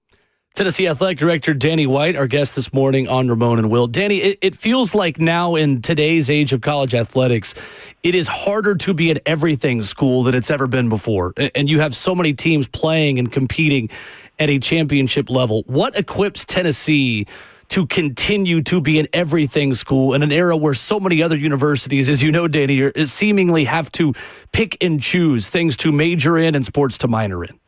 Tennessee Athletic Director Danny White, our guest this morning on Ramon and Will. Danny, it feels like now in today's age of college athletics, it is harder to be an everything school than it's ever been before. And you have so many teams playing and competing at a championship level. What equips Tennessee to continue to be an everything school in an era where so many other universities, as you know, Danny, seemingly have to pick and choose things to major in and sports to minor in?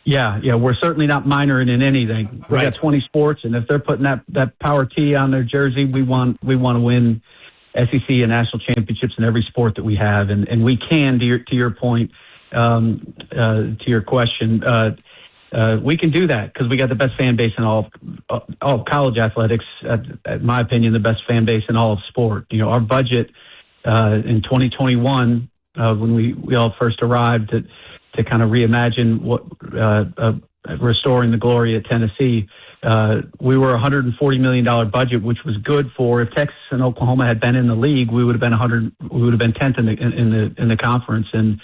Yeah, we're certainly not minoring in anything. We got 20 sports, and if they're putting that power T on their jersey, we want to win SEC and national championships in every sport that we have, and we can. To your point, to your question, we can do that because we got the best fan base in all of college athletics. In my opinion, the best fan base in all of sport. Our budget in 2021, when we all first arrived to kind of reimagine what restoring the glory at Tennessee. We were a $140 million budget, which was good for if Texas and Oklahoma had been in the league, we would have been 10th in the conference. And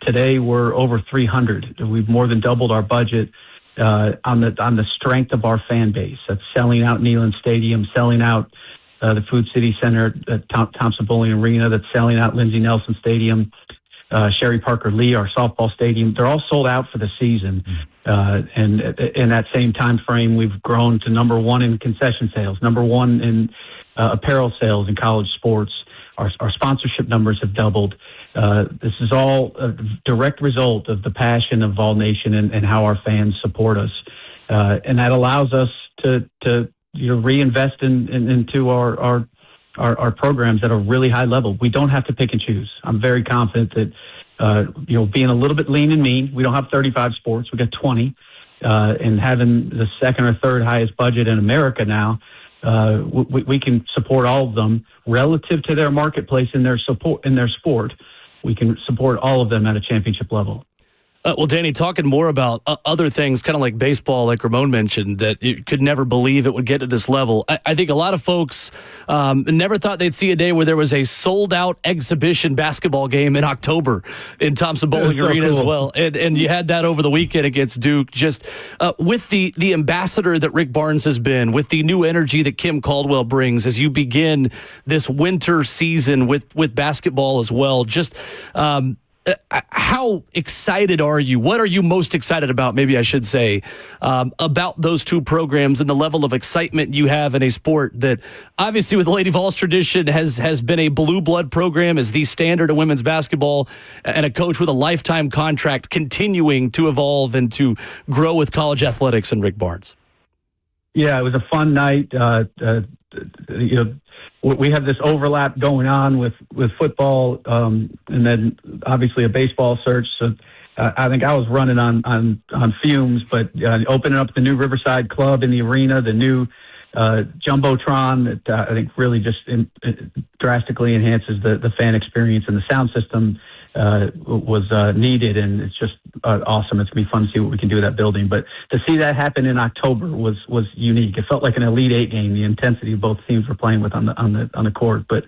today we're over 300. We've more than doubled our budget on the strength of our fan base. That's selling out Neyland Stadium, selling out the Food City Center at Thompson Bowling Arena. That's selling out Lindsey Nelson Stadium. Sherry Parker Lee, our softball stadium, they're all sold out for the season. And in that same time frame, we've grown to number one in concession sales, number one in apparel sales in college sports. Our sponsorship numbers have doubled. This is all a direct result of the passion of Vol Nation and how our fans support us. And that allows us to reinvest into our programs at a really high level. We don't have to pick and choose. I'm very confident that, being a little bit lean and mean, we don't have 35 sports. We got 20, and having the second or third highest budget in America now, we can support all of them relative to their marketplace and their sport. We can support all of them at a championship level. Well, Danny, talking more about other things, kind of like baseball, like Ramon mentioned, that you could never believe it would get to this level. I think a lot of folks never thought they'd see a day where there was a sold-out exhibition basketball game in October in Thompson Bowling Arena as well. And you had that over the weekend against Duke. Just with the ambassador that Rick Barnes has been, with the new energy that Kim Caldwell brings as you begin this winter season with basketball as well, just how excited are you? What are you most excited about, maybe I should say, about those two programs and the level of excitement you have in a sport that obviously with the Lady Vols tradition has been a blue blood program as the standard of women's basketball, and a coach with a lifetime contract continuing to evolve and to grow with college athletics and Rick Barnes? Yeah, it was a fun night. We have this overlap going on with football, and then obviously a baseball search. So I think I was running on fumes, but opening up the new Riverside Club in the arena, the new Jumbotron that I think really just drastically enhances the fan experience, and the sound system was needed, and it's just awesome. It's going to be fun to see what we can do with that building. But to see that happen in October was unique. It felt like an Elite Eight game, the intensity both teams were playing with on the court. But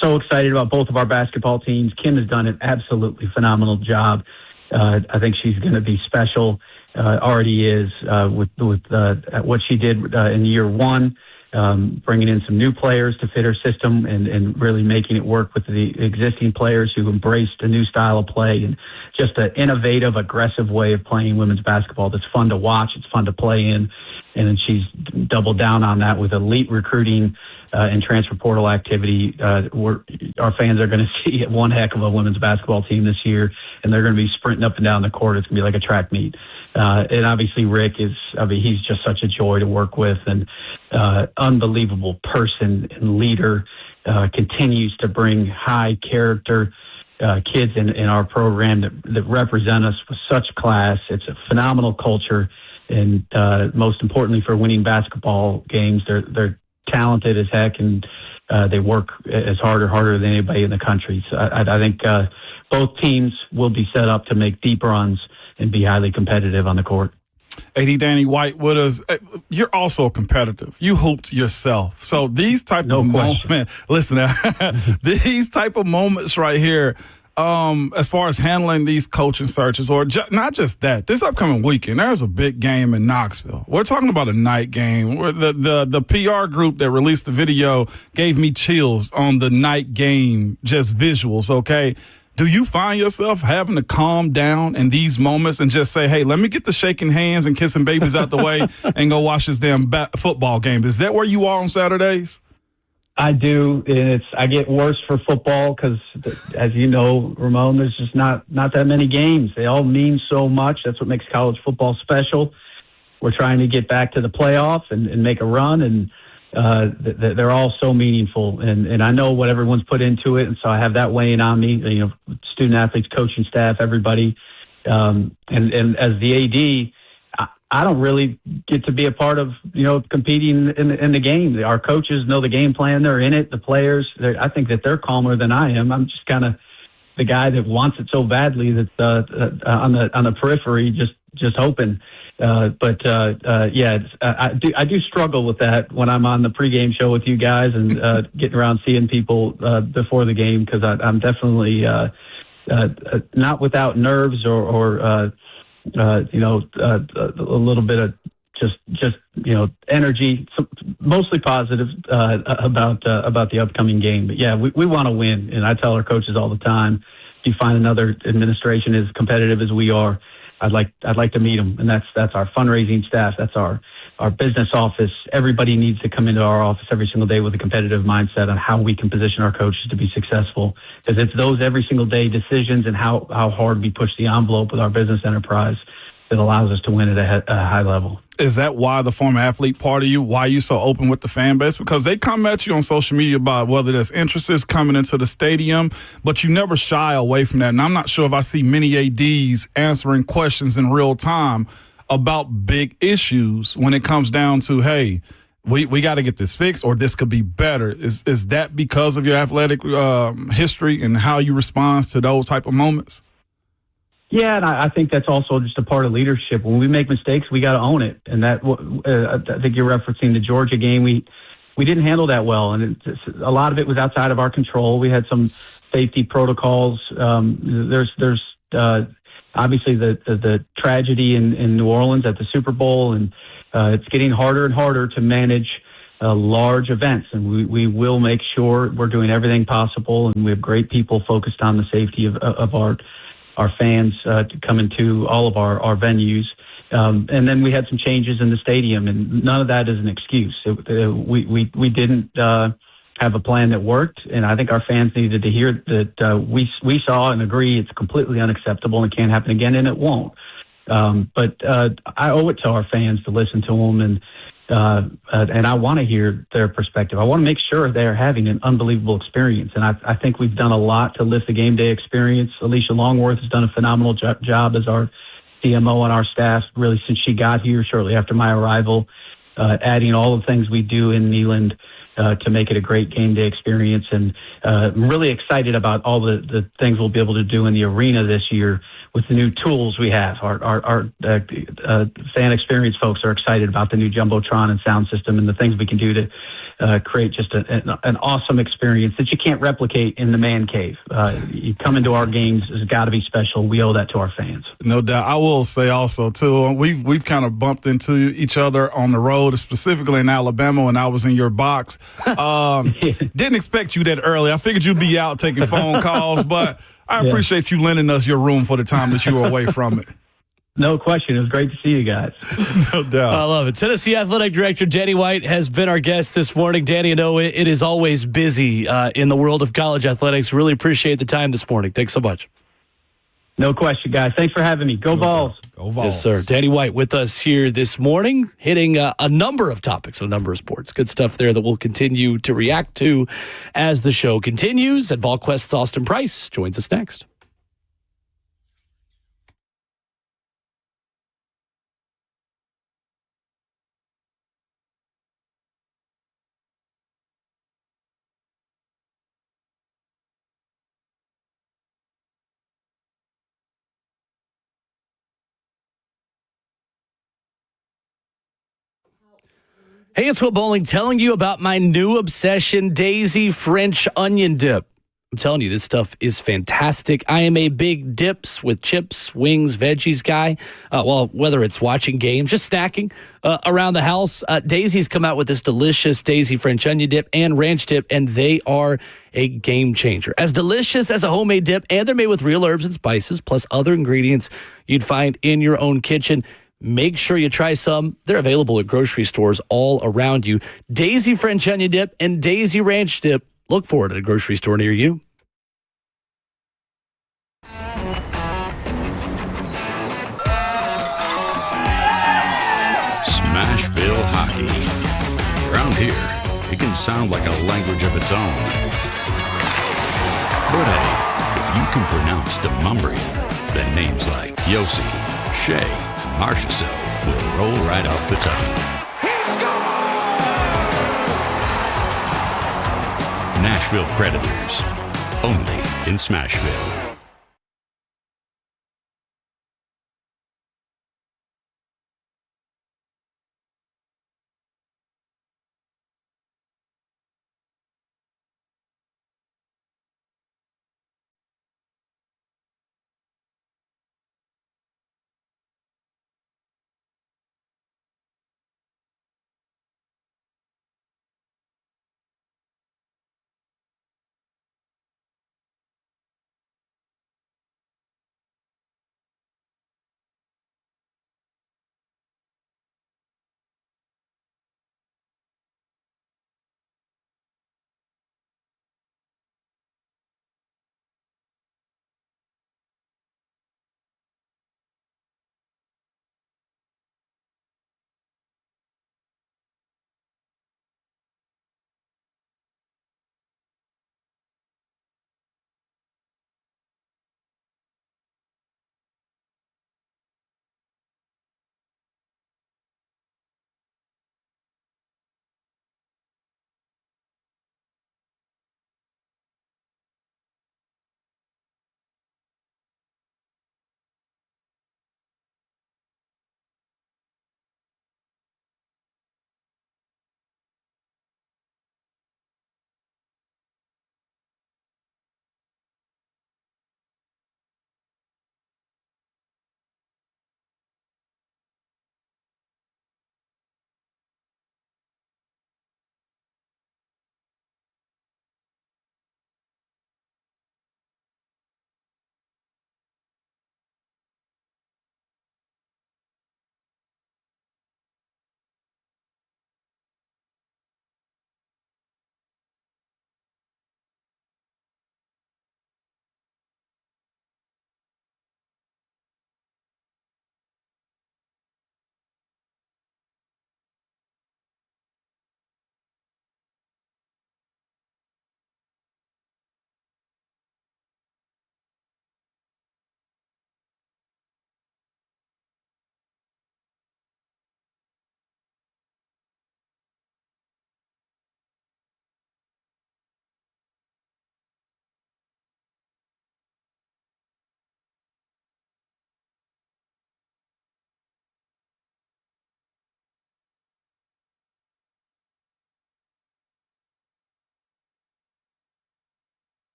so excited about both of our basketball teams. Kim has done an absolutely phenomenal job. I think she's going to be special. Already is with what she did in year one. Bringing in some new players to fit her system and really making it work with the existing players who embraced a new style of play and just an innovative, aggressive way of playing women's basketball that's fun to watch, it's fun to play in. And then she's doubled down on that with elite recruiting and transfer portal activity. Our fans are going to see one heck of a women's basketball team this year, and they're going to be sprinting up and down the court. It's going to be like a track meet. And obviously Rick he's just such a joy to work with, and unbelievable person and leader, continues to bring high character kids in our program that represent us with such class. It's a phenomenal culture, and most importantly for winning basketball games, they're talented as heck, and they work as hard or harder than anybody in the country. So I think both teams will be set up to make deep runs and be highly competitive on the court. AD Danny White with us. You're also competitive. You hooped yourself. So these type of moments, listen, these type of moments right here, as far as handling these coaching searches, or not just that, this upcoming weekend, there's a big game in Knoxville. We're talking about a night game. Where the PR group that released the video gave me chills on the night game, just visuals, okay? Do you find yourself having to calm down in these moments and just say, hey, let me get the shaking hands and kissing babies out the way and go watch this damn football game? Is that where you are on Saturdays? I do, and I get worse for football because, as you know, Ramon, there's just not that many games. They all mean so much. That's what makes college football special. We're trying to get back to the playoff and make a run, and they're all so meaningful. And I know what everyone's put into it, and so I have that weighing on me. You know, student athletes, coaching staff, everybody. And as the AD, I don't really get to be a part of, competing in the game. Our coaches know the game plan. They're in it. The players, I think that they're calmer than I am. I'm just kind of the guy that wants it so badly that on the periphery, just hoping. I do struggle with that when I'm on the pregame show with you guys and getting around seeing people before the game, because I'm definitely not without nerves or a little bit of just energy, mostly positive about the upcoming game. But yeah, we want to win, and I tell our coaches all the time, if you find another administration as competitive as we are, I'd like to meet them. And that's our fundraising staff, that's our business office. Everybody needs to come into our office every single day with a competitive mindset on how we can position our coaches to be successful, because it's those every single day decisions and how hard we push the envelope with our business enterprise that allows us to win at a high level. Is that why the former athlete part of you, why you so open with the fan base? Because they come at you on social media about whether there's interest is coming into the stadium, but you never shy away from that. And I'm not sure if I see many ADs answering questions in real time about big issues when it comes down to, hey, we got to get this fixed, or this could be better. Is that because of your athletic history and how you respond to those type of moments? Yeah, and I think that's also just a part of leadership. When we make mistakes, we got to own it. And that I think you're referencing the Georgia game. We didn't handle that well, and a lot of it was outside of our control. We had some safety protocols. There's obviously the tragedy in New Orleans at the Super Bowl, and it's getting harder and harder to manage large events. And we will make sure we're doing everything possible, and we have great people focused on the safety of our fans to come into all of our venues. And then we had some changes in the stadium, and none of that is an excuse. We didn't have a plan that worked, and I think our fans needed to hear that we saw and agree it's completely unacceptable and it can't happen again, and it won't. But I owe it to our fans to listen to them, and I want to hear their perspective. I want to make sure they're having an unbelievable experience, and I think we've done a lot to lift the game day experience. Alicia Longworth has done a phenomenal job as our CMO on our staff, really, since she got here shortly after my arrival, adding all the things we do in Neyland to make it a great game day experience. And I'm really excited about all the things we'll be able to do in the arena this year with the new tools we have. Our fan experience folks are excited about the new Jumbotron and sound system and the things we can do to create just an awesome experience that you can't replicate in the man cave. You come into our games, it's got to be special. We owe that to our fans. No doubt. I will say also, too, we've kind of bumped into each other on the road, specifically in Alabama when I was in your box. Didn't expect you that early. I figured you'd be out taking phone calls, but I appreciate you lending us your room for the time that you were away from it. No question. It was great to see you guys. No doubt. I love it. Tennessee Athletic Director Danny White has been our guest this morning. Danny, I know it is always busy in the world of college athletics. Really appreciate the time this morning. Thanks so much. No question, guys. Thanks for having me. Go Vols. Go Vols. Yes, sir. Danny White with us here this morning, hitting a number of topics, a number of sports. Good stuff there that we'll continue to react to as the show continues. And VolQuest's Austin Price joins us next. Hey, it's Will Bowling telling you about my new obsession, Daisy French onion dip. I'm telling you, this stuff is fantastic. I am a big dips with chips, wings, veggies guy. Well, whether it's watching games, just snacking around the house. Daisy's come out with this delicious Daisy French onion dip and ranch dip, and they are a game changer. As delicious as a homemade dip, and they're made with real herbs and spices, plus other ingredients you'd find in your own kitchen. Make sure you try some. They're available at grocery stores all around you. Daisy French onion dip and Daisy ranch dip. Look for it at a grocery store near you. Smashville hockey. Around here, it can sound like a language of its own. But hey, if you can pronounce Demumbrian, then names like Yossi, Shea, and Marchessault will roll right off the tongue. Nashville Predators, only in Smashville.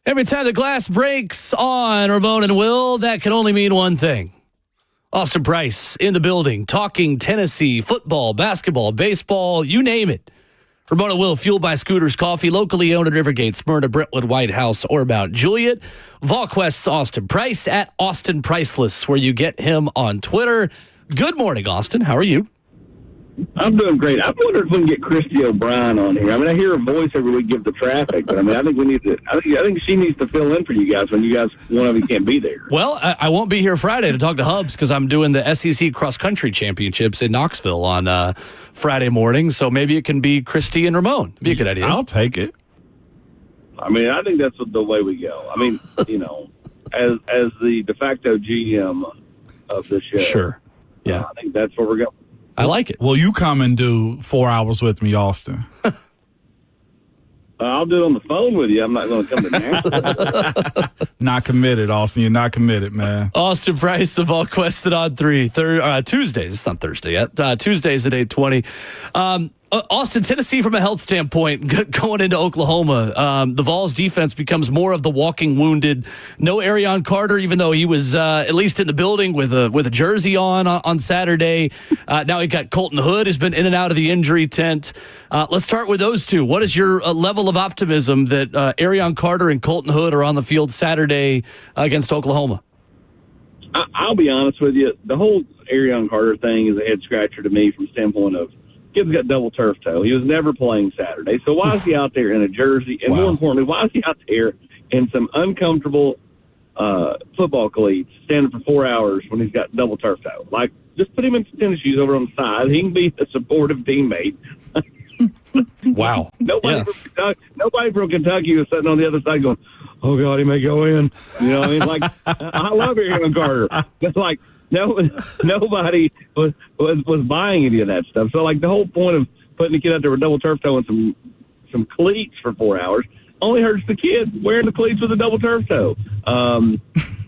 Every time the glass breaks on Ramon and Will, that can only mean one thing. Austin Price in the building, talking Tennessee, football, basketball, baseball, you name it. Ramon and Will, fueled by Scooters Coffee, locally owned in Rivergate, Smyrna, Brentwood, White House, or Mount Juliet. VolQuest's Austin Price at Austin Priceless, where you get him on Twitter. Good morning, Austin. How are you? I'm doing great. I wonder if we can get Christy O'Brien on here. I mean, I hear her voice every week give the traffic, but I mean, I think we need to. I think she needs to fill in for you guys when you guys one of you can't be there. Well, I won't be here Friday to talk to Hubs because I'm doing the SEC Cross Country Championships in Knoxville on Friday morning. So maybe it can be Christy and Ramon. It'd be a good idea. I'll take it. I mean, I think that's the way we go. I mean, as the de facto GM of this show, sure, yeah, I think that's where we're going. I like it. Will you come and do 4 hours with me, Austin? I'll do it on the phone with you. I'm not going to come to Nashville. Not committed, Austin. You're not committed, man. Austin Price of VolQuest on 3 Tuesdays. It's not Thursday yet. Tuesdays at 8:20. Austin, Tennessee, from a health standpoint, going into Oklahoma, the Vols defense becomes more of the walking wounded. No Arion Carter, even though he was at least in the building with a jersey on Saturday. Now he got Colton Hood, has been in and out of the injury tent. Let's start with those two. What is your level of optimism that Arion Carter and Colton Hood are on the field Saturday against Oklahoma? I'll be honest with you. The whole Arion Carter thing is a head scratcher to me from the standpoint of kid's got double turf toe. He was never playing Saturday. So why is he out there in a jersey? And more importantly, why is he out there in some uncomfortable football cleats standing for 4 hours when he's got double turf toe? Like, just put him in tennis shoes over on the side. He can be a supportive teammate. Wow. Nobody from Kentucky was sitting on the other side going, oh, God, he may go in. You know what I mean? Like, I love Arion Carter. It's like, nobody was buying any of that stuff. So, like, the whole point of putting the kid out there with double turf toe and some cleats for 4 hours only hurts the kid wearing the cleats with a double turf toe.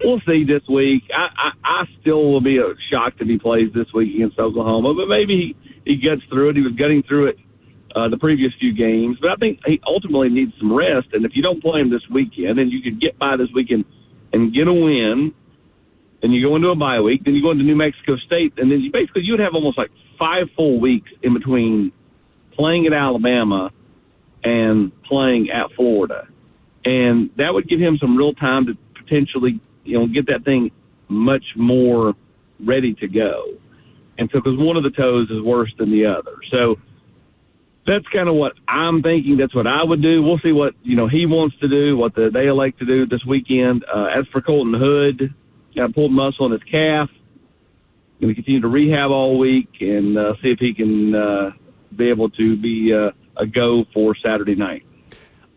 We'll see this week. I still will be shocked if he plays this week against Oklahoma, but maybe he gets through it. He was getting through it the previous few games. But I think he ultimately needs some rest. And if you don't play him this weekend and you could get by this weekend and get a win, then you go into a bye week, then you go into New Mexico State, and then you would have almost like 5 full weeks in between playing at Alabama and playing at Florida. And that would give him some real time to potentially, get that thing much more ready to go. And so, because one of the toes is worse than the other. So that's kind of what I'm thinking. That's what I would do. We'll see what, he wants to do, what they elect to do this weekend. As for Colton Hood, got pulled muscle in his calf. Going to continue to rehab all week and see if he can be able to be a go for Saturday night.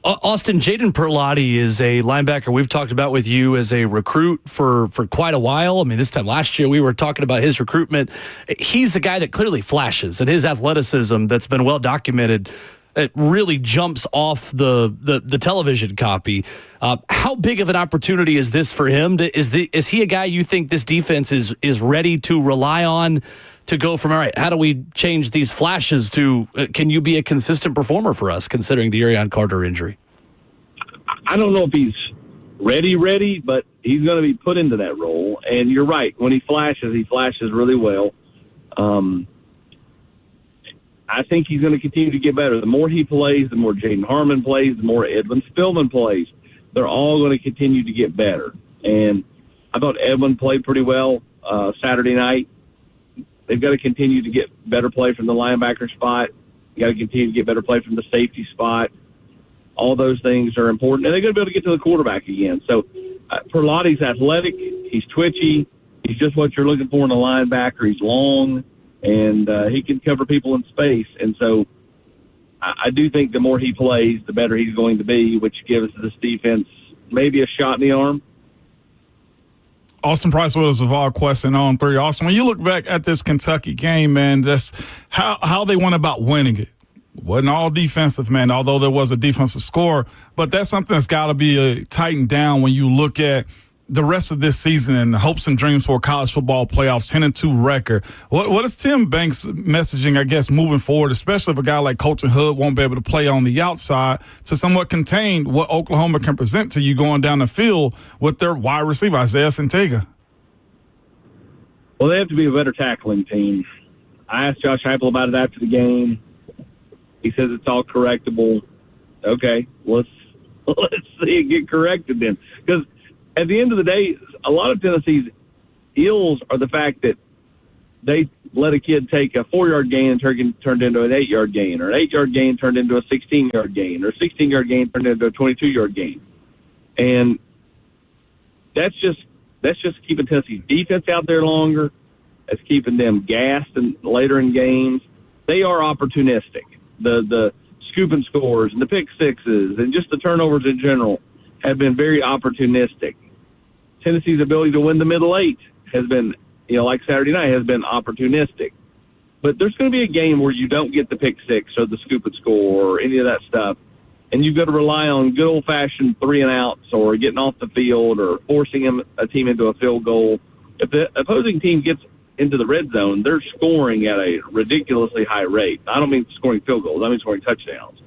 Austin, Jaden Perlotti is a linebacker we've talked about with you as a recruit for quite a while. I mean, this time last year we were talking about his recruitment. He's a guy that clearly flashes, and his athleticism that's been well documented, it really jumps off the television copy. How big of an opportunity is this for him? Is he a guy you think this defense is ready to rely on to go from, all right, how do we change these flashes to, can you be a consistent performer for us considering the Arion Carter injury? I don't know if he's ready, but he's going to be put into that role. And you're right. When he flashes really well. I think he's going to continue to get better. The more he plays, the more Jaden Harmon plays, the more Edwin Spillman plays. They're all going to continue to get better. And I thought Edwin played pretty well Saturday night. They've got to continue to get better play from the linebacker spot. You got to continue to get better play from the safety spot. All those things are important. And they're going to be able to get to the quarterback again. So Perlotti's athletic. He's twitchy. He's just what you're looking for in a linebacker. He's long. And he can cover people in space. And so I do think the more he plays, the better he's going to be, which gives this defense maybe a shot in the arm. Austin Price with us of VolQuest on 3. Austin, when you look back at this Kentucky game, man, just how they went about winning it. Wasn't all defensive, man, although there was a defensive score. But that's something that's got to be tightened down when you look at the rest of this season and the hopes and dreams for college football playoffs, 10-2 record. What is Tim Banks' messaging, I guess, moving forward, especially if a guy like Colton Hood won't be able to play on the outside, to somewhat contain what Oklahoma can present to you going down the field with their wide receiver, Isaiah Santega? Well, they have to be a better tackling team. I asked Josh Heupel about it after the game. He says it's all correctable. Okay, let's see it get corrected then. Because at the end of the day, a lot of Tennessee's ills are the fact that they let a kid take a 4-yard gain and turned into an 8-yard gain, or an 8-yard gain turned into a 16-yard gain, or a 16-yard gain turned into a 22-yard gain. And that's just keeping Tennessee's defense out there longer. That's keeping them gassed and later in games. They are opportunistic. The scoop and scores and the pick sixes and just the turnovers in general have been very opportunistic. Tennessee's ability to win the middle eight has been, like Saturday night, has been opportunistic. But there's going to be a game where you don't get the pick six or the scoop and score or any of that stuff, and you've got to rely on good old-fashioned 3-and-outs or getting off the field or forcing a team into a field goal. If the opposing team gets into the red zone, they're scoring at a ridiculously high rate. I don't mean scoring field goals. I mean scoring touchdowns.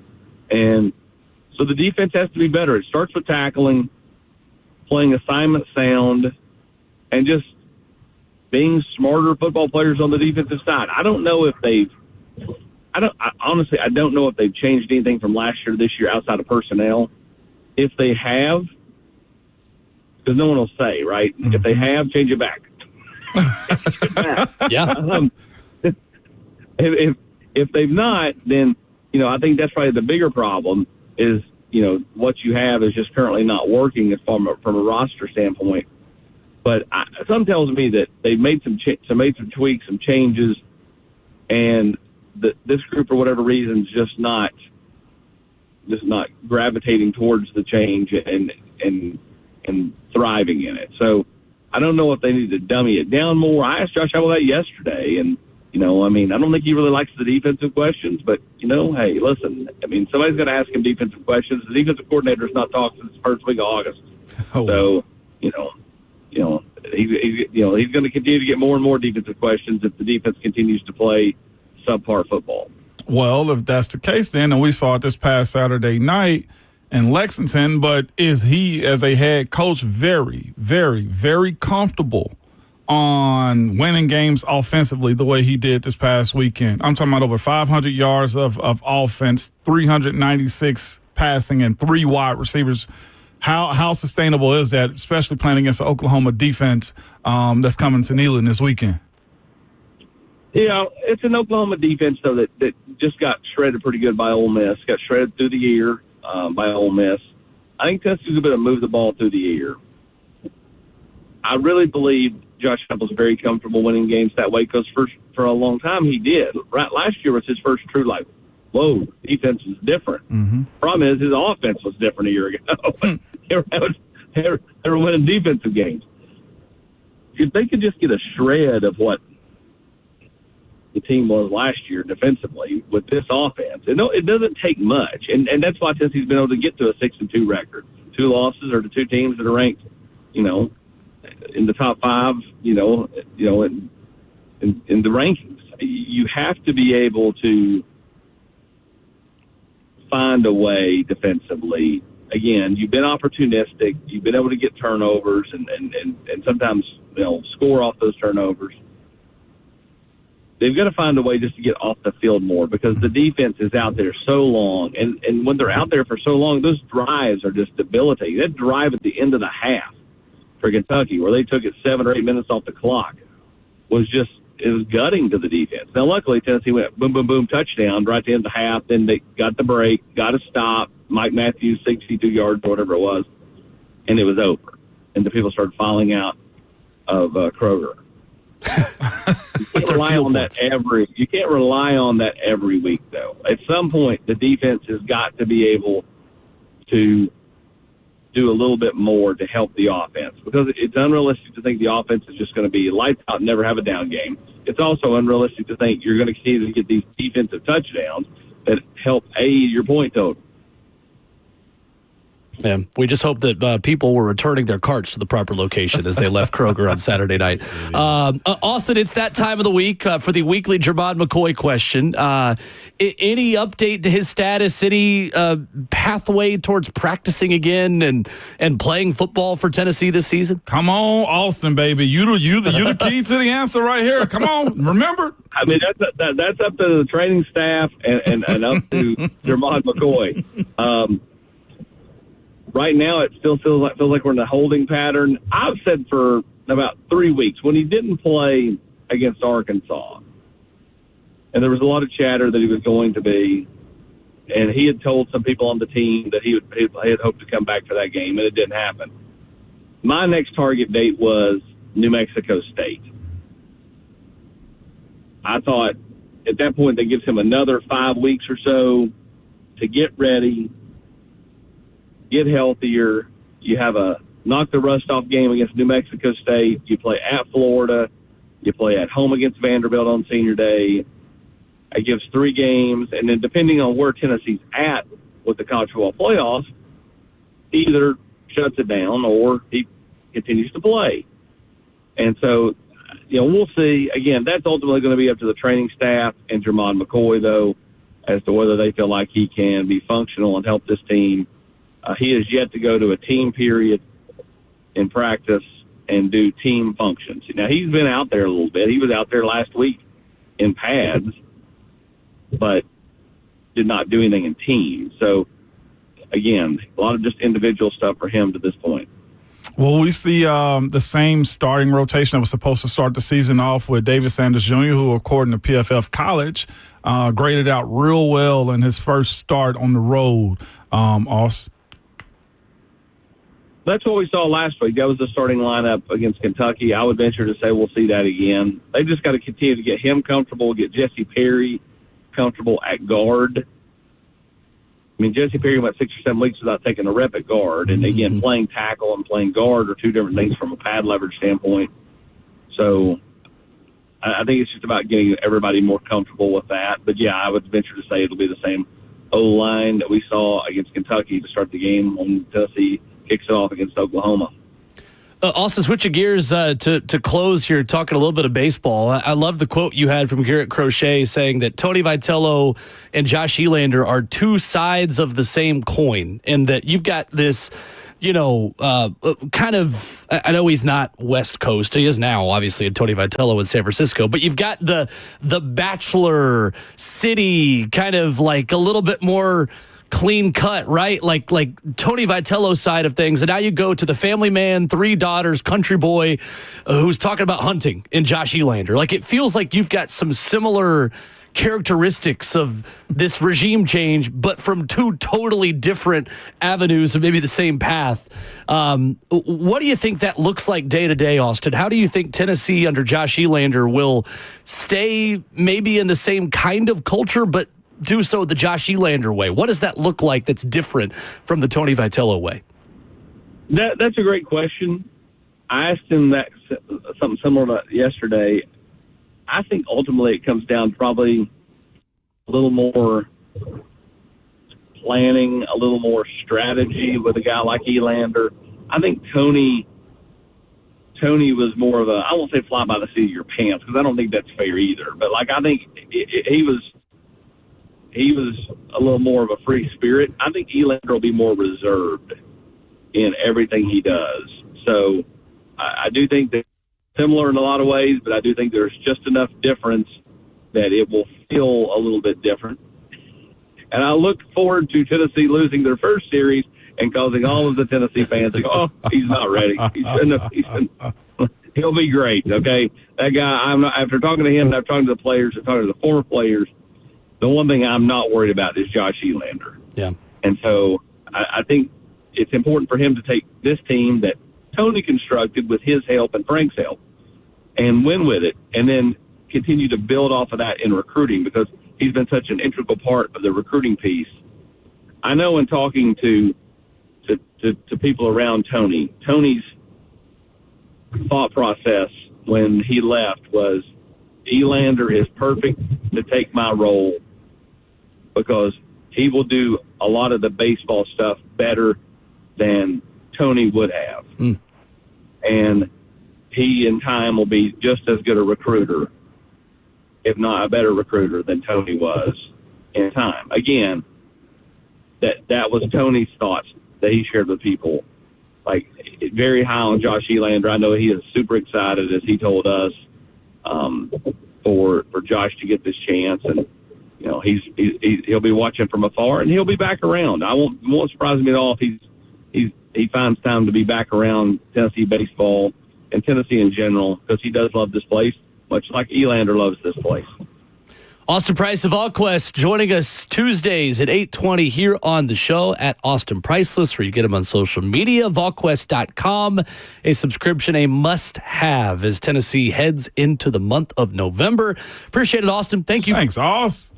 And so the defense has to be better. It starts with tackling, playing assignment sound, and just being smarter football players on the defensive side. I don't know if honestly, I don't know if they've changed anything from last year to this year outside of personnel. If they have, because no one will say, right? Mm-hmm. If they have, change it back. Yeah. If they've not, then I think that's probably the bigger problem. Is what you have is just currently not working from a roster standpoint. But something tells me that they've made some tweaks, some changes, and this group for whatever reason is just not gravitating towards the change and thriving in it. So I don't know if they need to dummy it down more. I asked Josh Heupel that yesterday, and I don't think he really likes the defensive questions, but hey, listen, somebody's got to ask him defensive questions. The defensive coordinator has not talked since the first week of August, so he's going to continue to get more and more defensive questions if the defense continues to play subpar football. Well, if that's the case, then, and we saw it this past Saturday night in Lexington, but is he, as a head coach, very, very, very comfortable on winning games offensively the way he did this past weekend? I'm talking about over 500 yards of offense, 396 passing, and 3 wide receivers. How sustainable is that, especially playing against the Oklahoma defense that's coming to Neyland this weekend? It's an Oklahoma defense, though, that just got shredded pretty good by Ole Miss, got shredded through the year by Ole Miss. I think Tennessee's going to move the ball through the air. I really believe Josh Heupel's very comfortable winning games that way because for a long time he did. Right, last year was his first true whoa, defense is different. Mm-hmm. Problem is his offense was different a year ago. They were winning defensive games. If they could just get a shred of what the team was last year defensively with this offense, it doesn't take much, and that's why Tennessee's been able to get to a 6-2 record. 2 losses are to 2 teams that are ranked, in the top 5, in the rankings. You have to be able to find a way defensively. Again, you've been opportunistic. You've been able to get turnovers and sometimes score off those turnovers. They've got to find a way just to get off the field more because the defense is out there so long. And when they're out there for so long, those drives are just debilitating. That drive at the end of the half for Kentucky, where they took it 7 or 8 minutes off the clock, was gutting to the defense. Now, luckily, Tennessee went boom, boom, boom, touchdown right at the end of the half. Then they got the break, got a stop. Mike Matthews, 62 yards or whatever it was, and it was over. And the people started filing out of Kroger. You can't rely on that every week, though. At some point, the defense has got to be able to do a little bit more to help the offense because it's unrealistic to think the offense is just going to be lights out and never have a down game. It's also unrealistic to think you're going to continue to get these defensive touchdowns that help aid your point total. Yeah, we just hope that people were returning their carts to the proper location as they left Kroger on Saturday night. Austin, it's that time of the week for the weekly Jermod McCoy question. Any update to his status? Any pathway towards practicing again and playing football for Tennessee this season? Come on, Austin, baby. You the key to the answer right here. Come on, remember? I mean, that's up to the training staff and up to Jermod McCoy. Right now, it still feels like we're in a holding pattern. I've said for about 3 weeks, when he didn't play against Arkansas, and there was a lot of chatter that he was going to be, and he had told some people on the team that he had hoped to come back for that game, and it didn't happen. My next target date was New Mexico State. I thought at that point that gives him another 5 weeks or so to get ready, get healthier. You have a knock the rust off game against New Mexico State. You play at Florida. You play at home against Vanderbilt on Senior Day. It gives 3 games, and then depending on where Tennessee's at with the college football playoffs, he either shuts it down or he continues to play. And so, we'll see. Again, that's ultimately going to be up to the training staff and Jermod McCoy, though, as to whether they feel like he can be functional and help this team. He has yet to go to a team period in practice and do team functions. Now, he's been out there a little bit. He was out there last week in pads, but did not do anything in team. So, again, a lot of just individual stuff for him to this point. Well, we see the same starting rotation that was supposed to start the season off with David Sanders Jr., who, according to PFF College, graded out real well in his first start on the road. Austin. That's what we saw last week. That was the starting lineup against Kentucky. I would venture to say we'll see that again. They just got to continue to get him comfortable, get Jesse Perry comfortable at guard. I mean, Jesse Perry went 6 or 7 weeks without taking a rep at guard. And, again, playing tackle and playing guard are two different things from a pad leverage standpoint. So I think it's just about getting everybody more comfortable with that. But, yeah, I would venture to say it'll be the same O-line that we saw against Kentucky to start the game when Tennessee kicks it off against Oklahoma. Austin, switching gears to close here, talking a little bit of baseball. I love the quote you had from Garrett Crochet saying that Tony Vitello and Josh Elander are two sides of the same coin, and that you've got this, kind of, I know he's not West Coast. He is now, obviously, at Tony Vitello in San Francisco, but you've got the bachelor city, kind of like a little bit more clean cut, right? Like Tony Vitello's side of things. And now you go to the family man, 3 daughters, country boy, who's talking about hunting in Josh Elander. Like, it feels like you've got some similar characteristics of this regime change, but from 2 totally different avenues of maybe the same path. What do you think that looks like day to day, Austin? How do you think Tennessee under Josh Elander will stay maybe in the same kind of culture, but do so the Josh Elander way? What does that look like that's different from the Tony Vitello way? That's a great question. I asked him that something similar to yesterday. I think ultimately it comes down to probably a little more planning, a little more strategy with a guy like Elander. I think Tony was more of a, I won't say fly by the seat of your pants, because I don't think that's fair either. But, I think he was a little more of a free spirit. I think Elander will be more reserved in everything he does. So I do think that similar in a lot of ways, but I do think there's just enough difference that it will feel a little bit different. And I look forward to Tennessee losing their first series and causing all of the Tennessee fans to go, oh, he's not ready. He'll be great, okay? That guy, after talking to him, and after talking to the players, and talking to the former players, the one thing I'm not worried about is Josh Elander. Yeah. And so I think it's important for him to take this team that Tony constructed with his help and Frank's help and win with it, and then continue to build off of that in recruiting, because he's been such an integral part of the recruiting piece. I know in talking to people around Tony's thought process when he left was, Elander is perfect to take my role because he will do a lot of the baseball stuff better than Tony would have. And he in time will be just as good a recruiter, if not a better recruiter than Tony was in time. Again, that was Tony's thoughts that he shared with people. Like, very high on Josh Elander. I know he is super excited, as he told us, for Josh to get this chance. And, you know, he'll be watching from afar, and he'll be back around. Won't surprise me at all if he finds time to be back around Tennessee baseball and Tennessee in general, because he does love this place, much like Elander loves this place. Austin Price of VolQuest joining us Tuesdays at 8:20 here on the show at Austin Priceless, where you get him on social media, VolQuest.com. A subscription, a must-have as Tennessee heads into the month of November. Appreciate it, Austin. Thank you. Thanks, Aus.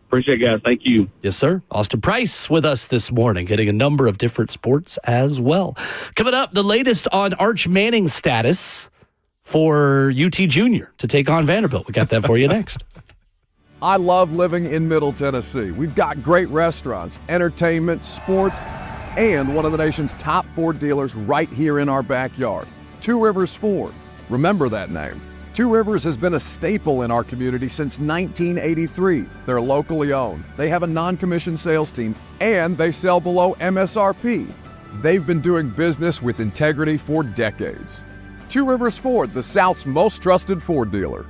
Appreciate it, guys. Thank you. Yes, sir. Austin Price with us this morning, getting a number of different sports as well. Coming up, the latest on Arch Manning's status for UT Junior to take on Vanderbilt. We got that for you next. I love living in Middle Tennessee. We've got great restaurants, entertainment, sports, and one of the nation's top Ford dealers right here in our backyard, Two Rivers Ford. Remember that name. Two Rivers has been a staple in our community since 1983. They're locally owned. They have a non-commissioned sales team, and they sell below MSRP. They've been doing business with integrity for decades. Two Rivers Ford, the South's most trusted Ford dealer.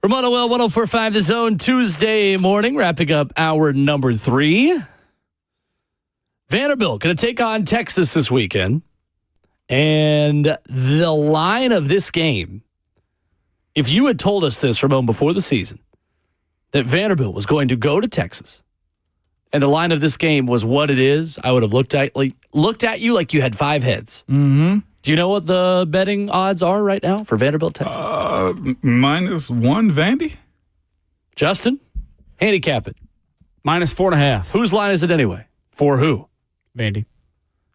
Ramona Well, 104.5 The Zone, Tuesday morning, wrapping up hour number 3. Vanderbilt going to take on Texas this weekend. And the line of this game, if you had told us this, Ramon, before the season, that Vanderbilt was going to go to Texas, and the line of this game was what it is, I would have looked at you like you had 5 heads. Mm-hmm. Do you know what the betting odds are right now for Vanderbilt, Texas? -1, Vandy. Justin, handicap it. -4.5. Whose line is it anyway? For who? Vandy.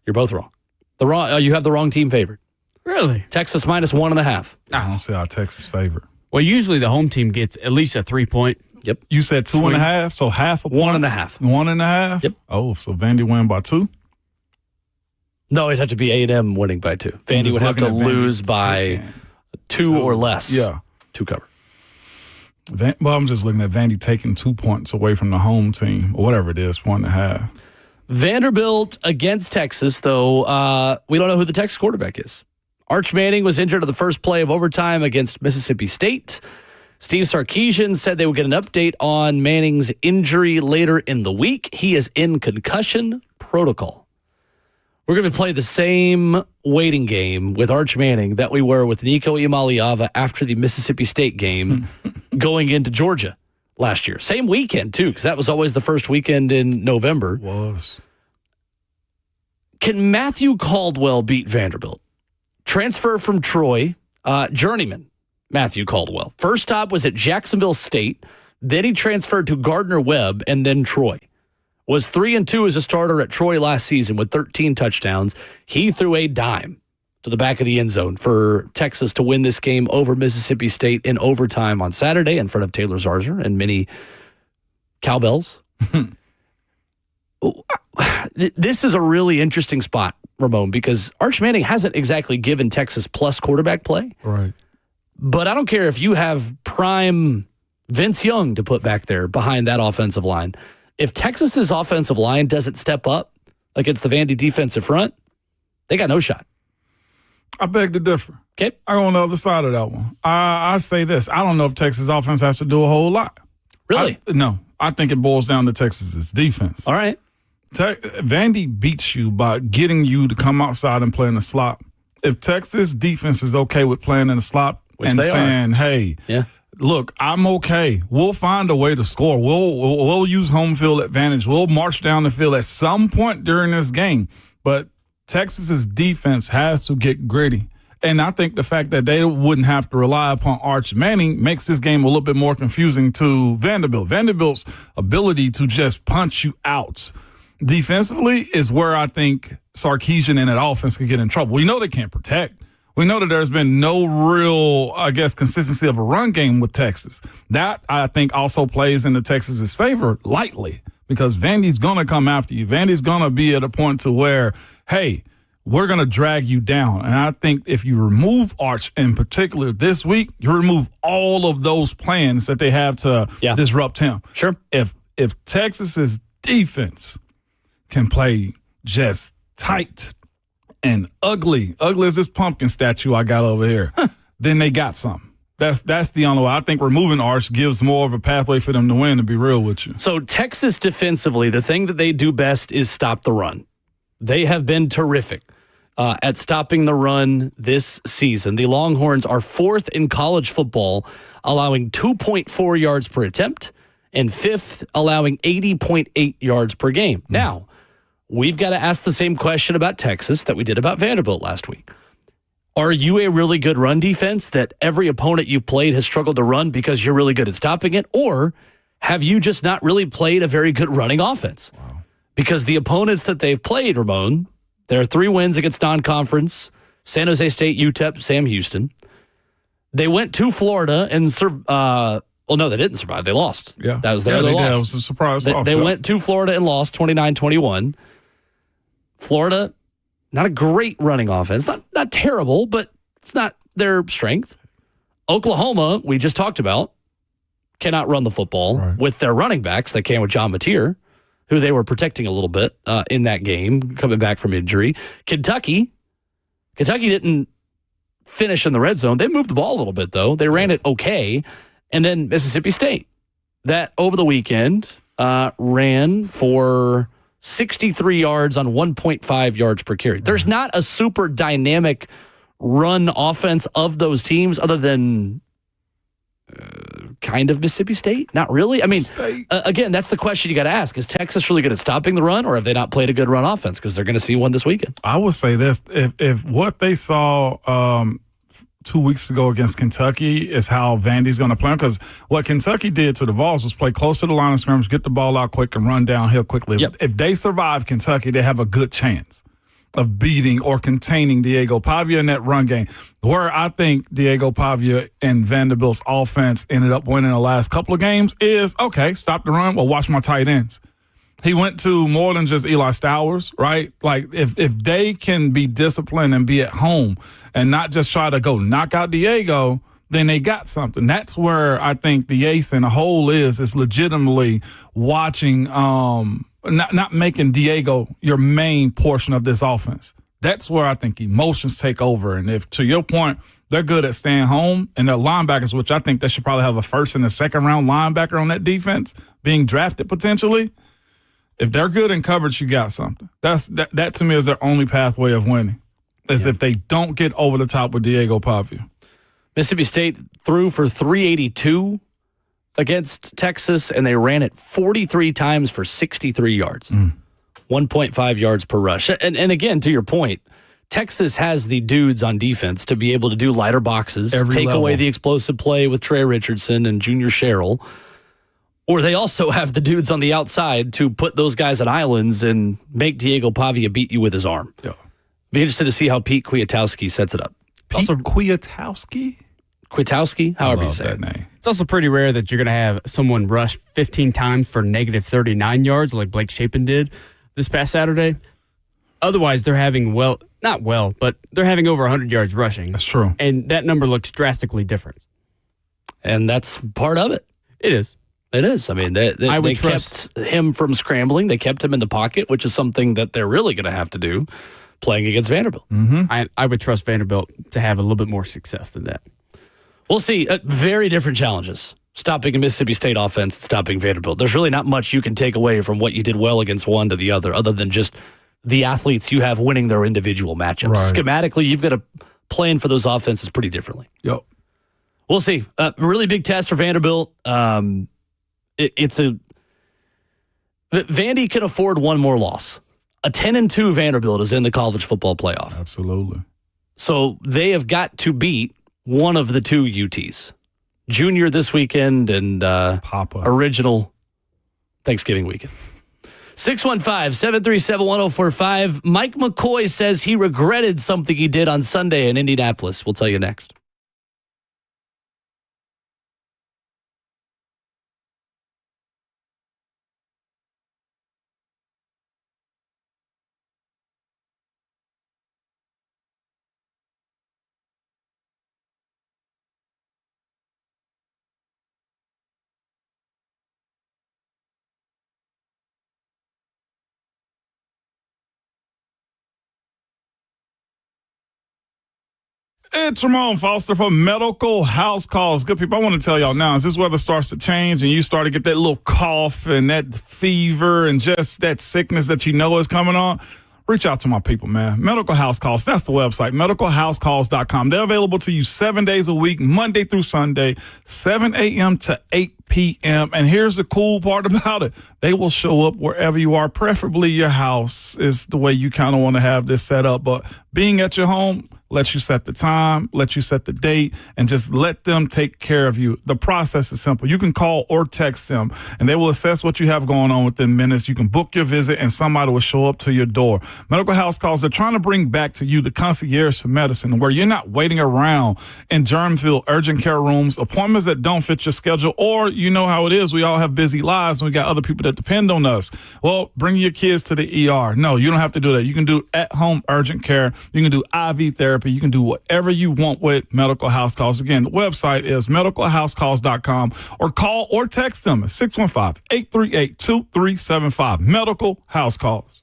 You're both wrong. You have the wrong team favored. Really? Texas -1.5. I don't see how Texas favorite. Well, usually the home team gets at least a 3-point. Yep. You said 2.5, so half a point? 1.5. 1.5? Yep. Oh, so Vandy win by 2? No, it'd have to be A&M winning by 2. Vandy would have to lose by 2 or less. Yeah. To cover. Well, I'm just looking at Vandy taking 2 points away from the home team, or whatever it is, 1.5. Vanderbilt against Texas, though, we don't know who the Texas quarterback is. Arch Manning was injured at the first play of overtime against Mississippi State. Steve Sarkisian said they would get an update on Manning's injury later in the week. He is in concussion protocol. We're going to play the same waiting game with Arch Manning that we were with Nico Iamaleava after the Mississippi State game going into Georgia last year. Same weekend, too, because that was always the first weekend in November. Was. Can Matthew Caldwell beat Vanderbilt? Transfer from Troy, journeyman Matthew Caldwell. First stop was at Jacksonville State. Then he transferred to Gardner-Webb and then Troy. Was 3-2 as a starter at Troy last season with 13 touchdowns. He threw a dime to the back of the end zone for Texas to win this game over Mississippi State in overtime on Saturday in front of Taylor Zarzour and many cowbells. This is a really interesting spot, Ramon, because Arch Manning hasn't exactly given Texas plus quarterback play. Right. But I don't care if you have prime Vince Young to put back there behind that offensive line. If Texas's offensive line doesn't step up against the Vandy defensive front, they got no shot. I beg to differ. Okay. I go on the other side of that one. I say this. I don't know if Texas offense has to do a whole lot. Really? No. I think it boils down to Texas's defense. All right. Vandy beats you by getting you to come outside and play in the slot. If Texas defense is okay with playing in the slot and saying, hey, look, I'm okay. We'll find a way to score. We'll use home field advantage. We'll march down the field at some point during this game. But Texas's defense has to get gritty. And I think the fact that they wouldn't have to rely upon Arch Manning makes this game a little bit more confusing to Vanderbilt. Vanderbilt's ability to just punch you out defensively is where I think Sarkisian and that offense could get in trouble. We know they can't protect. We know that there's been no real, consistency of a run game with Texas. That, I think, also plays into Texas's favor lightly because Vandy's going to come after you. Vandy's going to be at a point to where, hey, we're going to drag you down. And I think if you remove Arch in particular this week, you remove all of those plans that they have to disrupt him. Sure. If Texas's defense can play just tight and ugly as this pumpkin statue I got over here, then they got something. That's the only way. I think removing Arch gives more of a pathway for them to win, to be real with you. So Texas defensively, the thing that they do best is stop the run. They have been terrific at stopping the run this season. The Longhorns are 4th in college football, allowing 2.4 yards per attempt, and 5th, allowing 80.8 yards per game. Now, we've got to ask the same question about Texas that we did about Vanderbilt last week. Are you a really good run defense that every opponent you've played has struggled to run because you're really good at stopping it? Or have you just not really played a very good running offense? Wow. Because the opponents that they've played, Ramon, there are 3 wins against non-conference, San Jose State, UTEP, Sam Houston. They went to Florida and no, they didn't survive. They lost. Yeah. That was their other loss. It was a surprise loss. They went to Florida and lost 29-21. Florida, not a great running offense. Not terrible, but it's not their strength. Oklahoma, we just talked about, cannot run the football with their running backs. They can with John Mateer, who they were protecting a little bit in that game, coming back from injury. Kentucky didn't finish in the red zone. They moved the ball a little bit, though. They ran it okay. And then Mississippi State, that over the weekend ran for 63 yards on 1.5 yards per carry. There's not a super dynamic run offense of those teams other than kind of Mississippi State. Not really. I mean, again, that's the question you got to ask. Is Texas really good at stopping the run, or have they not played a good run offense? Because they're going to see one this weekend. I would say this. If what they saw 2 weeks ago against Kentucky is how Vandy's going to play, because what Kentucky did to the Vols was play close to the line of scrimmage, get the ball out quick, and run downhill quickly. Yep. If they survive Kentucky, they have a good chance of beating or containing Diego Pavia in that run game. Where I think Diego Pavia and Vanderbilt's offense ended up winning the last couple of games is, okay, stop the run, well, watch my tight ends. He went to more than just Eli Stowers, right? Like, if they can be disciplined and be at home and not just try to go knock out Diego, then they got something. That's where I think the ace in the hole is legitimately watching, not making Diego your main portion of this offense. That's where I think emotions take over. And if, to your point, they're good at staying home, and their linebackers, which I think they should probably have a first and a second round linebacker on that defense being drafted potentially. If they're good in coverage, you got something. That to me is their only pathway of winning, is if they don't get over the top with Diego Pavia. Mississippi State threw for 382 against Texas, and they ran it 43 times for 63 yards, 1.5 yards per rush. And again, to your point, Texas has the dudes on defense to be able to do lighter boxes, take away the explosive play with Trey Richardson and Junior Sherrill. Or they also have the dudes on the outside to put those guys on islands and make Diego Pavia beat you with his arm. Yeah. Be interested to see how Pete Kwiatkowski sets it up. Kwiatkowski? Kwiatkowski, however you say that it. name. It's also pretty rare that you're going to have someone rush 15 times for negative 39 yards like Blake Shapen did this past Saturday. Otherwise, they're having but they're having over 100 yards rushing. That's true. And that number looks drastically different. And that's part of it. It is. It is. I mean, they kept him from scrambling. They kept him in the pocket, which is something that they're really going to have to do playing against Vanderbilt. I would trust Vanderbilt to have a little bit more success than that. We'll see. Very different challenges. Stopping a Mississippi State offense and stopping Vanderbilt. There's really not much you can take away from what you did well against one to the other than just the athletes you have winning their individual matchups. Right. Schematically, you've got to plan for those offenses pretty differently. Yep. We'll see. Really big test for Vanderbilt. Vandy can afford one more loss. A 10-2 Vanderbilt is in the college football playoff. Absolutely. So they have got to beat one of the two UTs. Junior this weekend and Papa. Original Thanksgiving weekend. 615-737-1045. Mike McCoy says he regretted something he did on Sunday in Indianapolis. We'll tell you next. It's Ramon Foster from Medical House Calls. Good people, I want to tell y'all now, as this weather starts to change and you start to get that little cough and that fever and just that sickness that you know is coming on, reach out to my people, man. Medical House Calls, that's the website, medicalhousecalls.com. They're available to you 7 days a week, Monday through Sunday, 7 a.m. to 8 p.m. And here's the cool part about it. They will show up wherever you are. Preferably your house is the way you kind of want to have this set up. But being at your home, let you set the time, let you set the date, and just let them take care of you. The process is simple. You can call or text them, and they will assess what you have going on within minutes. You can book your visit, and somebody will show up to your door. Medical House Calls, they're trying to bring back to you the concierge to medicine, where you're not waiting around in germ-filled urgent care rooms, appointments that don't fit your schedule, or you know how it is. We all have busy lives, and we got other people that depend on us. Well, bring your kids to the ER. No, you don't have to do that. You can do at-home urgent care. You can do IV therapy. You can do whatever you want with Medical House Calls. Again, the website is medicalhousecalls.com, or call or text them at 615-838-2375. Medical House Calls.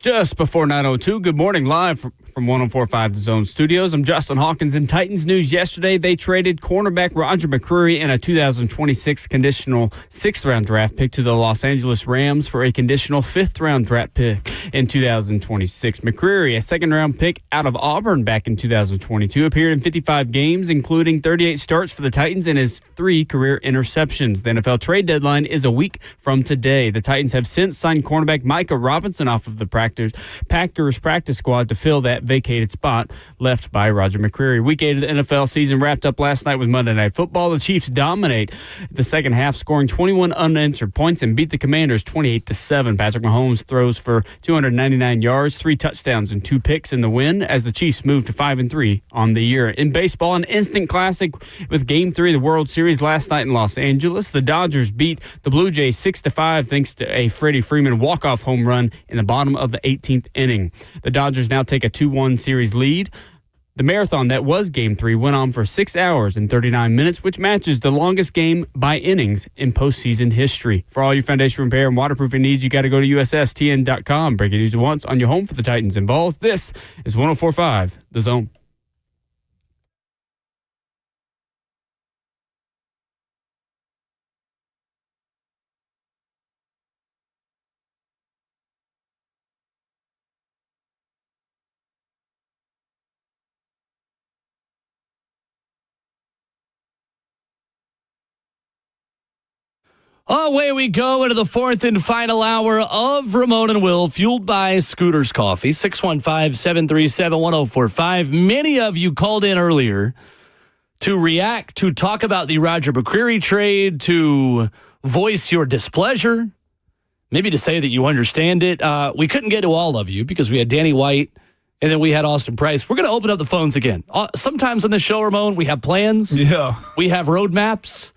Just before 9:02, good morning, live from 104.5 The Zone Studios. I'm Justin Hawkins. In Titans news yesterday, they traded cornerback Roger McCreary and a 2026 conditional 6th-round draft pick to the Los Angeles Rams for a conditional 5th-round draft pick in 2026. McCreary, a 2nd-round pick out of Auburn back in 2022, appeared in 55 games, including 38 starts for the Titans and his 3 career interceptions. The NFL trade deadline is a week from today. The Titans have since signed cornerback Micah Robinson off of the Packers practice squad to fill that vacated spot left by Roger McCreary. Week 8 of the NFL season wrapped up last night with Monday Night Football. The Chiefs dominate the second half, scoring 21 unanswered points and beat the Commanders 28-7. Patrick Mahomes throws for 299 yards, 3 touchdowns, and 2 picks in the win as the Chiefs move to 5-3 on the year. In baseball, an instant classic with Game 3 of the World Series last night in Los Angeles. The Dodgers beat the Blue Jays 6-5 thanks to a Freddie Freeman walk-off home run in the bottom of the 18th inning. The Dodgers now take a 2-1 series lead. The marathon that was Game 3 went on for 6 hours and 39 minutes, which matches the longest game by innings in postseason history. For all your foundation repair and waterproofing needs, you got to go to USSTN.com. Breaking news at once on your home for the Titans and Vols. This is 104.5 The Zone. Away we go into the 4th and final hour of Ramon and Will, fueled by Scooters Coffee, 615-737-1045. Many of you called in earlier to react, to talk about the Roger McCreary trade, to voice your displeasure, maybe to say that you understand it. We couldn't get to all of you because we had Danny White and then we had Austin Price. We're going to open up the phones again. Sometimes on the show, Ramon, we have plans. Yeah. We have roadmaps.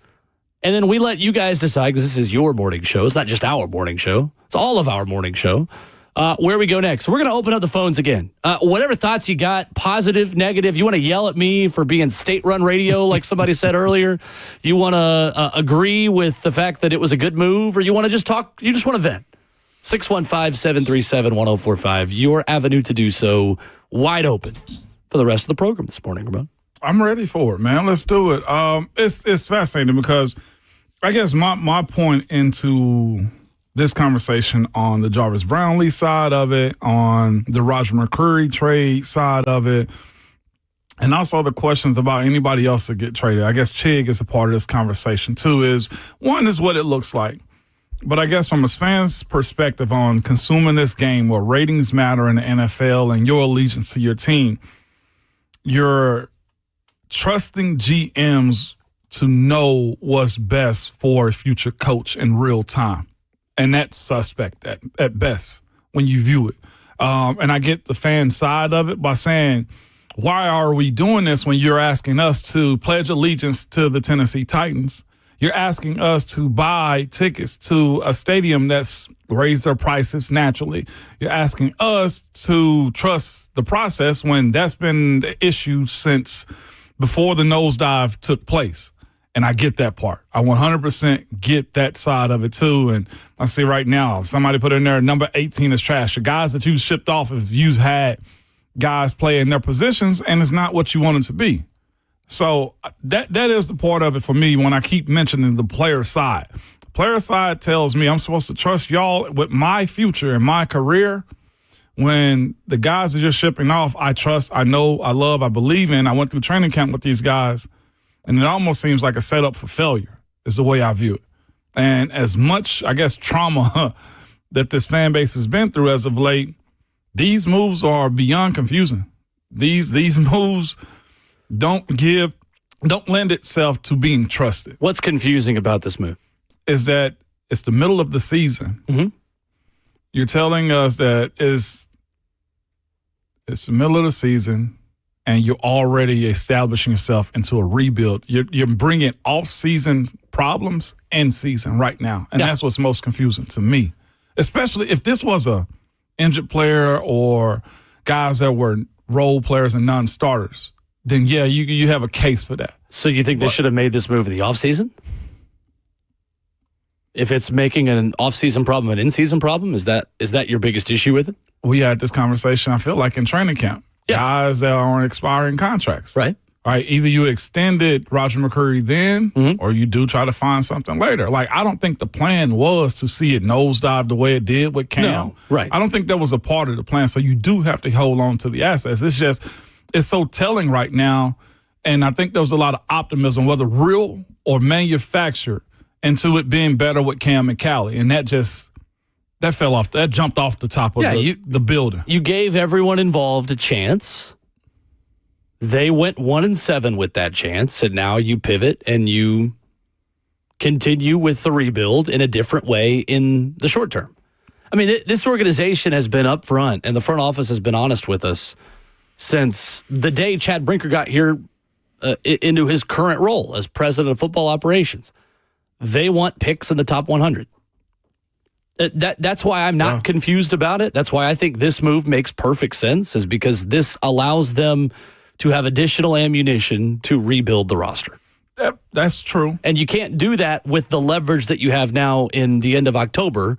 And then we let you guys decide, because this is your morning show. It's not just our morning show. It's all of our morning show. Where we go next. So we're going to open up the phones again. Whatever thoughts you got, positive, negative, you want to yell at me for being state-run radio like somebody said earlier, you want to agree with the fact that it was a good move, or you want to just talk, you just want to vent. 615-737-1045. Your avenue to do so wide open for the rest of the program this morning, Ramon. I'm ready for it, man. Let's do it. It's fascinating because I guess my point into this conversation on the Jarvis Brownlee side of it, on the Roger McCreary trade side of it, and also the questions about anybody else that get traded. I guess Chig is a part of this conversation too. Is one is what it looks like, but I guess from a fan's perspective on consuming this game where ratings matter in the NFL and your allegiance to your team, you're trusting GMs to know what's best for a future coach in real time. And that's suspect at best when you view it. And I get the fan side of it by saying, why are we doing this when you're asking us to pledge allegiance to the Tennessee Titans? You're asking us to buy tickets to a stadium that's raised their prices naturally. You're asking us to trust the process when that's been the issue since before the nosedive took place. And I get that part. I 100% get that side of it too. And I see right now, somebody put in there, number 18 is trash. The guys that you shipped off, if you've had guys play in their positions and it's not what you want it to be. So that is the part of it for me when I keep mentioning the player side. The player side tells me I'm supposed to trust y'all with my future and my career. When the guys that you're shipping off, I trust, I know, I love, I believe in. I went through training camp with these guys, and it almost seems like a setup for failure is the way I view it. And as much, I guess, trauma that this fan base has been through as of late, these moves are beyond confusing. These moves don't lend itself to being trusted. What's confusing about this move? Is that it's the middle of the season. Mm-hmm. You're telling us that it's the middle of the season, and you're already establishing yourself into a rebuild. You're bringing off-season problems in season right now, and that's what's most confusing to me. Especially if this was a injured player or guys that were role players and non-starters, then yeah, you have a case for that. So you think they should have made this move in the offseason? If it's making an off-season problem an in-season problem, is that your biggest issue with it? We had this conversation, I feel like, in training camp. Yeah. Guys that are on expiring contracts. Right. All right, either you extended Roger McCreary then or you do try to find something later. Like, I don't think the plan was to see it nosedive the way it did with Cam. No, right. I don't think that was a part of the plan. So you do have to hold on to the assets. It's so telling right now. And I think there was a lot of optimism, whether real or manufactured, into it being better with Cam and Callie. And that jumped off the top of the building. You gave everyone involved a chance. They went 1-7 with that chance, and now you pivot and you continue with the rebuild in a different way in the short term. I mean, this organization has been upfront, and the front office has been honest with us since the day Chad Brinker got here into his current role as president of football operations. They want picks in the top 100. That's why I'm not confused about it. That's why I think this move makes perfect sense, is because this allows them to have additional ammunition to rebuild the roster. That's true. And you can't do that with the leverage that you have now in the end of October,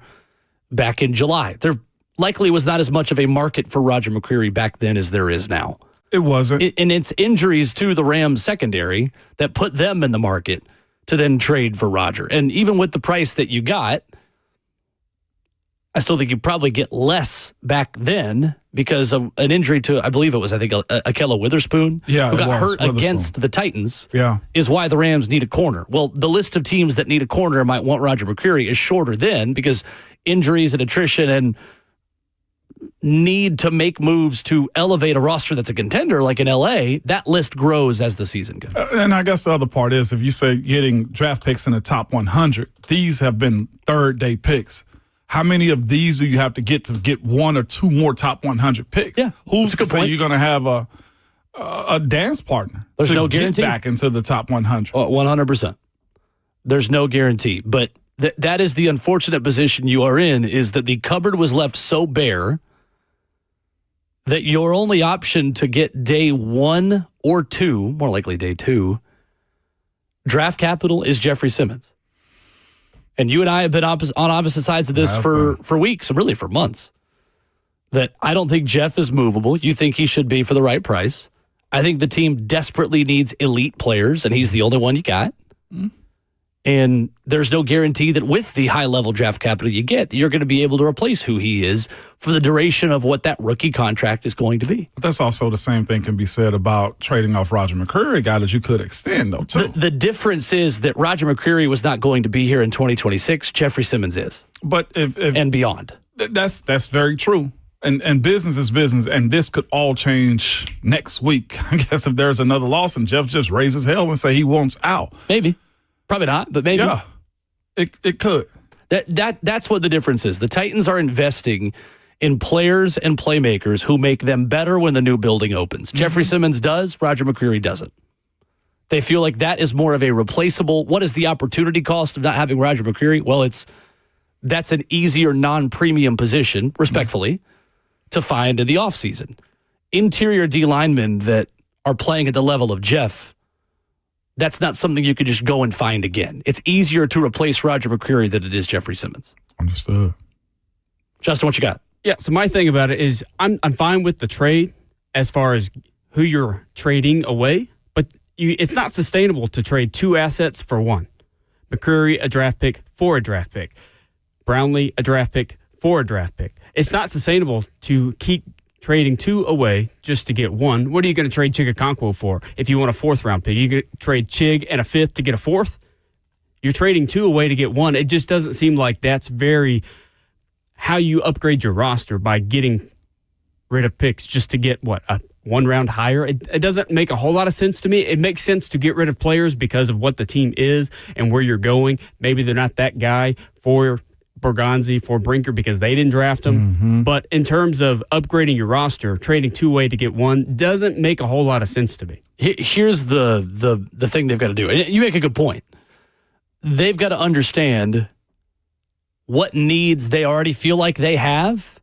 back in July. There likely was not as much of a market for Roger McCreary back then as there is now. It wasn't. And it's injuries to the Rams secondary that put them in the market to then trade for Roger. And even with the price that you got, I still think you probably get less back then because of an injury to, I believe it was, Akella Witherspoon, who got hurt against the Titans, is why the Rams need a corner. Well, the list of teams that need a corner and might want Roger McCreary is shorter then, because injuries and attrition and need to make moves to elevate a roster that's a contender like in LA, that list grows as the season goes. And I guess the other part is, if you say getting draft picks in the top 100, these have been third-day picks. How many of these do you have to get one or two more top 100 picks? Yeah, who's to say you're going to have a dance partner? There's no guarantee. Get back into the top 100. 100%. There's no guarantee. But that is the unfortunate position you are in, is that the cupboard was left so bare that your only option to get day 1 or 2, more likely day 2, draft capital is Jeffrey Simmons. And you and I have been on opposite sides of this for weeks, and really for months. That I don't think Jeff is movable. You think he should be for the right price. I think the team desperately needs elite players, and he's the only one you got. Mm-hmm. And there's no guarantee that with the high-level draft capital you get, you're going to be able to replace who he is for the duration of what that rookie contract is going to be. But that's also the same thing can be said about trading off Roger McCreary, a guy that you could extend, though, too. The difference is that Roger McCreary was not going to be here in 2026. Jeffrey Simmons is. But if and beyond. That's very true. And business is business, and this could all change next week. I guess if there's another loss and Jeff just raises hell and say he wants out. Maybe. Probably not, but maybe. Yeah, it could. That's what the difference is. The Titans are investing in players and playmakers who make them better when the new building opens. Mm-hmm. Jeffrey Simmons does, Roger McCreary doesn't. They feel like that is more of a replaceable. What is the opportunity cost of not having Roger McCreary? Well, that's an easier non-premium position, respectfully, to find in the offseason. Interior D linemen that are playing at the level of Jeff, that's not something you could just go and find again. It's easier to replace Roger McCreary than it is Jeffrey Simmons. Understood. Justin, what you got? Yeah, so my thing about it is I'm fine with the trade as far as who you're trading away, but it's not sustainable to trade 2 assets for 1. McCreary, a draft pick for a draft pick. Brownlee, a draft pick for a draft pick. It's not sustainable to keep trading 2 away just to get 1. What are you going to trade Chigakonkwo for if you want a 4th-round pick? You going to trade Chig and a 5th to get a 4th? You're trading 2 away to get 1. It just doesn't seem like that's very how you upgrade your roster, by getting rid of picks just to get, a 1 round higher. It doesn't make a whole lot of sense to me. It makes sense to get rid of players because of what the team is and where you're going. Maybe they're not that guy for Bergonzi, for Brinker, because they didn't draft him. Mm-hmm. But in terms of upgrading your roster, trading 2 away to get 1 doesn't make a whole lot of sense to me. Here's the thing they've got to do. And you make a good point. They've got to understand what needs they already feel like they have,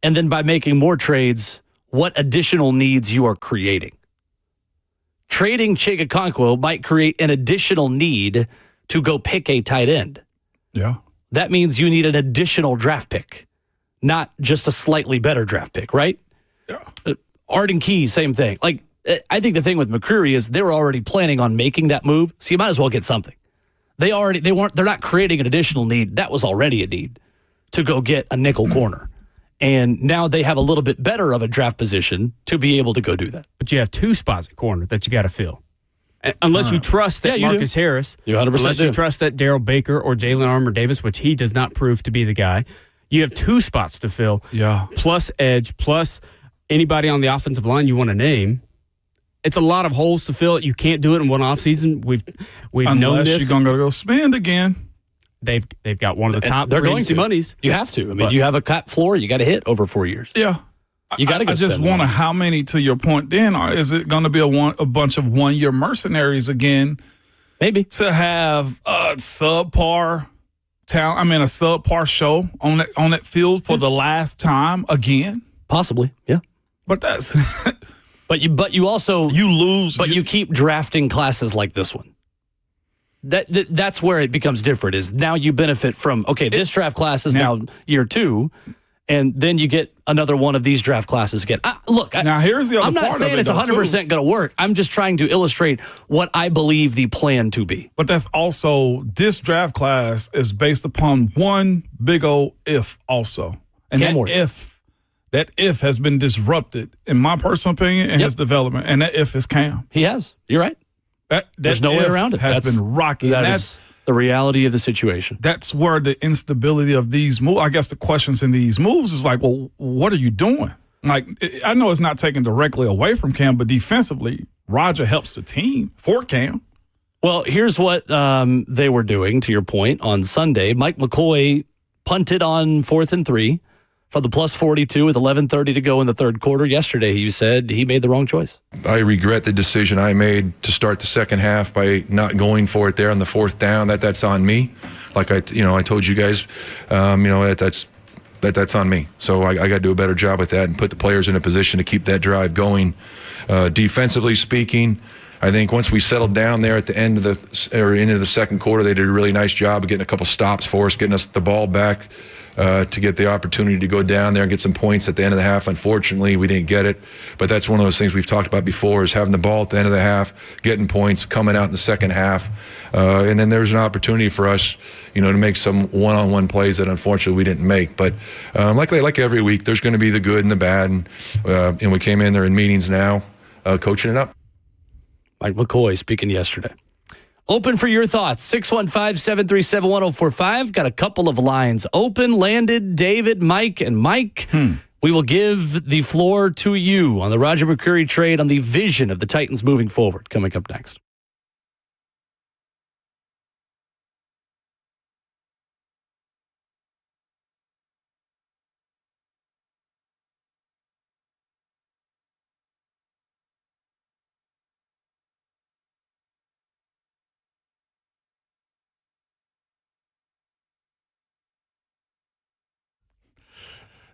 and then by making more trades, what additional needs you are creating. Trading Chigakonkwo might create an additional need to go pick a tight end. Yeah. That means you need an additional draft pick, not just a slightly better draft pick, right? Yeah. Arden Key, same thing. Like, I think the thing with McCreary is they were already planning on making that move, so you might as well get something. They're not creating an additional need. That was already a need to go get a nickel corner. And now they have a little bit better of a draft position to be able to go do that. But you have 2 spots at corner that you got to fill. Unless you trust that Marcus Harris, you 100% unless you trust that Darrell Baker or Jalen Armour Davis, which he does not prove to be the guy, you have 2 spots to fill. Yeah. Plus edge, plus anybody on the offensive line you want to name. It's a lot of holes to fill. You can't do it in one offseason. We've known Unless this. you're going to go spend again. They've got one of the top They're free going agency to. monies. You have to. I mean, you have a cap floor you got to hit over 4 years. Yeah. You got to go. I just wonder how many, to your point, then, is it going to be a bunch of one-year mercenaries again? Maybe. To have a subpar talent, a subpar show on that field for the last time again? Possibly, yeah. But that's... But you also... You lose. But you keep drafting classes like this one. That's where it becomes different, is now you benefit from, okay, this draft class is now year 2, and then you get another one of these draft classes again. Now here's the other I'm not part saying of it, it's 100% going to work. I'm just trying to illustrate what I believe the plan to be. But that's also, this draft class is based upon one big old if also. And that if has been disrupted, in my personal opinion, in his development. And that if is Cam. He has. You're right. There's no way around it. Has been rocky. That's the reality of the situation. That's where the instability of these moves, I guess the questions in these moves is like, well, what are you doing? Like, I know it's not taken directly away from Cam, but defensively, Roger helps the team for Cam. Well, here's what they were doing, to your point, on Sunday. Mike McCoy punted on 4th and 3 for the plus 42 with 11:30 to go in the third quarter. Yesterday, he said he made the wrong choice. I regret the decision I made to start the second half by not going for it there on the 4th down. That's on me. Like I told you guys, that's on me. So I got to do a better job with that and put the players in a position to keep that drive going. Defensively speaking, I think once we settled down there at the end of into the second quarter, they did a really nice job of getting a couple stops for us, getting us the ball back. To get the opportunity to go down there and get some points at the end of the half. Unfortunately, we didn't get it, but that's one of those things we've talked about before, is having the ball at the end of the half, getting points, coming out in the second half, and then there's an opportunity for us, to make some one-on-one plays that unfortunately we didn't make. But like every week, there's going to be the good and the bad, and we came in there in meetings now, coaching it up. Mike McCoy speaking yesterday. Open for your thoughts. 615-737-1045. Got a couple of lines open. Landed, David, Mike, and Mike. We will give the floor to you on the Roger McCreary trade, on the vision of the Titans moving forward. Coming up next.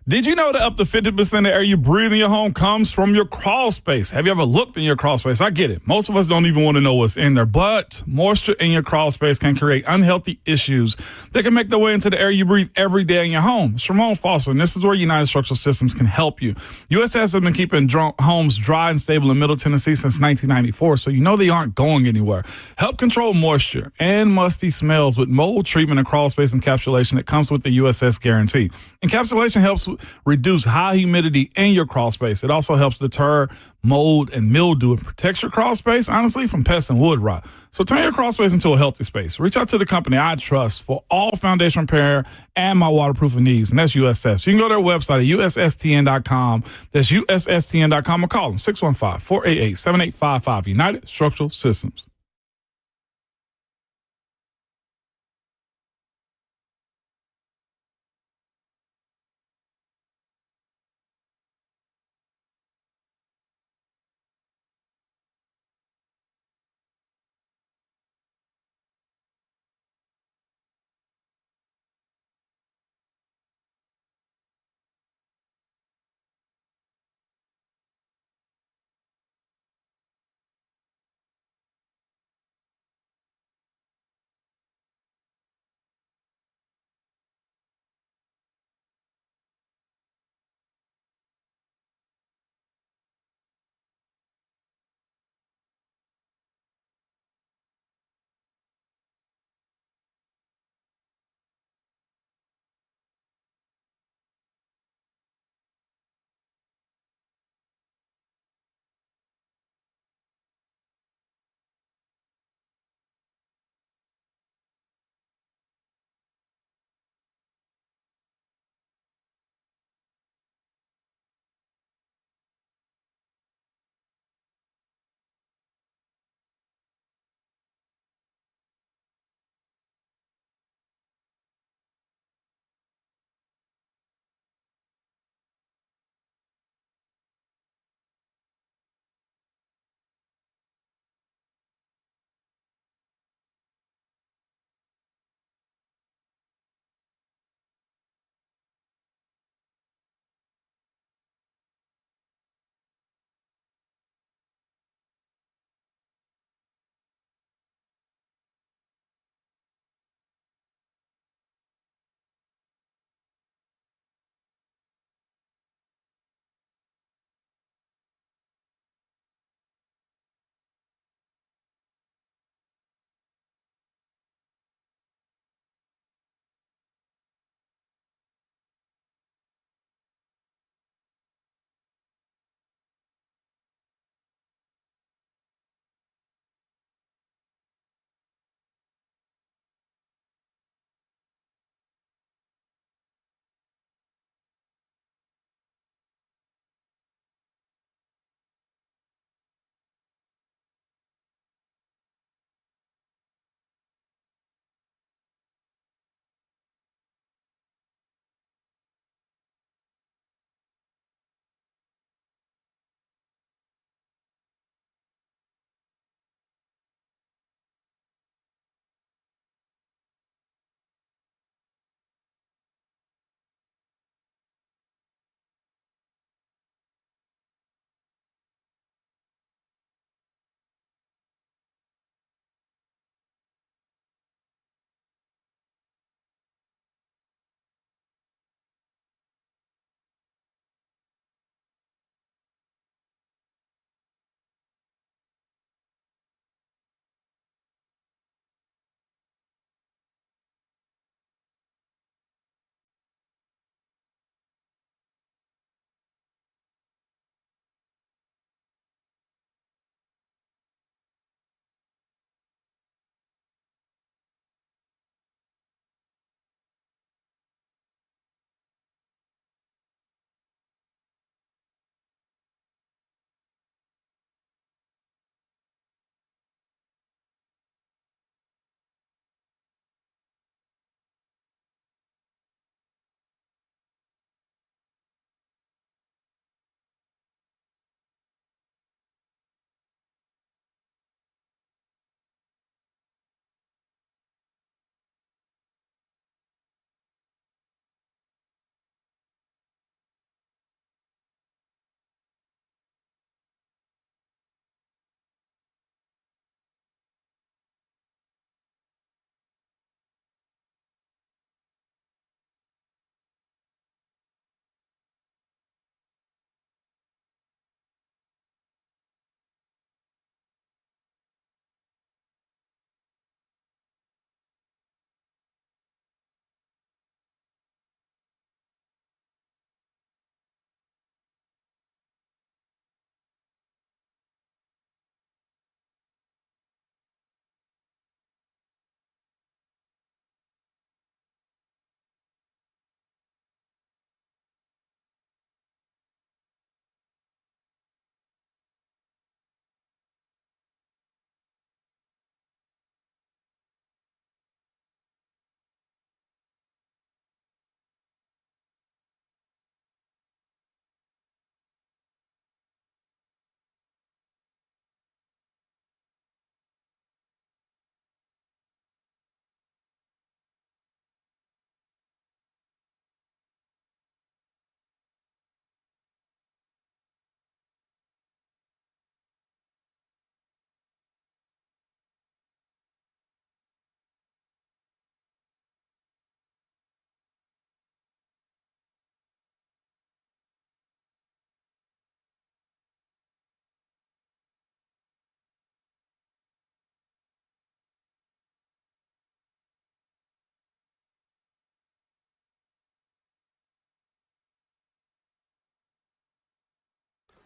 Did you know that up to 50% of the air you breathe in your home comes from your crawl space? Have you ever looked in your crawl space? I get it. Most of us don't even want to know what's in there, but moisture in your crawl space can create unhealthy issues that can make their way into the air you breathe every day in your home. It's Ramon Foster, and this is where United Structural Systems can help you. USS has been keeping homes dry and stable in Middle Tennessee since 1994, so you know they aren't going anywhere. Help control moisture and musty smells with mold treatment and crawl space encapsulation that comes with the USS guarantee. Encapsulation helps reduce high humidity in your crawl space. It also helps deter mold and mildew and protects your crawl space, honestly, from pests and wood rot. So turn your crawl space into a healthy space. Reach out to the company I trust for all foundation repair and my waterproofing needs, and that's USS. You can go to their website at USSTN.com. That's USSTN.com, or call them 615-488-7855. United Structural Systems.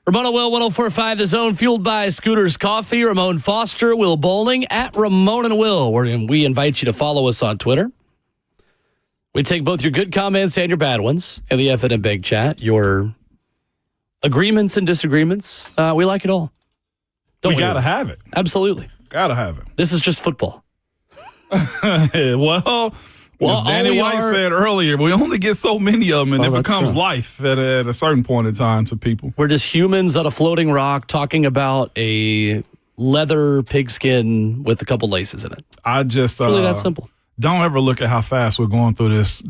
Ramona Will, 104.5 The Zone, fueled by Scooters Coffee. Ramon Foster, Will Bowling, at Ramon and Will. We invite you to follow us on Twitter. We take both your good comments and your bad ones in the F&M Big Chat. Your agreements and disagreements. We like it all. We got to have it. Absolutely. Got to have it. This is just football. Well, as Danny White said earlier, we only get so many of them, and it becomes life at a certain point in time to people. We're just humans on a floating rock talking about a leather pigskin with a couple laces in it. It's really that simple. Don't ever look at how fast we're going through this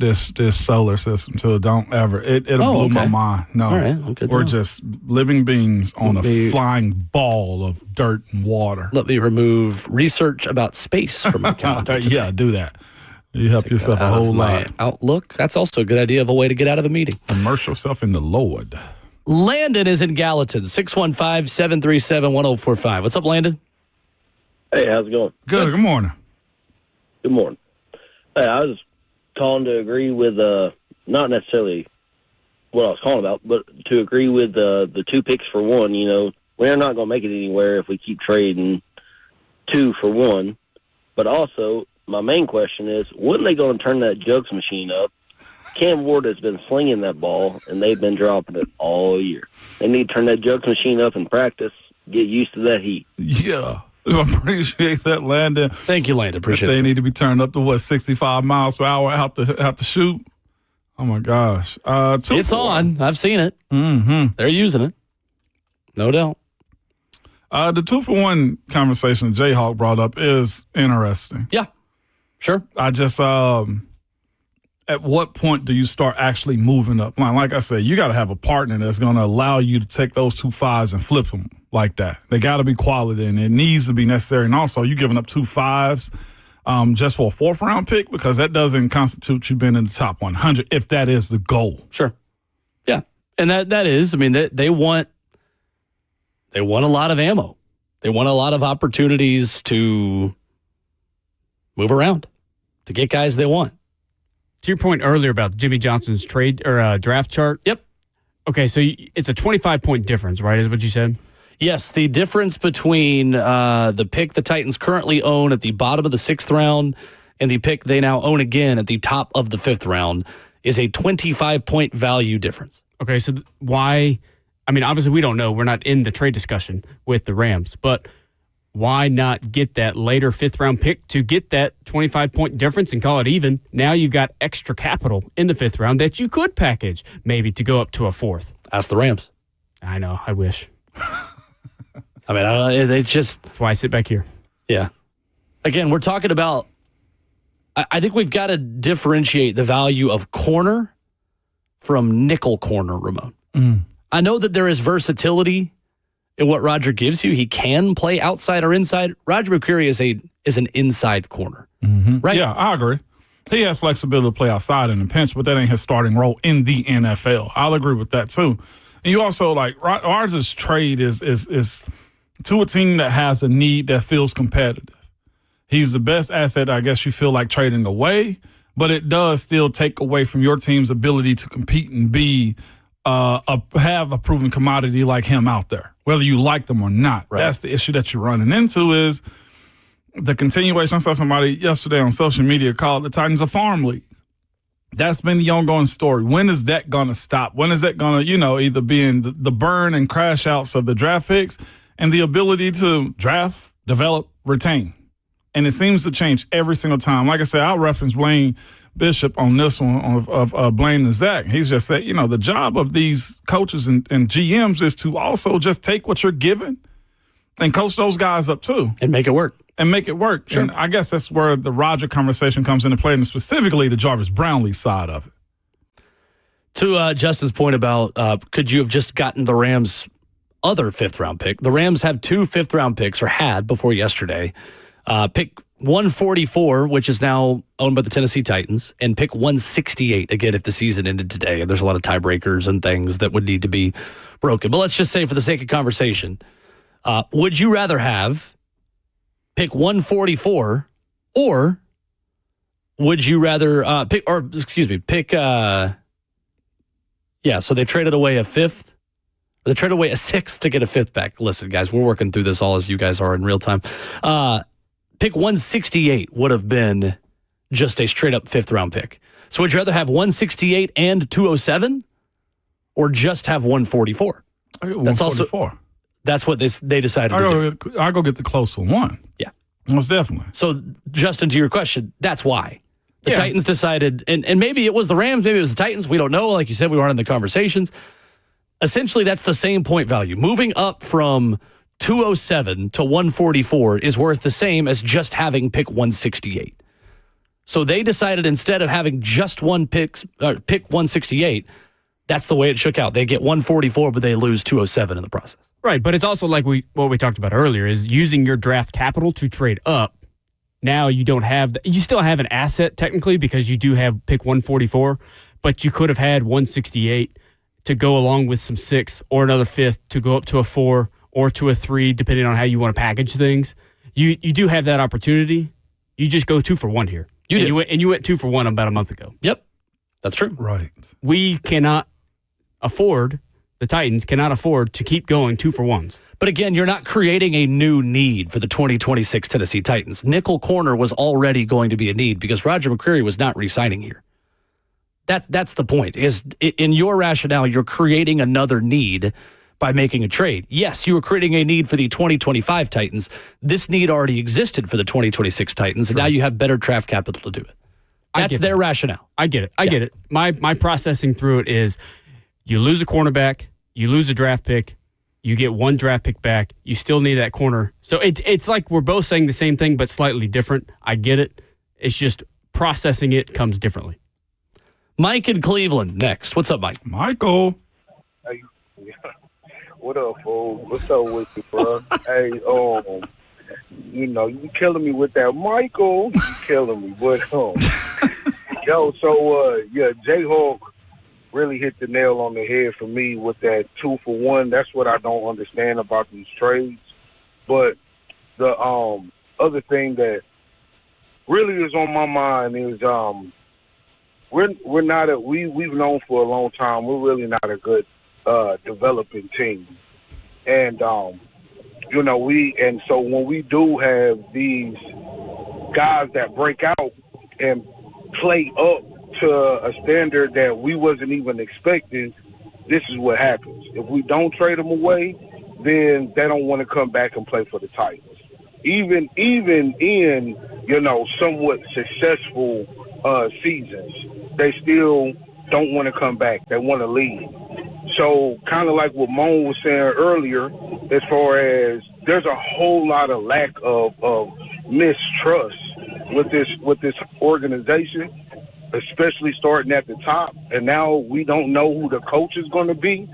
solar system. So don't ever. It'll blow my mind. No, all right, we're just living beings on a flying ball of dirt and water. Let me remove research about space from my calendar. Yeah, do that. You help yourself a whole lot. Outlook. That's also a good idea of a way to get out of a meeting. Immerse yourself in the Lord. Landon is in Gallatin. 615-737-1045. What's up, Landon? Hey, how's it going? Good. Good morning. Good morning. Hey, I was calling to agree with not necessarily what I was calling about, but to agree with the 2 picks for 1. You know, we're not going to make it anywhere if we keep trading 2 for 1. But also, my main question is, when are they going to turn that jugs machine up? Cam Ward has been slinging that ball, and they've been dropping it all year. They need to turn that jugs machine up in practice, get used to that heat. Yeah. I appreciate that, Landon. Thank you, Landon. Appreciate it. They need to be turned up to, 65 miles per hour out to shoot? Oh, my gosh. It's on. I've seen it. Mm-hmm. They're using it. No doubt. The 2-for-1 conversation Jayhawk brought up is interesting. Yeah, sure. I just, at what point do you start actually moving up? Like I said, you got to have a partner that's going to allow you to take those 2 5s and flip them like that. They got to be quality, and it needs to be necessary. And also, you giving up 2 5s just for a 4th-round pick, because that doesn't constitute you being in the top 100 if that is the goal. Sure. Yeah, and that is. I mean, they want a lot of ammo. They want a lot of opportunities to move around, to get guys they want. To your point earlier about Jimmy Johnson's trade or draft chart. Yep. Okay, so it's a 25-point difference, right? Is what you said? Yes, the difference between the pick the Titans currently own at the bottom of the 6th round and the pick they now own again at the top of the 5th round is a 25-point value difference. Okay, so why? I mean, obviously we don't know. We're not in the trade discussion with the Rams, but why not get that later 5th-round pick to get that 25-point difference and call it even? Now you've got extra capital in the 5th round that you could package maybe to go up to a 4th. Ask the Rams. I know. I wish. I mean, they just... That's why I sit back here. Yeah. Again, we're talking about... I think we've got to differentiate the value of corner from nickel corner, Ramon. I know that there is versatility in what Roger gives you. He can play outside or inside. Roger McCreary is an inside corner, right? Yeah, I agree. He has flexibility to play outside in the pinch, but that ain't his starting role in the NFL. I'll agree with that too. And you also Roger's trade is to a team that has a need that feels competitive. He's the best asset, I guess you feel like trading away, but it does still take away from your team's ability to compete and be have a proven commodity like him out there, whether you like them or not. Right. That's the issue that you're running into is the continuation. I saw somebody yesterday on social media call the Titans a farm league. That's been the ongoing story. When is that going to stop? When is that going to, either be in the burn and crash outs of the draft picks and the ability to draft, develop, retain? And it seems to change every single time. Like I said, I'll reference Blaine Bishop on this one of Blaine and Zach. He's just said, the job of these coaches and GMs is to also just take what you're given and coach those guys up too. And make it work. Sure. And I guess that's where the Roger conversation comes into play, and specifically the Jarvis Brownlee side of it. To Justin's point about could you have just gotten the Rams' other 5th-round pick? The Rams have 2 5th-round picks, or had before yesterday. Pick 144, which is now owned by the Tennessee Titans, and pick 168, again, if the season ended today. And there's a lot of tiebreakers and things that would need to be broken. But let's just say, for the sake of conversation, would you rather have pick 144, or would you rather so they traded away a 5th, They trade away a 6th to get a 5th back. Listen, guys, we're working through this all as you guys are in real time. Pick 168 would have been just a straight-up 5th-round pick. So would you rather have 168 and 207 or just have 144? That's also that's what they decided to do. I'll go get the closer one. Yeah. Most definitely. So, Justin, to your question, that's why. The Titans decided, and maybe it was the Rams, maybe it was the Titans. We don't know. Like you said, we weren't in the conversations. Essentially, that's the same point value. Moving up from 207 to 144 is worth the same as just having pick 168. So they decided instead of having just pick 168, that's the way it shook out. They get 144, but they lose 207 in the process. Right, but it's also like what we talked about earlier is using your draft capital to trade up. Now you don't have you still have an asset technically because you do have pick 144, but you could have had 168 to go along with some 6th or another 5th to go up to a 4 or to a 3, depending on how you want to package things. You do have that opportunity. You just go 2 for 1 here. You went 2 for 1 about a month ago. Yep, that's true. Right. We cannot afford. The Titans cannot afford to keep going 2 for 1s. But again, you're not creating a new need for the 2026 Tennessee Titans. Nickel corner was already going to be a need because Roger McCreary was not re-signing here. That's the point. Is in your rationale, you're creating another need by making a trade. Yes, you were creating a need for the 2025 Titans. This need already existed for the 2026 Titans, and now you have better draft capital to do it. That's their rationale. I get it. I get it. My processing through it is you lose a cornerback, you lose a draft pick, you get 1 draft pick back, you still need that corner. So it's like we're both saying the same thing, but slightly different. I get it. It's just processing it comes differently. Mike in Cleveland next. What's up, Mike? Michael. Hey, what up, fool? What's up with you, bro? Hey, you killing me with that, Michael. You killing me, but Jayhawk really hit the nail on the head for me with that 2 for 1. That's what I don't understand about these trades. But the other thing that really is on my mind is we've known for a long time we're really not a good developing team. And so when we do have these guys that break out and play up to a standard that we wasn't even expecting, this is what happens. If we don't trade them away, then they don't want to come back and play for the Titans. Even in, somewhat successful seasons, they still don't want to come back. They want to leave. So kind of like what Moan was saying earlier, as far as there's a whole lot of lack of mistrust with this organization, especially starting at the top. And now we don't know who the coach is going to be,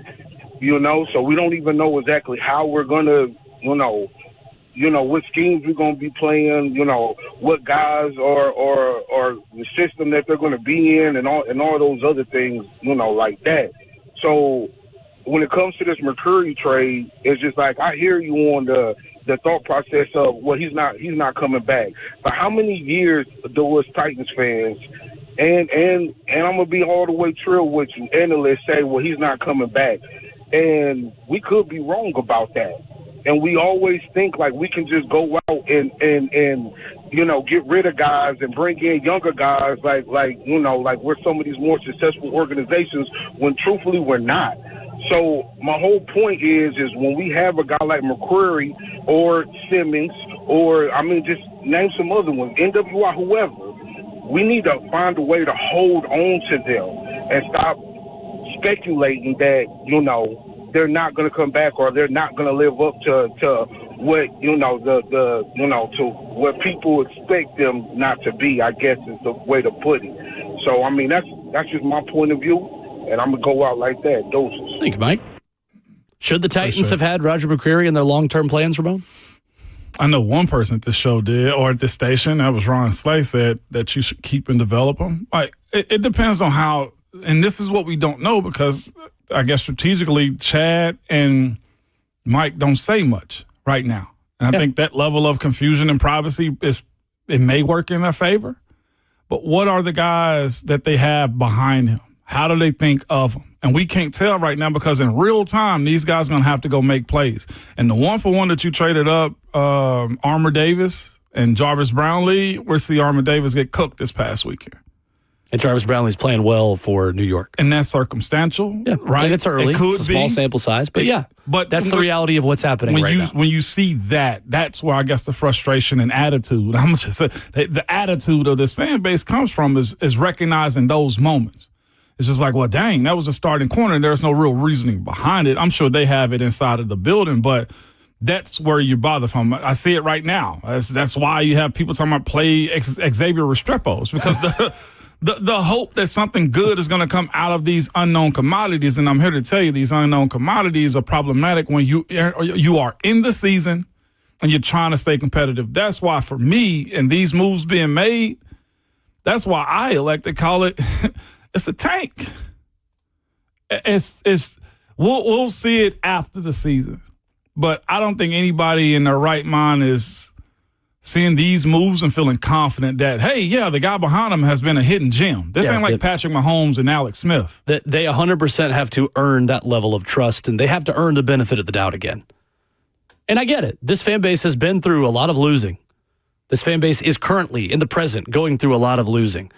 so we don't even know exactly how we're going to, what schemes we're going to be playing, what guys or the system that they're going to be in and all those other things, like that. So when it comes to this McCreary trade, it's just like I hear you on the thought process of, well, he's not coming back. But how many years do us Titans fans and I'm gonna be all the way true with you, analysts say, well, he's not coming back, and we could be wrong about that. And we always think like we can just go out and get rid of guys and bring in younger guys like we're some of these more successful organizations when truthfully we're not. So my whole point is when we have a guy like McCreary or Simmons or just name some other ones, NWI, whoever, we need to find a way to hold on to them and stop speculating that, they're not going to come back or they're not going to live up to what, to what people expect them not to be, I guess is the way to put it. So, that's just my point of view, and I'm going to go out like that. Doses. Thank you, Mike. Should the Titans have had Roger McCreary in their long-term plans, Ramon? I know one person at this show did, or at this station, that was Ron Slay, said that you should keep and develop them. Like, it depends on how, and this is what we don't know because I guess strategically Chad and Mike don't say much right now. And I think that level of confusion and privacy it may work in their favor. But what are the guys that they have behind him? How do they think of them? And we can't tell right now because in real time, these guys are going to have to go make plays. And the 1-for-1 that you traded up, Armour Davis and Jarvis Brownlee, we're seeing Armour Davis get cooked this past weekend. And Jarvis Brownlee's playing well for New York. And that's circumstantial, right? And it's early. It's a small sample size. But but that's the reality of what's happening right now. When you see that, that's where I guess the frustration and attitude, I'm just saying, the attitude of this fan base comes from is recognizing those moments. It's just like, well, dang, that was a starting corner, and there's no real reasoning behind it. I'm sure they have it inside of the building, but that's where you bother from. I see it right now. That's why you have people talking about play Xavier Restrepo. It's because the hope that something good is going to come out of these unknown commodities, and I'm here to tell you these unknown commodities are problematic when you are in the season and you're trying to stay competitive. That's why, for me, and these moves being made, that's why I elect to call it it's a tank. We'll see it after the season, but I don't think anybody in their right mind is seeing these moves and feeling confident that, hey, yeah, the guy behind him has been a hidden gem. This ain't like Patrick Mahomes and Alex Smith. They 100% have to earn that level of trust, and they have to earn the benefit of the doubt again. And I get it. This fan base has been through a lot of losing. This fan base is currently, in the present, going through a lot of losing.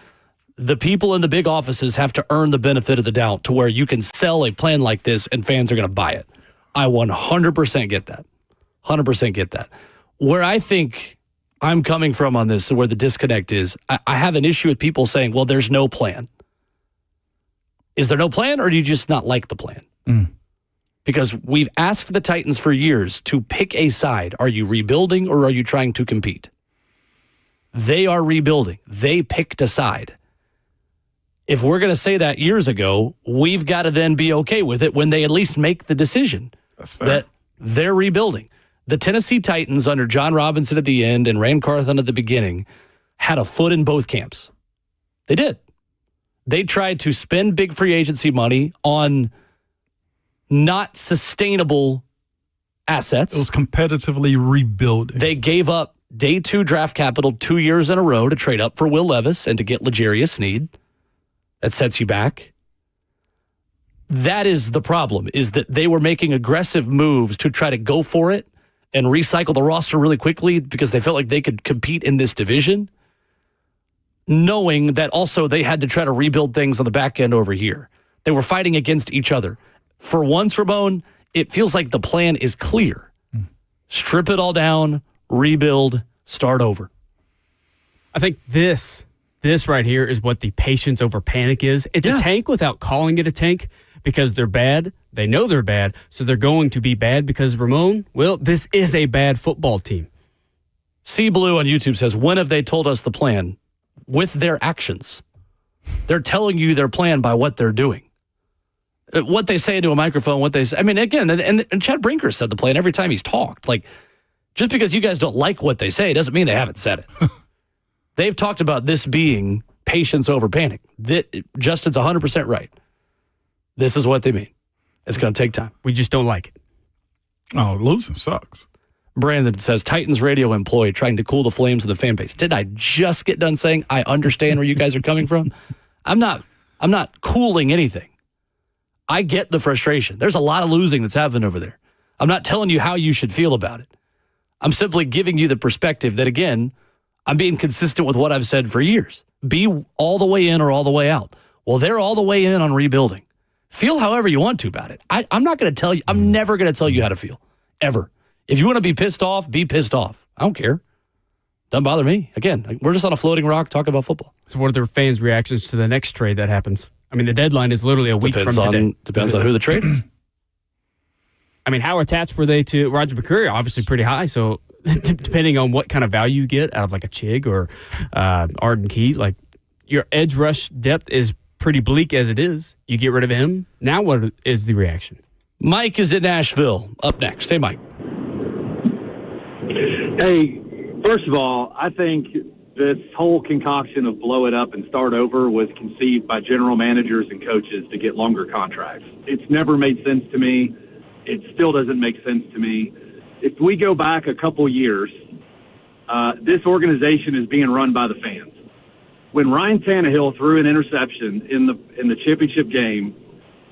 The people in the big offices have to earn the benefit of the doubt to where you can sell a plan like this and fans are going to buy it. I 100% get that. 100% get that. Where I think I'm coming from on this, where the disconnect is, I have an issue with people saying, well, there's no plan. Is there no plan, or do you just not like the plan? Because we've asked the Titans for years to pick a side. Are you rebuilding, or are you trying to compete? They are rebuilding. They picked a side. If we're going to say that years ago, we've got to then be okay with it when they at least make the decision that they're rebuilding. The Tennessee Titans under John Robinson at the end and Rand Carthon at the beginning had a foot in both camps. They did. They tried to spend big free agency money on not sustainable assets. It was competitively rebuilding. They gave up day 2 draft capital 2 years in a row to trade up for Will Levis and to get L'Jarius Sneed. That sets you back. That is the problem, is that they were making aggressive moves to try to go for it and recycle the roster really quickly because they felt like they could compete in this division, knowing that also they had to try to rebuild things on the back end over here. They were fighting against each other. For once, Ramon, it feels like the plan is clear. Strip it all down, rebuild, start over. I think this right here is what the patience over panic is. It's a tank without calling it a tank because they're bad. They know they're bad, so they're going to be bad because, Ramon, well, this is a bad football team. C Blue on YouTube says, when have they told us the plan? With their actions. They're telling you their plan by what they're doing. What they say into a microphone, what they say. I mean, again, and Chad Brinker said the plan every time he's talked. Like, just because you guys don't like what they say doesn't mean they haven't said it. They've talked about this being patience over panic. Justin's 100% right. This is what they mean. It's going to take time. We just don't like it. Oh, losing sucks. Brandon says, Titans radio employee trying to cool the flames of the fan base. Did I just get done saying I understand where you guys are coming from? I'm not cooling anything. I get the frustration. There's a lot of losing that's happened over there. I'm not telling you how you should feel about it. I'm simply giving you the perspective that, again, I'm being consistent with what I've said for years. Be all the way in or all the way out. Well, they're all the way in on rebuilding. Feel however you want to about it. I'm not going to tell you. I'm never going to tell you how to feel, ever. If you want to be pissed off, be pissed off. I don't care. Doesn't bother me. Again, we're just on a floating rock talking about football. So what are their fans' reactions to the next trade that happens? I mean, the deadline is literally a week from today. Depends on who the trade is. I mean, how attached were they to Roger McCreary? Obviously pretty high, so depending on what kind of value you get out of like a Chig or Arden Key, like your edge rush depth is pretty bleak as it is. You get rid of him. Now what is the reaction? Mike is in Nashville. Up next. Hey, Mike. Hey, first of all, I think this whole concoction of blow it up and start over was conceived by general managers and coaches to get longer contracts. It's never made sense to me. It still doesn't make sense to me. If we go back a couple years, this organization is being run by the fans. when Ryan Tannehill threw an interception in the championship game,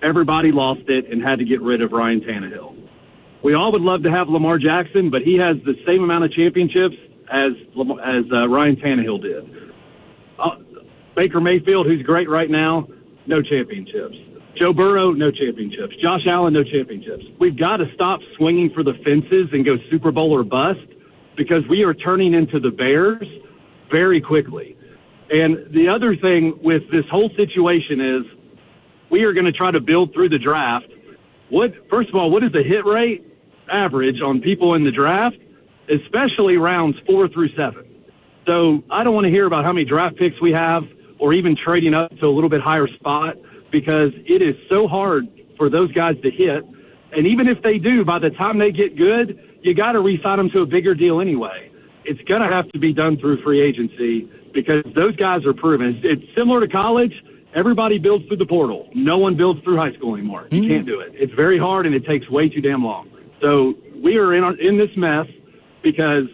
everybody lost it and had to get rid of Ryan Tannehill. We all would love to have Lamar Jackson, but he has the same amount of championships as Ryan Tannehill did. Baker Mayfield, who's great right now, no championships. Joe Burrow, no championships. Josh Allen, no championships. We've got to stop swinging for the fences and go Super Bowl or bust, because we are turning into the Bears very quickly. And the other thing with this whole situation is we are going to try to build through the draft. First of all, what is the hit rate average on people in the draft, especially rounds 4 through 7? So I don't want to hear about how many draft picks we have or even trading up to a little bit higher spot, because it is so hard for those guys to hit. And even if they do, by the time they get good, you got to re-sign them to a bigger deal anyway. It's going to have to be done through free agency, because those guys are proven. It's similar to college. Everybody builds through the portal. No one builds through high school anymore. You can't do it. It's very hard, and it takes way too damn long. So we are in this mess because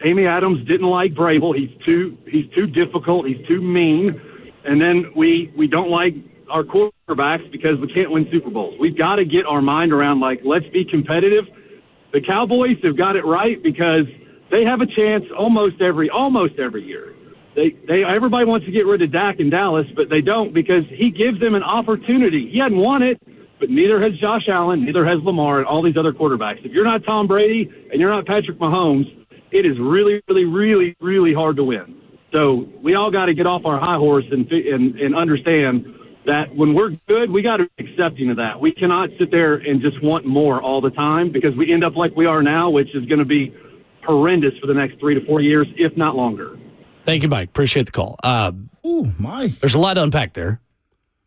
Amy Adams didn't like Vrabel. He's too difficult. He's too mean. And then we don't like our quarterbacks because we can't win Super Bowls. We've got to get our mind around, like, let's be competitive. The Cowboys have got it right because they have a chance almost every year. Everybody wants to get rid of Dak in Dallas, but they don't, because he gives them an opportunity. He hadn't won it, but neither has Josh Allen, neither has Lamar, and all these other quarterbacks. If you're not Tom Brady and you're not Patrick Mahomes, it is really, really, really, really hard to win. So we all got to get off our high horse and understand that when we're good, we got to be accepting of that. We cannot sit there and just want more all the time, because we end up like we are now, which is going to be horrendous for the next 3 to 4 years, if not longer. Thank you, Mike. Appreciate the call. Mike. There's a lot to unpack there.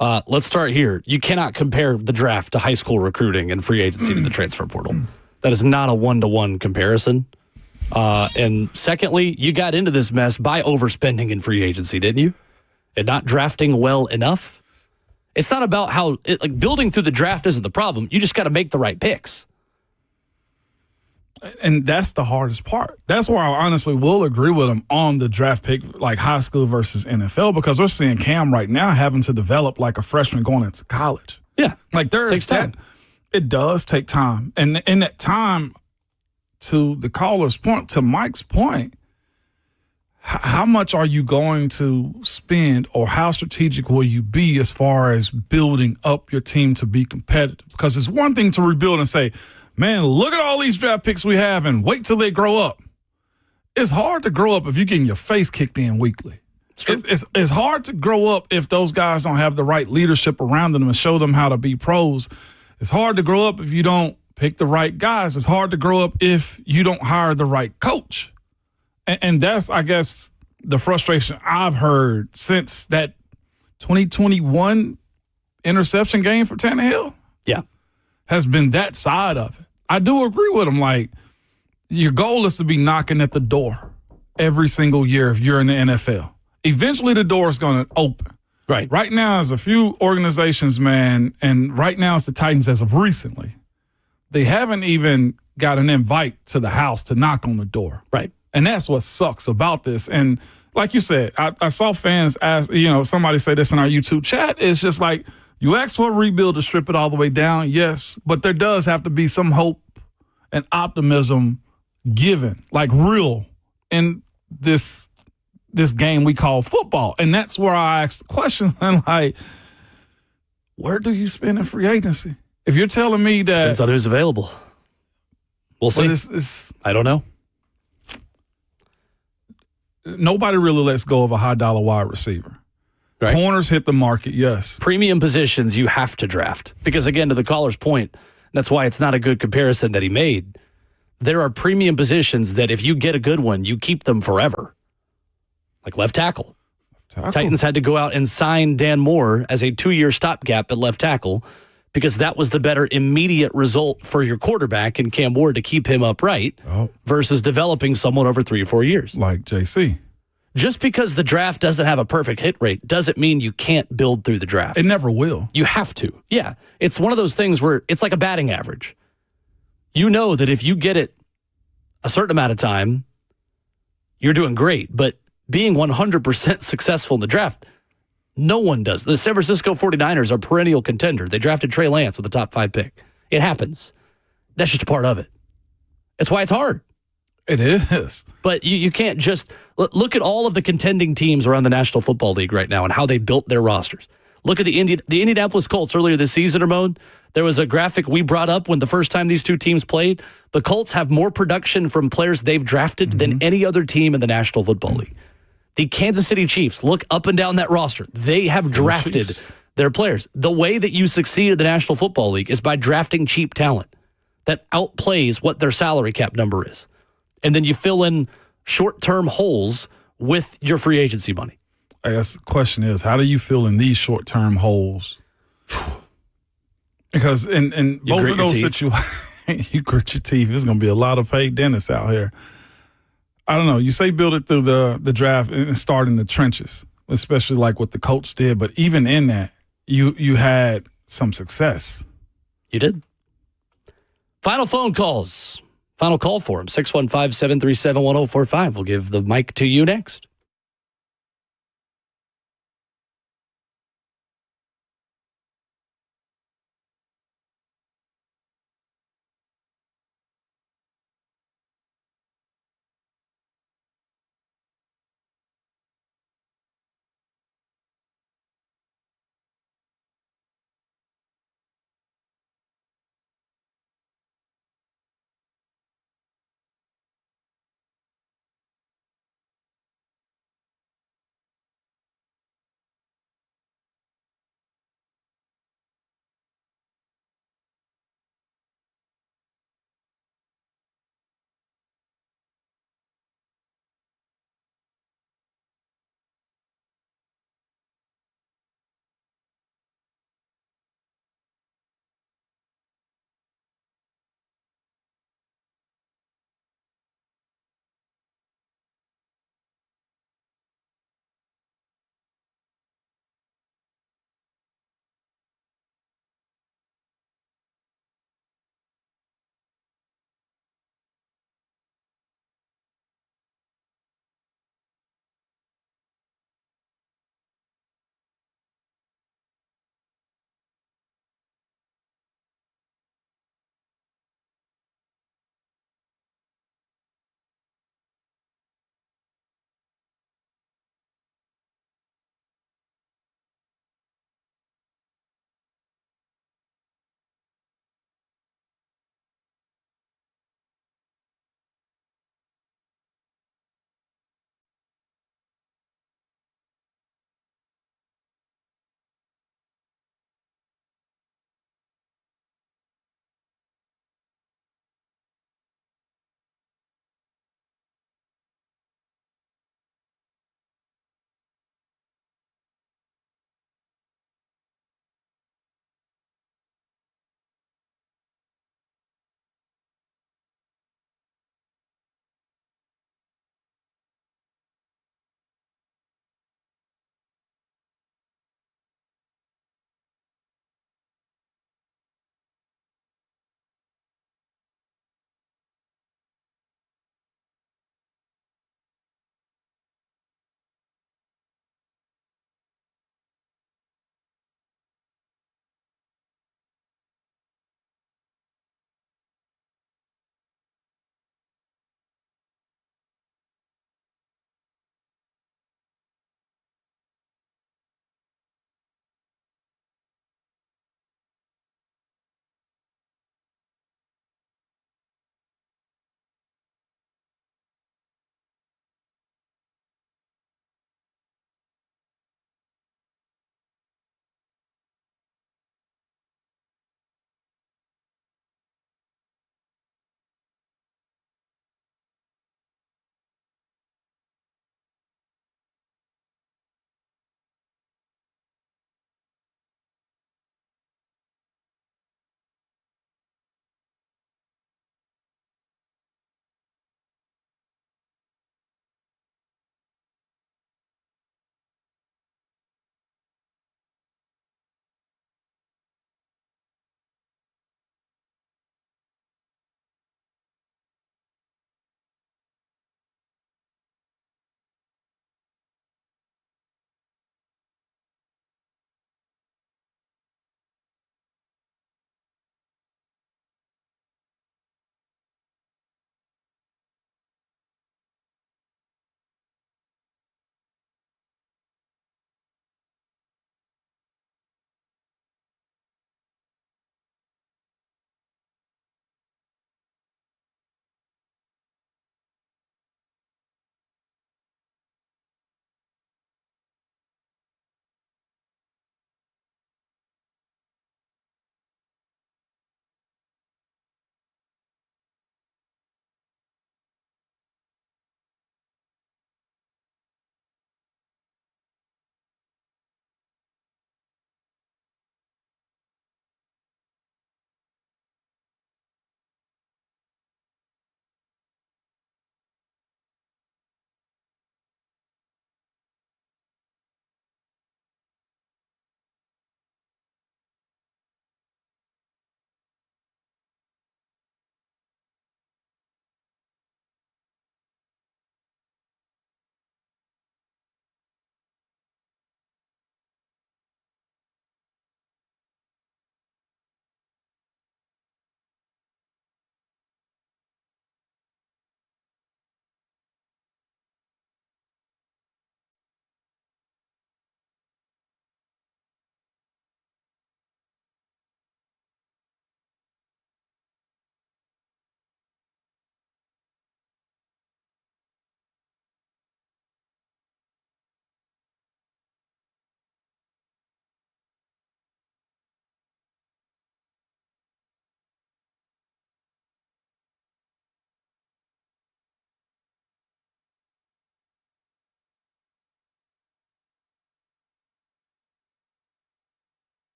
Let's start here. You cannot compare the draft to high school recruiting and free agency to the transfer portal. That is not a one-to-one comparison. And secondly, you got into this mess by overspending in free agency, didn't you? And not drafting well enough. It's not about building through the draft isn't the problem. You just got to make the right picks. And that's the hardest part. That's where I honestly will agree with him on the draft pick, like high school versus NFL, because we're seeing Cam right now having to develop like a freshman going into college. Yeah. Like there's time. It does take time. And in that time, to the caller's point, to Mike's point, how much are you going to spend, or how strategic will you be as far as building up your team to be competitive? Because it's one thing to rebuild and say, man, look at all these draft picks we have and wait till they grow up. It's hard to grow up if you're getting your face kicked in weekly. It's hard to grow up if those guys don't have the right leadership around them and show them how to be pros. It's hard to grow up if you don't pick the right guys. It's hard to grow up if you don't hire the right coach. And that's, I guess, the frustration I've heard since that 2021 interception game for Tannehill. Yeah. Has been that side of it. I do agree with him. Like, your goal is to be knocking at the door every single year if you're in the NFL. Eventually the door is going to open. Right. Right now, there's a few organizations, man, and right now it's the Titans as of recently. They haven't even got an invite to the house to knock on the door. Right. And that's what sucks about this. And like you said, I saw fans ask, somebody say this in our YouTube chat. It's just like, you ask for a rebuild to strip it all the way down, yes, but there does have to be some hope and optimism given, like real, in this game we call football. And that's where I ask the question, like, where do you spend in free agency? If you're telling me that... Depends on who's available. We'll see. I don't know. Nobody really lets go of a high-dollar wide receiver. Right. Corners hit the market, yes. Premium positions you have to draft. Because, again, to the caller's point, that's why it's not a good comparison that he made. There are premium positions that if you get a good one, you keep them forever. Like left tackle. Titans had to go out and sign Dan Moore as a 2-year stopgap at left tackle because that was the better immediate result for your quarterback in Cam Ward to keep him upright versus developing someone over 3 or 4 years. Like JC. Just because the draft doesn't have a perfect hit rate doesn't mean you can't build through the draft. It never will. You have to. Yeah. It's one of those things where it's like a batting average. You know that if you get it a certain amount of time, you're doing great. But being 100% successful in the draft. No one does. The San Francisco 49ers are perennial contender. They drafted Trey Lance with a top 5 pick. It happens. That's just a part of it. That's why it's hard. It is. But you can't just look at all of the contending teams around the National Football League right now and how they built their rosters. Look at the Indianapolis Colts earlier this season, Ramon. There was a graphic we brought up when the first time these two teams played. The Colts have more production from players they've drafted than any other team in the National Football League. The Kansas City Chiefs, look up and down that roster. They have drafted their players. The way that you succeed in the National Football League is by drafting cheap talent that outplays what their salary cap number is. And then you fill in short-term holes with your free agency money. I guess the question is, how do you fill in these short-term holes? Because in both of those situations, you grit your teeth. There's going to be a lot of paid dentists out here. I don't know. You say build it through the draft and start in the trenches, especially like what the Colts did. But even in that, you had some success. You did. Final phone calls. Final call for him, 615-737-1045. We'll give the mic to you next.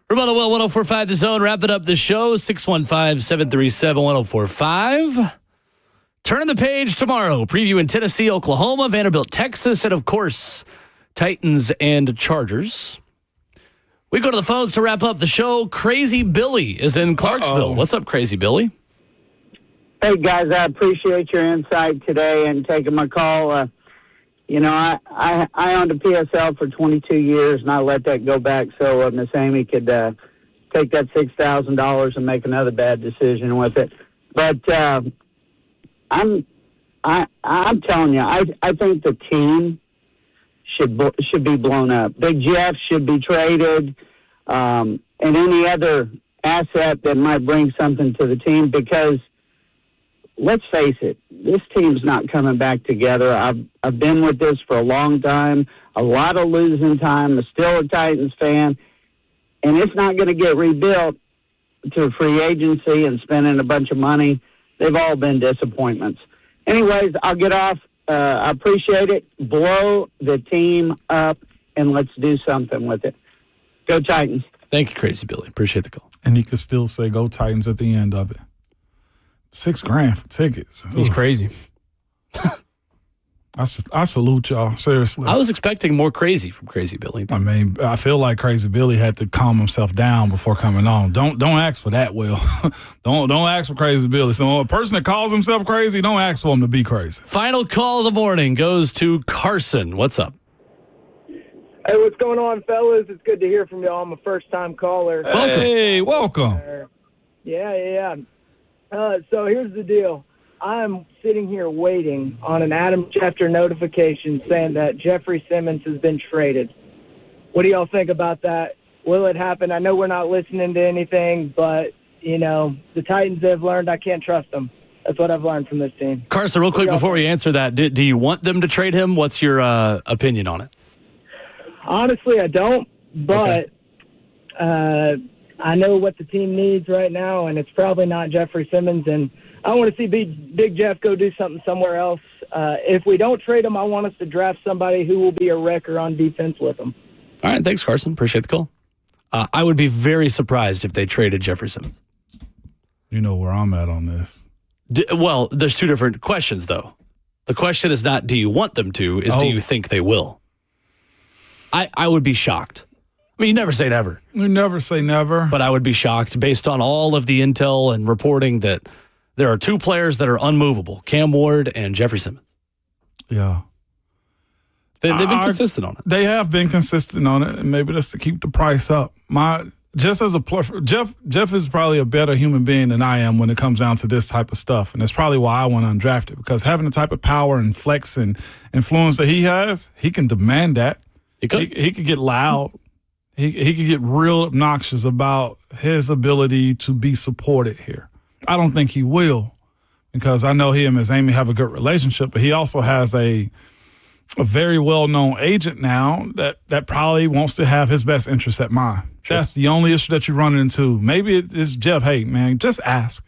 Remote Will 1045 The Zone. Wrapping up the show. 615-737-1045. Turning the page tomorrow. Preview in Tennessee, Oklahoma, Vanderbilt, Texas, and of course, Titans and Chargers. We go to the phones to wrap up the show. Crazy Billy is in Clarksville. Uh-oh. What's up, Crazy Billy? Hey, guys, I appreciate your insight today and taking my call. I owned a PSL for 22 years, and I let that go back so Miss Amy could take that $6,000 and make another bad decision with it. But I'm telling you, I think the team should be blown up. Big Jeff should be traded, and any other asset that might bring something to the team, because let's face it, this team's not coming back together. I've been with this for a long time, a lot of losing time. I'm still a Titans fan, and it's not going to get rebuilt to free agency and spending a bunch of money. They've all been disappointments. Anyways, I'll get off. I appreciate it. Blow the team up, and let's do something with it. Go Titans. Thank you, Crazy Billy. Appreciate the call. And he could still say go Titans at the end of it. $6,000 for tickets. He's crazy. I salute y'all, seriously. I was expecting more crazy from Crazy Billy. I mean, I feel like Crazy Billy had to calm himself down before coming on. Don't ask for that, Will. don't ask for Crazy Billy. So a person that calls himself crazy, don't ask for him to be crazy. Final call of the morning goes to Carson. What's up? Hey, what's going on, fellas? It's good to hear from y'all. I'm a first-time caller. Hey, welcome. Yeah. So here's the deal. I'm sitting here waiting on an Adam Schefter notification saying that Jeffrey Simmons has been traded. What do y'all think about that? Will it happen? I know we're not listening to anything, but, the Titans have learned I can't trust them. That's what I've learned from this team. Carson, real quick before we answer that, do you want them to trade him? What's your opinion on it? Honestly, I don't, but I know what the team needs right now, and it's probably not Jeffrey Simmons, and I want to see Big Jeff go do something somewhere else. If we don't trade him, I want us to draft somebody who will be a wrecker on defense with him. All right, thanks, Carson. Appreciate the call. I would be very surprised if they traded Jeffrey Simmons. You know where I'm at on this. Well, there's two different questions, though. The question is not do you want them to, is do you think they will? I would be shocked. I mean, you never say never. You never say never. But I would be shocked based on all of the intel and reporting that there are two players that are unmovable, Cam Ward and Jeffrey Simmons. Yeah. They've been consistent on it. They have been consistent on it, and maybe that's to keep the price up. Just as a player, Jeff is probably a better human being than I am when it comes down to this type of stuff, and that's probably why I went undrafted, because having the type of power and flex and influence that he has, he can demand that. He could get loud. He could get real obnoxious about his ability to be supported here. I don't think he will, because I know he and Ms. Amy have a good relationship, but he also has a very well-known agent now that probably wants to have his best interest at mind. Sure. That's the only issue that you run into. Maybe it's Jeff. Hey, man, just ask.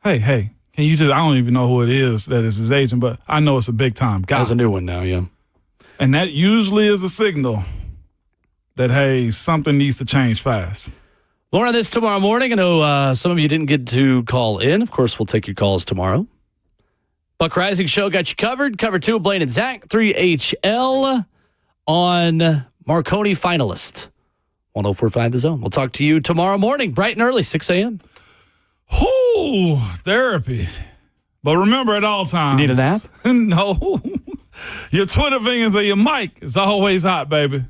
Hey, can you just, I don't even know who it is that is his agent, but I know it's a big-time guy. There's a new one now, yeah. And that usually is a signal that, hey, something needs to change fast. More on this tomorrow morning. I know some of you didn't get to call in. Of course, we'll take your calls tomorrow. Buck Rising Show got you covered. Cover 2 of Blaine and Zach. 3HL on Marconi finalist. 1045 The Zone. We'll talk to you tomorrow morning, bright and early, 6 a.m. Ooh, therapy. But remember at all times. You need a nap? No. Your Twitter fingers or your mic is always hot, baby.